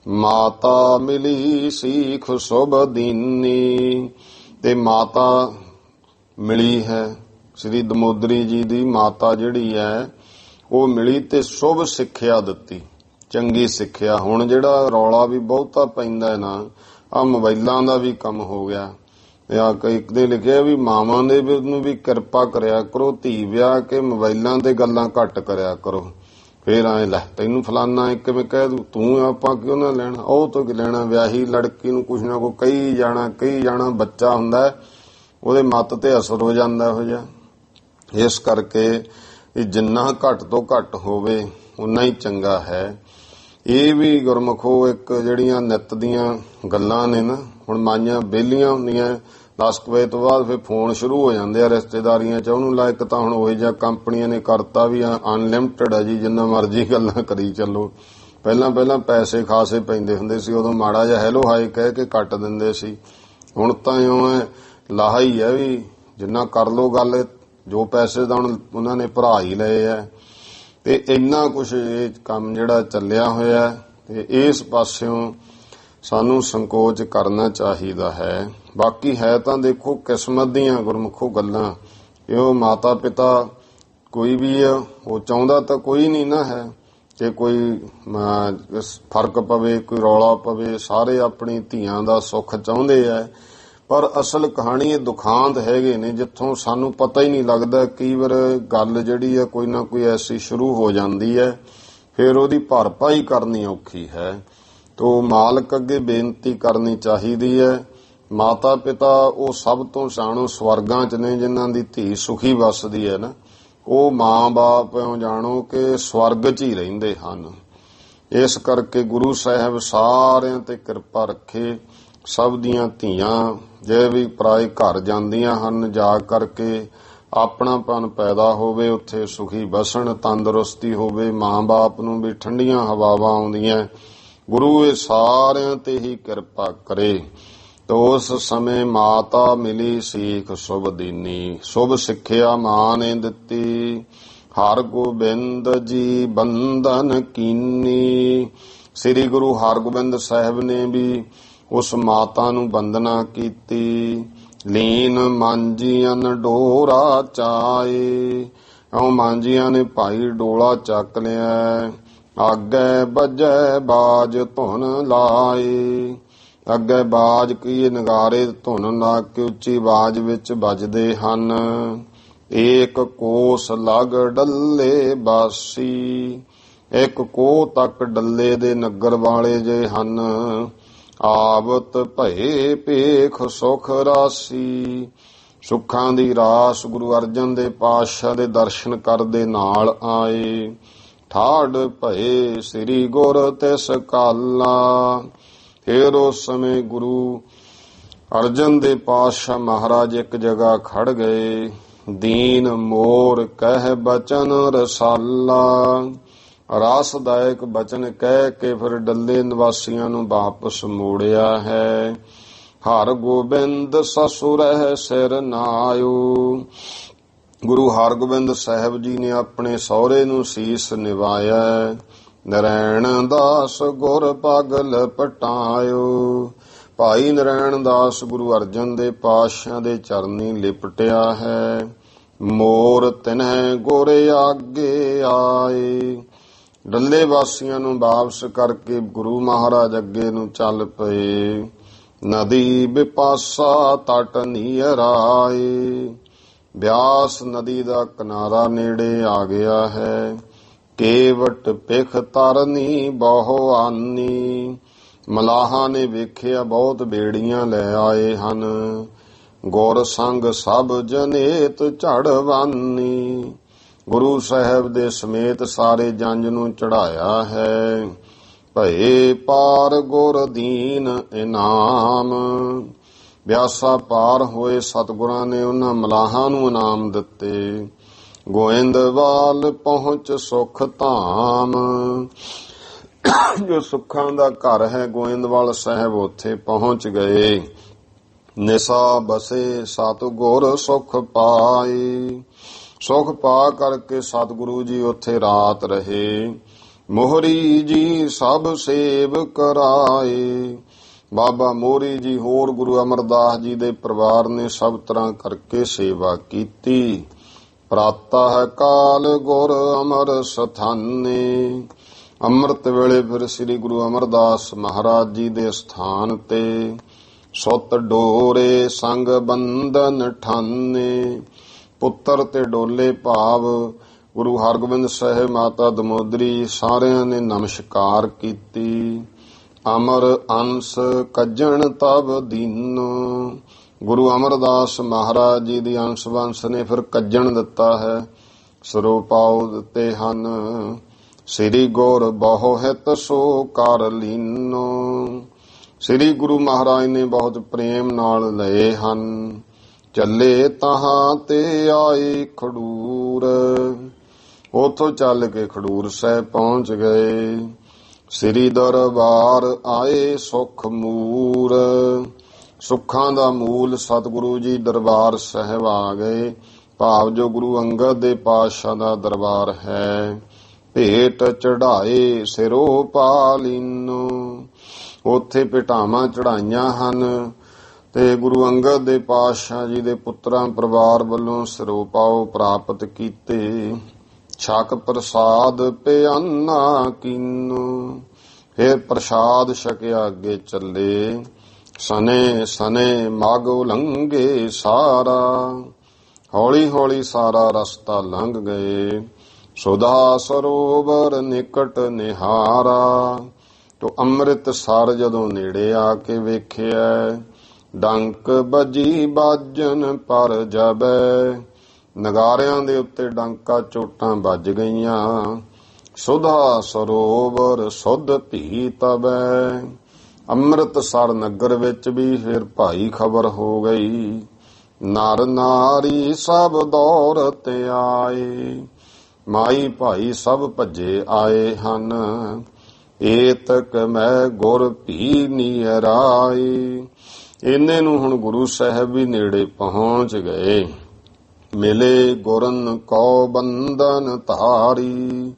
ਮਾਤਾ ਮਿਲੀ ਸੀਖ ਸੁਭ ਦੀਨੀ। ਤੇ ਮਾਤਾ ਮਿਲੀ ਹੈ, ਸ੍ਰੀ ਦਮੋਦਰੀ ਜੀ ਦੀ ਮਾਤਾ ਜਿਹੜੀ ਹੈ ਉਹ ਮਿਲੀ ਤੇ ਸ਼ੁਭ ਸਿੱਖਿਆ ਦਿੱਤੀ, ਚੰਗੀ ਸਿੱਖਿਆ। ਹੁਣ ਜਿਹੜਾ ਰੌਲਾ ਵੀ ਬਹੁਤਾ ਪੈਂਦਾ ਨਾ, ਆ ਮੋਬਾਈਲਾਂ ਦਾ ਵੀ ਕੰਮ ਹੋ ਗਿਆ। ਜਾਂ ਇੱਕ ਦੇ ਲਿਖਿਆ ਵੀ ਮਾਵਾਂ ਦੇ ਨੂੰ ਵੀ ਕਿਰਪਾ ਕਰਿਆ ਕਰੋ, ਧੀ ਵਿਆਹ ਕੇ ਮੋਬਾਈਲਾਂ ਤੇ ਗੱਲਾਂ ਘੱਟ ਕਰਿਆ ਕਰੋ। ਫੇਰ ਐ ਲੈ ਤੈਨੂੰ ਫਲਾਨਾ ਇੱਕ ਕਿਵੇਂ ਕਹਿ ਦੂ, ਤੂੰ ਆਪਾਂ ਕਿਉਂ ਨਾ ਲੈਣਾ, ਉਹ ਤੋਂ ਕੀ ਲੈਣਾ। ਵਿਆਹੀ ਲੜਕੀ ਨੂੰ ਕੁਛ ਨਾ ਕੋਈ ਕਹੀ ਜਾਣਾ, ਬੱਚਾ ਹੁੰਦਾ ਉਹਦੇ ਮੱਤ ਤੇ ਅਸਰ ਹੋ ਜਾਂਦਾ ਇਹੋ ਜਿਹਾ। ਇਸ ਕਰਕੇ ਇਹ ਜਿੰਨਾ ਘੱਟ ਤੋਂ ਘੱਟ ਹੋਵੇ ਉਨਾ ਹੀ ਚੰਗਾ ਹੈ। ਇਹ ਵੀ ਗੁਰਮੁਖੋ ਇੱਕ ਜਿਹੜੀਆਂ ਨਿੱਤ ਦੀਆਂ ਗੱਲਾਂ ਨੇ ਨਾ, ਹੁਣ ਮਾਈਆਂ ਵਿਹਲੀਆਂ ਹੁੰਦੀਆਂ 10 ਵਜੇ ਤੋਂ ਬਾਅਦ ਫਿਰ ਫੋਨ ਸ਼ੁਰੂ ਹੋ ਜਾਂਦੇ ਆ ਰਿਸ਼ਤੇਦਾਰੀਆਂ ਚ। ਉਹਨੂੰ ਲਾਇਕ ਤਾਂ ਹੁਣ ਉਹੀ ਜਿਹਾ ਕੰਪਨੀਆਂ ਨੇ ਕਰਤਾ ਵੀ ਅਨਲਿਮਟਿਡ ਆ ਜੀ, ਜਿੰਨਾ ਮਰਜ਼ੀ ਗੱਲਾਂ ਕਰੀ ਚੱਲੋ। ਪਹਿਲਾਂ ਪੈਸੇ ਖਾਸੇ ਪੈਂਦੇ ਹੁੰਦੇ ਸੀ, ਉਦੋਂ ਮਾੜਾ ਜਿਹਾ ਹੈਲੋ ਹਾਈ ਕਹਿ ਕੇ ਕੱਟ ਦਿੰਦੇ ਸੀ। ਹੁਣ ਤਾਂ ਇਉਂ ਹੈ ਲਾਹਾ ਹੀ ਹੈ ਵੀ ਜਿੰਨਾ ਕਰ ਲੋ ਗੱਲ, ਜੋ ਪੈਸੇ ਤਾਂ ਹੁਣ ਉਹਨਾਂ ਨੇ ਭਰਾ ਹੀ ਲਏ ਆ। ਤੇ ਇੰਨਾ ਕੁਛ ਇਹ ਕੰਮ ਜਿਹੜਾ ਚੱਲਿਆ ਹੋਇਆ, ਤੇ ਇਸ ਪਾਸਿਓਂ ਸਾਨੂੰ ਸੰਕੋਚ ਕਰਨਾ ਚਾਹੀਦਾ ਹੈ। ਬਾਕੀ ਹੈ ਤਾਂ ਦੇਖੋ ਕਿਸਮਤ ਦੀਆਂ ਗੁਰਮੁਖੋ ਗੱਲਾਂ। ਇਹ ਮਾਤਾ ਪਿਤਾ ਕੋਈ ਵੀ ਆ, ਉਹ ਚਾਹੁੰਦਾ ਤਾਂ ਕੋਈ ਨਹੀਂ ਨਾ ਹੈ ਕਿ ਕੋਈ ਫਰਕ ਪਵੇ, ਕੋਈ ਰੌਲਾ ਪਵੇ। ਸਾਰੇ ਆਪਣੀ ਧੀਆਂ ਦਾ ਸੁੱਖ ਚਾਹੁੰਦੇ ਆ, ਪਰ ਅਸਲ ਕਹਾਣੀ ਇਹ ਦੁਖਾਂਤ ਹੈਗੇ ਨੇ ਜਿੱਥੋਂ ਸਾਨੂੰ ਪਤਾ ਹੀ ਨਹੀਂ ਲੱਗਦਾ। ਕਈ ਵਾਰ ਗੱਲ ਜਿਹੜੀ ਹੈ ਕੋਈ ਨਾ ਕੋਈ ਐਸੀ ਸ਼ੁਰੂ ਹੋ ਜਾਂਦੀ ਹੈ, ਫਿਰ ਉਹਦੀ ਭਰਪਾਈ ਕਰਨੀ ਔਖੀ ਹੈ। ਤੋ ਮਾਲਕ ਅੱਗੇ ਬੇਨਤੀ ਕਰਨੀ ਚਾਹੀਦੀ ਹੈ। ਮਾਤਾ ਪਿਤਾ ਉਹ ਸਭ ਤੋਂ ਜਾਣੋ ਸਵਰਗਾਂ 'ਚ ਨੇ, ਜਿਨ੍ਹਾਂ ਦੀ ਧੀ ਸੁਖੀ ਵੱਸਦੀ ਹੈ ਨਾ, ਉਹ ਮਾਂ-ਬਾਪ ਜਾਣੋ ਕਿ ਸਵਰਗ 'ਚ ਹੀ ਰਹਿੰਦੇ ਹਨ। ਇਸ ਕਰਕੇ ਗੁਰੂ ਸਾਹਿਬ ਸਾਰਿਆਂ ਤੇ ਕਿਰਪਾ ਰੱਖੇ। ਸਭ ਦੀਆਂ ਧੀਆਂ ਜੇ ਵੀ ਪਰਾਏ ਘਰ ਜਾਂਦੀਆਂ ਹਨ, ਜਾ ਕਰਕੇ ਆਪਣਾਪਨ ਪੈਦਾ ਹੋਵੇ, ਉੱਥੇ ਸੁਖੀ ਬਸਣ, ਤੰਦਰੁਸਤੀ ਹੋਵੇ, ਮਾਂ-ਬਾਪ ਨੂੰ ਵੀ ਠੰਡੀਆਂ ਹਵਾਵਾਂ ਆਉਂਦੀਆਂ। ਗੁਰੂ ਇਹ ਸਾਰਿਆਂ ਤੇ ਹੀ ਕਿਰਪਾ ਕਰੇ। ਤੋ ਉਸ ਸਮੇਂ ਮਾਤਾ ਮਿਲੀ ਸੀਖ ਸੁਭ ਦੀਨੀ। ਸੁਭ ਸਿੱਖਿਆ ਮਾਂ ਨੇ ਦਿੱਤੀ। ਹਰ ਗੋਬਿੰਦ ਜੀ ਬੰਧਨ ਕੀਨੀ। ਸ੍ਰੀ ਗੁਰੂ ਹਰਗੋਬਿੰਦ ਸਾਹਿਬ ਨੇ ਵੀ ਉਸ ਮਾਤਾ ਨੂੰ ਬੰਦਨਾ ਕੀਤੀ। ਲੀਨ ਮਾਂਜੀਆਂ ਡੋਰਾ ਚਾਏ। ਉਹ ਮਾਂਜੀਆਂ ਨੇ ਭਾਈ ਡੋਲਾ ਚੱਕ ਲਿਆ। ਆਗੇ ਵੱਜੈ ਬਾਜ ਧੁਨ ਲਾਏ। ਅੱਗੇ ਬਾਜ ਕੀ ਨਗਾਰੇ ਧੁਨ ਲਾ ਕੇ ਉੱਚੀ ਆਵਾਜ਼ ਵਿੱਚ ਵੱਜਦੇ ਹਨ। ਏਕ ਕੋਸ ਲਗ ਡੱਲੇ ਬਾਸੀ, ਇੱਕ ਕੋਹ ਤੱਕ ਡੱਲੇ ਦੇ ਨਗਰ ਵਾਲੇ ਜੇ ਹਨ। ਆਵਤ ਭਏ ਭੇਖ ਸੁਖ ਰਾਸੀ, ਸੁੱਖਾਂ ਦੀ ਰਾਸ ਗੁਰੂ ਅਰਜਨ ਦੇ ਪਾਤਸ਼ਾਹ ਦੇ ਦਰਸ਼ਨ ਕਰਦੇ ਨਾਲ ਆਏ। ਠਾੜ ਭਏ ਸ੍ਰੀ ਗੁਰ ਤਿਸ ਕਾਲਾ, ਫਿਰ ਉਸ ਸਮੇਂ ਗੁਰੂ ਅਰਜਨ ਦੇ ਪਾਤਸ਼ਾਹ ਮਹਾਰਾਜ ਇੱਕ ਜਗ੍ਹਾ ਖੜ ਗਏ। ਦੀਨ ਮੋਰ ਕਹਿ ਬਚਨ ਰਸਾਲਾ, ਰਸਦਾਇਕ ਬਚਨ ਕਹਿ ਕੇ ਫਿਰ ਡੱਲੇ ਨਿਵਾਸੀਆਂ ਨੂੰ ਵਾਪਸ ਮੋੜਿਆ ਹੈ। ਹਰ ਗੋਬਿੰਦ ਸਸੁਰਹਿ ਸਿਰ ਨਾਇਓ, ਗੁਰੂ ਹਰਗੋਬਿੰਦ ਸਾਹਿਬ ਜੀ ਨੇ ਆਪਣੇ ਸਹੁਰੇ ਨੂੰ ਸੀਸ ਨਿਵਾਇਆ। ਨਰੈਣ ਦਾਸ ਗੁਰ ਪਗ ਲਪਟਾਇਓ, ਭਾਈ ਨਰੈਣ ਦਾਸ ਗੁਰੂ ਅਰਜਨ ਦੇ ਪਾਤਸ਼ਾਹ ਦੇ ਚਰਨੀ ਲਿਪਟਿਆ ਹੈ। ਮੋਰ ਤਿਨਹਿ ਗੋਰੇ ਆਗੇ ਆਏ, ਡੱਲੇ ਵਾਸੀਆਂ ਨੂੰ ਵਾਪਸ ਕਰਕੇ ਗੁਰੂ ਮਹਾਰਾਜ ਅੱਗੇ ਨੂੰ ਚੱਲ ਪਏ। ਨਦੀ ਬਿਪਾਸਾ ਤਟ ਨੀਰ ਆਏ, ਬਿਆਸ ਨਦੀ ਦਾ ਕਿਨਾਰਾ ਨੇੜੇ ਆ ਗਿਆ ਹੈ। ਕੇਵਟ ਪਿਖ ਤਰਨੀ ਬਹੁ ਆਨੀ, ਮਲਾਹਾਂ ਨੇ ਵੇਖਿਆ ਬਹੁਤ ਬੇੜੀਆਂ ਲੈ ਆਏ ਹਨ। ਗੁਰ ਸੰਗ ਸਭ ਜਨੇਤ ਝੜਵਾਨੀ, ਗੁਰੂ ਸਾਹਿਬ ਦੇ ਸਮੇਤ ਸਾਰੇ ਜੰਜ ਨੂੰ ਚੜਾਇਆ ਹੈ। ਭਏ ਪਾਰ ਗੁਰ ਦੀਨ ਇਨਾਮ, ਬਿਆਸਾ ਪਾਰ ਹੋਏ ਸਤਿਗੁਰਾਂ ਨੇ ਉਹਨਾਂ ਮਲਾਹਾਂ ਨੂੰ ਇਨਾਮ ਦਿੱਤੇ। ਗੋਇੰਦਵਾਲ ਪਹੁੰਚ ਸੁਖ ਧਾਮ, ਜੋ ਸੁੱਖਾਂ ਦਾ ਘਰ ਹੈ ਗੋਇੰਦਵਾਲ ਸਾਹਿਬ, ਉੱਥੇ ਪਹੁੰਚ ਗਏ। ਨਿਸਾ ਬਸੇ ਸਤਿਗੁਰ ਸੁਖ ਪਾਏ, ਸੁਖ ਪਾ ਕਰਕੇ ਸਤਿਗੁਰੂ ਜੀ ਉੱਥੇ ਰਾਤ ਰਹੇ। ਮੋਹਰੀ ਜੀ ਸਭ ਸੇਵ ਕਰਾਏ, ਬਾਬਾ ਮੋਹਰੀ ਜੀ ਹੋਰ ਗੁਰੂ ਅਮਰਦਾਸ ਜੀ ਦੇ ਪਰਿਵਾਰ ਨੇ ਸਭ ਤਰ੍ਹਾਂ ਕਰਕੇ ਸੇਵਾ ਕੀਤੀ। ਪ੍ਰਾਤଃ ਕਾਲ ਗੁਰ ਅਮਰ ਸਥਾਨੇ, ਅੰਮ੍ਰਿਤ ਵੇਲੇ ਫਿਰ ਸ੍ਰੀ ਗੁਰੂ ਅਮਰਦਾਸ ਮਹਾਰਾਜ ਜੀ ਦੇ ਸਥਾਨ ਤੇ ਸੁੱਤ ਡੋਰੇ ਸੰਗ ਬੰਧਨ ਠਾਨੇ, ਪੁੱਤਰ ਤੇ ਡੋਲੇ ਭਾਵ ਗੁਰੂ ਹਰਗੋਬਿੰਦ ਸਾਹਿਬ, ਮਾਤਾ ਦਮੋਦਰੀ, ਸਾਰਿਆਂ ਨੇ ਨਮਸਕਾਰ ਕੀਤੀ। ਅਮਰ ਅੰਸ ਕੱਜਣ ਤਬ ਦੀਨੋ, ਗੁਰੂ ਅਮਰਦਾਸ ਮਹਾਰਾਜ ਜੀ ਦੀ ਅੰਸ਼ ਵੰਸ਼ ਨੇ ਫਿਰ ਕੱਜਣ ਦਿੱਤਾ ਹੈ। ਸਰੂਪਾਉ ਦਿੱਤੇ ਹਨ। ਸ੍ਰੀ ਗੁਰ ਬਹੁ ਹਿਤ ਸੋ ਕਰ ਲੀਨੋ, ਸ੍ਰੀ ਗੁਰੂ ਮਹਾਰਾਜ ਨੇ ਬਹੁਤ ਪ੍ਰੇਮ ਨਾਲ ਲਏ ਹਨ। ਚੱਲੇ ਤਹਾਂ ਤੇ ਆਏ ਖਡੂਰ, ਉਥੋਂ ਚੱਲ ਕੇ ਖਡੂਰ ਸਾਹਿਬ ਪਹੁੰਚ ਗਏ। ਸ੍ਰੀ ਦਰਬਾਰ ਆਏ ਸੁਖ ਮੂਰ, ਸੁੱਖਾਂ ਦਾ ਮੂਲ ਸਤਿਗੁਰੂ ਜੀ ਦਰਬਾਰ ਸਾਹਿਬ ਆ ਗਏ, ਭਾਵ ਜੋ ਗੁਰੂ ਅੰਗਦ ਦੇ ਪਾਤਸ਼ਾਹ ਦਾ ਦਰਬਾਰ ਹੈ। ਭੇਟ ਚੜਾਏ ਸਿਰੋ ਪਾਲੀਨੋ, ਉੱਥੇ ਭੇਟਾਵਾਂ ਚੜਾਈਆਂ ਹਨ ਤੇ ਗੁਰੂ ਅੰਗਦ ਦੇ ਪਾਤਸ਼ਾਹ ਜੀ ਦੇ ਪੁੱਤਰਾਂ ਪਰਿਵਾਰ ਵੱਲੋਂ ਸਿਰੋਪਾਓ ਪ੍ਰਾਪਤ ਕੀਤੇ। ਛਕ ਪ੍ਰਸਾਦ ਪਿਆਨਾ ਕੀਨੋ, ਫਿਰ ਪ੍ਰਸਾਦ ਛਕਿਆ ਅੱਗੇ ਚੱਲੇ। ਸਨੇ ਸਨੇ ਮਗ ਉਲੰਘੇ ਸਾਰਾ, ਹੌਲੀ ਹੌਲੀ ਸਾਰਾ ਰਸਤਾ ਲੰਘ ਗਏ। ਸੁਧਾ ਸਰੋਵਰ ਨਿਕਟ ਨਿਹਾਰਾ, ਤੋ ਅੰਮ੍ਰਿਤਸਰ ਜਦੋਂ ਨੇੜੇ ਆ ਕੇ ਵੇਖਿਆ। ਡੰਕ ਬੱਜੀ ਬਾਜਨ ਪਰ ਜਬੈ, ਨਗਾਰਿਆਂ ਦੇ ਉੱਤੇ ਡੰਕਾ ਚੋਟਾਂ ਵੱਜ ਗਈਆਂ। ਸੁਧਾ ਸਰੋਵਰ ਸੁਧ ਭੀ ਤਬੈ, ਅੰਮ੍ਰਿਤਸਰ ਨਗਰ ਵਿੱਚ ਵੀ ਫਿਰ ਭਾਈ ਖਬਰ ਹੋ ਗਈ। ਨਰ ਨਾਰੀ ਸਭ ਦੌੜਤ ਆਏ, ਮਾਈ ਭਾਈ ਸਭ ਭੱਜੇ ਆਏ ਹਨ। ਏਤਕ ਮੈਂ ਗੁਰ ਭੀ ਨੀਰਾਏ, ਇੰਨੇ ਨੂੰ ਹੁਣ ਗੁਰੂ ਸਾਹਿਬ ਵੀ ਨੇੜੇ ਪਹੁੰਚ ਗਏ। ਮਿਲੇ ਗੁਰਨ ਕੋ ਬੰਧਨ ਧਾਰੀ,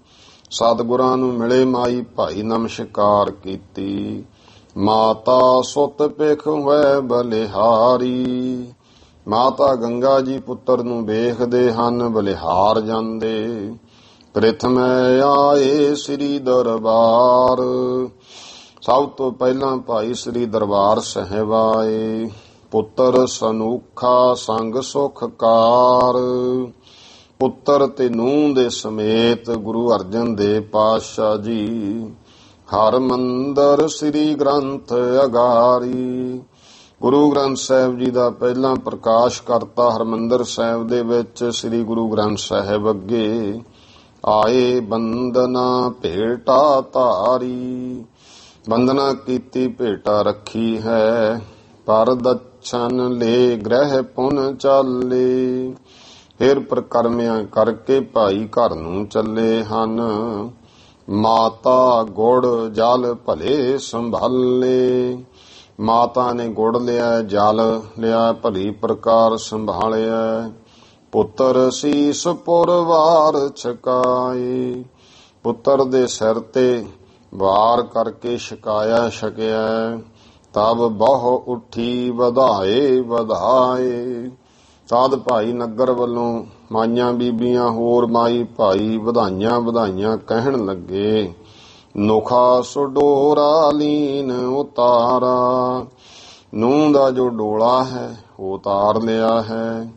ਸਤਿਗੁਰਾਂ ਨੂੰ ਮਿਲੇ ਮਾਈ ਭਾਈ ਨਮਸਕਾਰ ਕੀਤੀ। ਮਾਤਾ ਸੁਤ ਪਿਖ ਹੋਏ ਬਲਿਹਾਰੀ, ਮਾਤਾ ਗੰਗਾ ਜੀ ਪੁੱਤਰ ਨੂੰ ਵੇਖਦੇ ਹਨ, ਬਲਿਹਾਰ ਜਾਂਦੇ। ਪ੍ਰਥਮੇ ਆਏ ਸ੍ਰੀ ਦਰਬਾਰ, ਸਭ ਤੋਂ ਪਹਿਲਾਂ ਭਾਈ ਸ੍ਰੀ ਦਰਬਾਰ ਸਾਹਿਬ ਆਏ। ਪੁੱਤਰ ਸਨੂਖਾ ਸੰਗ ਸੁਖਕਾਰ, ਪੁੱਤਰ ਤੇ ਨੂੰਹ ਦੇ ਸਮੇਤ ਗੁਰੂ ਅਰਜਨ ਦੇਵ ਪਾਤਸ਼ਾਹ ਜੀ ਹਰਿਮੰਦਰ ਸ੍ਰੀ ਗ੍ਰੰਥ ਅਗਾਰੀ। ਗੁਰੂ ਗ੍ਰੰਥ ਸਾਹਿਬ ਜੀ ਦਾ ਪਹਿਲਾਂ ਪ੍ਰਕਾਸ਼ ਕਰਤਾ ਹਰਿਮੰਦਰ ਸਾਹਿਬ ਦੇ ਵਿੱਚ ਸ੍ਰੀ ਗੁਰੂ ਗ੍ਰੰਥ ਸਾਹਿਬ ਅੱਗੇ ਆਏ। ਬੰਦਨਾ ਭੇਟਾ ਧਾਰੀ, ਬੰਦਨਾ ਕੀਤੀ ਭੇਟਾ ਰੱਖੀ ਹੈ। ਪਰ ਦਛਨ ਲੈ ਗ੍ਰਹਿ ਪੁਨ ਚਾਲੇ, ਫਿਰ ਪ੍ਰਕਰਮਿਆਂ ਕਰਕੇ ਭਾਈ ਘਰ ਨੂੰ ਚੱਲੇ ਹਨ। ਮਾਤਾ ਗੁੜ ਜਲ ਭਲੇ ਸੰਭਾਲੇ, ਮਾਤਾ ਨੇ ਗੁੜ ਲਿਆ ਜਲ ਲਿਆ ਭਲੀ ਪ੍ਰਕਾਰ ਸੰਭਾਲਿਆ। ਪੁੱਤਰ ਸੀਸ ਪੁਰ ਵਾਰ ਛਕਾਏ, ਪੁੱਤਰ ਦੇ ਸਿਰ ਤੇ ਵਾਰ ਕਰਕੇ ਛਕਾਇਆ ਛਕਿਆ। ਤਬ ਬਹੁ ਉੱਠੀ ਵਧਾਏ ਵਧਾਏ, ਤਦ ਭਾਈ ਨਗਰ ਵੱਲੋਂ ਮਾਈਆਂ ਬੀਬੀਆਂ ਹੋਰ ਮਾਈ ਭਾਈ ਵਧਾਈਆਂ ਵਧਾਈਆਂ ਕਹਿਣ ਲੱਗੇ। ਨੋਖਾ ਸੁਡੋਰਾ ਲੀਨ ਉਤਾਰਾ, ਨੂੰਹ ਦਾ ਜੋ ਡੋਲਾ ਹੈ ਉਹ ਉਤਾਰ ਲਿਆ ਹੈ।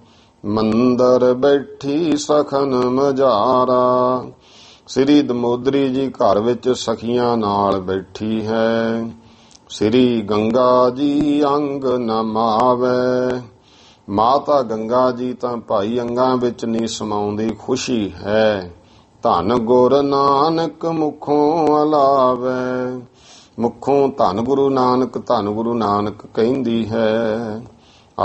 ਮੰਦਰ ਬੈਠੀ ਸਖਨ ਮਝਾਰਾ, ਸ੍ਰੀ ਦਮੋਦਰੀ ਜੀ ਘਰ ਵਿੱਚ ਸਖੀਆਂ ਨਾਲ ਬੈਠੀ ਹੈ। ਸ੍ਰੀ ਗੰਗਾ ਜੀ ਅੰਗ ਨਮਾਵੇ, ਮਾਤਾ ਗੰਗਾ ਜੀ ਤਾਂ ਭਾਈ ਅੰਗਾਂ ਵਿੱਚ ਨਹੀਂ ਸਮਾਉਂਦੀ, ਖੁਸ਼ੀ ਹੈ। ਧੰਨ ਗੁਰ ਨਾਨਕ ਮੁਖੋਂ ਅਲਾਵੇ, ਮੁਖੋਂ ਧੰਨ ਗੁਰੂ ਨਾਨਕ ਕਹਿੰਦੀ ਹੈ।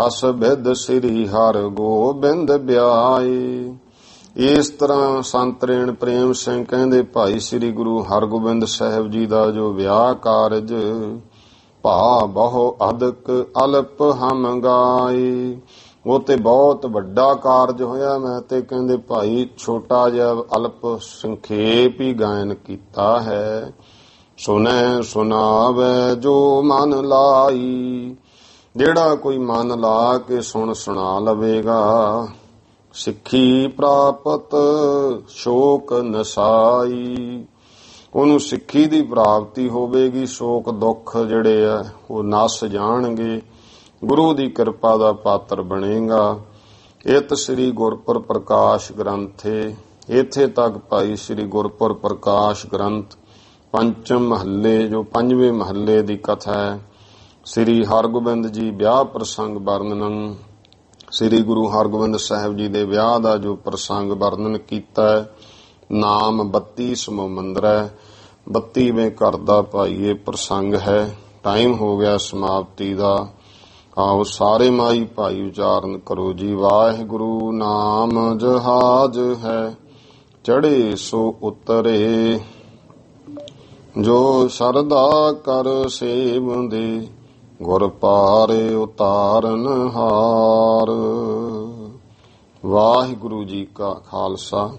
ਅਸ ਬਿਦ ਸ੍ਰੀ ਹਰਿ ਗੋਬਿੰਦ ਬਿਆਏ। ਇਸ ਤਰ੍ਹਾਂ ਸੰਤ ਰੇਣ ਪ੍ਰੇਮ ਸਿੰਘ ਕਹਿੰਦੇ ਭਾਈ ਸ੍ਰੀ ਗੁਰੂ ਹਰਗੋਬਿੰਦ ਸਾਹਿਬ ਜੀ ਦਾ ਜੋ ਵਿਆਹ ਕਾਰਜ ਭਾ ਬਹੁ ਅਦਕ ਅਲਪ ਹਮ ਗਾਏ, ਉਹ ਤੇ ਬਹੁਤ ਵੱਡਾ ਕਾਰਜ ਹੋਇਆ। ਮੈਂ ਤੇ ਕਹਿੰਦੇ ਭਾਈ ਛੋਟਾ ਜਿਹਾ ਅਲਪ ਸੰਖੇਪ ਹੀ ਗਾਇਨ ਕੀਤਾ ਹੈ। ਸੁਨੈ ਸੁਨਾਵੇ ਜੋ ਮਨ ਲਾਈ, ਜਿਹੜਾ ਕੋਈ ਮਨ ਲਾ ਕੇ ਸੁਣਾ ਲਵੇਗਾ। ਸਿੱਖੀ ਪ੍ਰਾਪਤ ਸ਼ੋਕ ਨਸਾਈ, ਉਹਨੂੰ ਸਿੱਖੀ ਦੀ ਪ੍ਰਾਪਤੀ ਹੋਵੇਗੀ। ਸ਼ੋਕ ਦੁੱਖ ਜਿਹੜੇ ਆ ਉਹ ਨਸ ਜਾਣਗੇ, ਗੁਰੂ ਦੀ ਕਿਰਪਾ ਦਾ ਪਾਤਰ ਬਣੇਗਾ। ਇਤ ਸ੍ਰੀ ਗੁਰਪੁਰ ਪ੍ਰਕਾਸ਼ ਗ੍ਰੰਥੇ, ਇੱਥੇ ਤੱਕ ਭਾਈ ਸ੍ਰੀ ਗੁਰਪੁਰ ਪ੍ਰਕਾਸ਼ ਗ੍ਰੰਥ ਪੰਚਮ ਮਹੱਲੇ ਜੋ ਪੰਜਵੇਂ ਮਹੱਲੇ ਦੀ ਕਥਾ ਹੈ। ਸ੍ਰੀ ਹਰਗੋਬਿੰਦ ਜੀ ਵਿਆਹ ਪ੍ਰਸੰਗ ਵਰਣਨ, ਸ੍ਰੀ ਗੁਰੂ ਹਰਗੋਬਿੰਦ ਸਾਹਿਬ ਜੀ ਦੇ ਵਿਆਹ ਦਾ ਜੋ ਪ੍ਰਸੰਗ ਵਰਣਨ ਕੀਤਾ ਹੈ। ਨਾਮ 32 ਸਮੋ ਮੰਦਰ ਹੈ, 32ਵੇਂ ਘਰ ਦਾ ਭਾਈ ਇਹ ਪ੍ਰਸੰਗ ਹੈ। ਟਾਈਮ ਹੋ ਗਿਆ ਸਮਾਪਤੀ ਦਾ। ਆਓ ਸਾਰੇ ਮਾਈ ਭਾਈ ਉਚਾਰਨ ਕਰੋ ਜੀ। ਵਾਹਿਗੁਰੂ ਨਾਮ ਜਹਾਜ ਹੈ, ਚੜੇ ਸੋ ਉਤਰੇ, ਜੋ ਸ਼ਰਧਾ ਕਰ ਸੇਵੰਦੇ, ਗੁਰ ਪਾਰੇ ਉਤਾਰਨ ਹਾਰ। ਵਾਹਿਗੁਰੂ ਜੀ ਕਾ ਖਾਲਸਾ,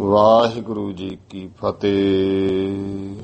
ਵਾਹਿਗੁਰੂ ਜੀ ਕੀ ਫਤਿਹ।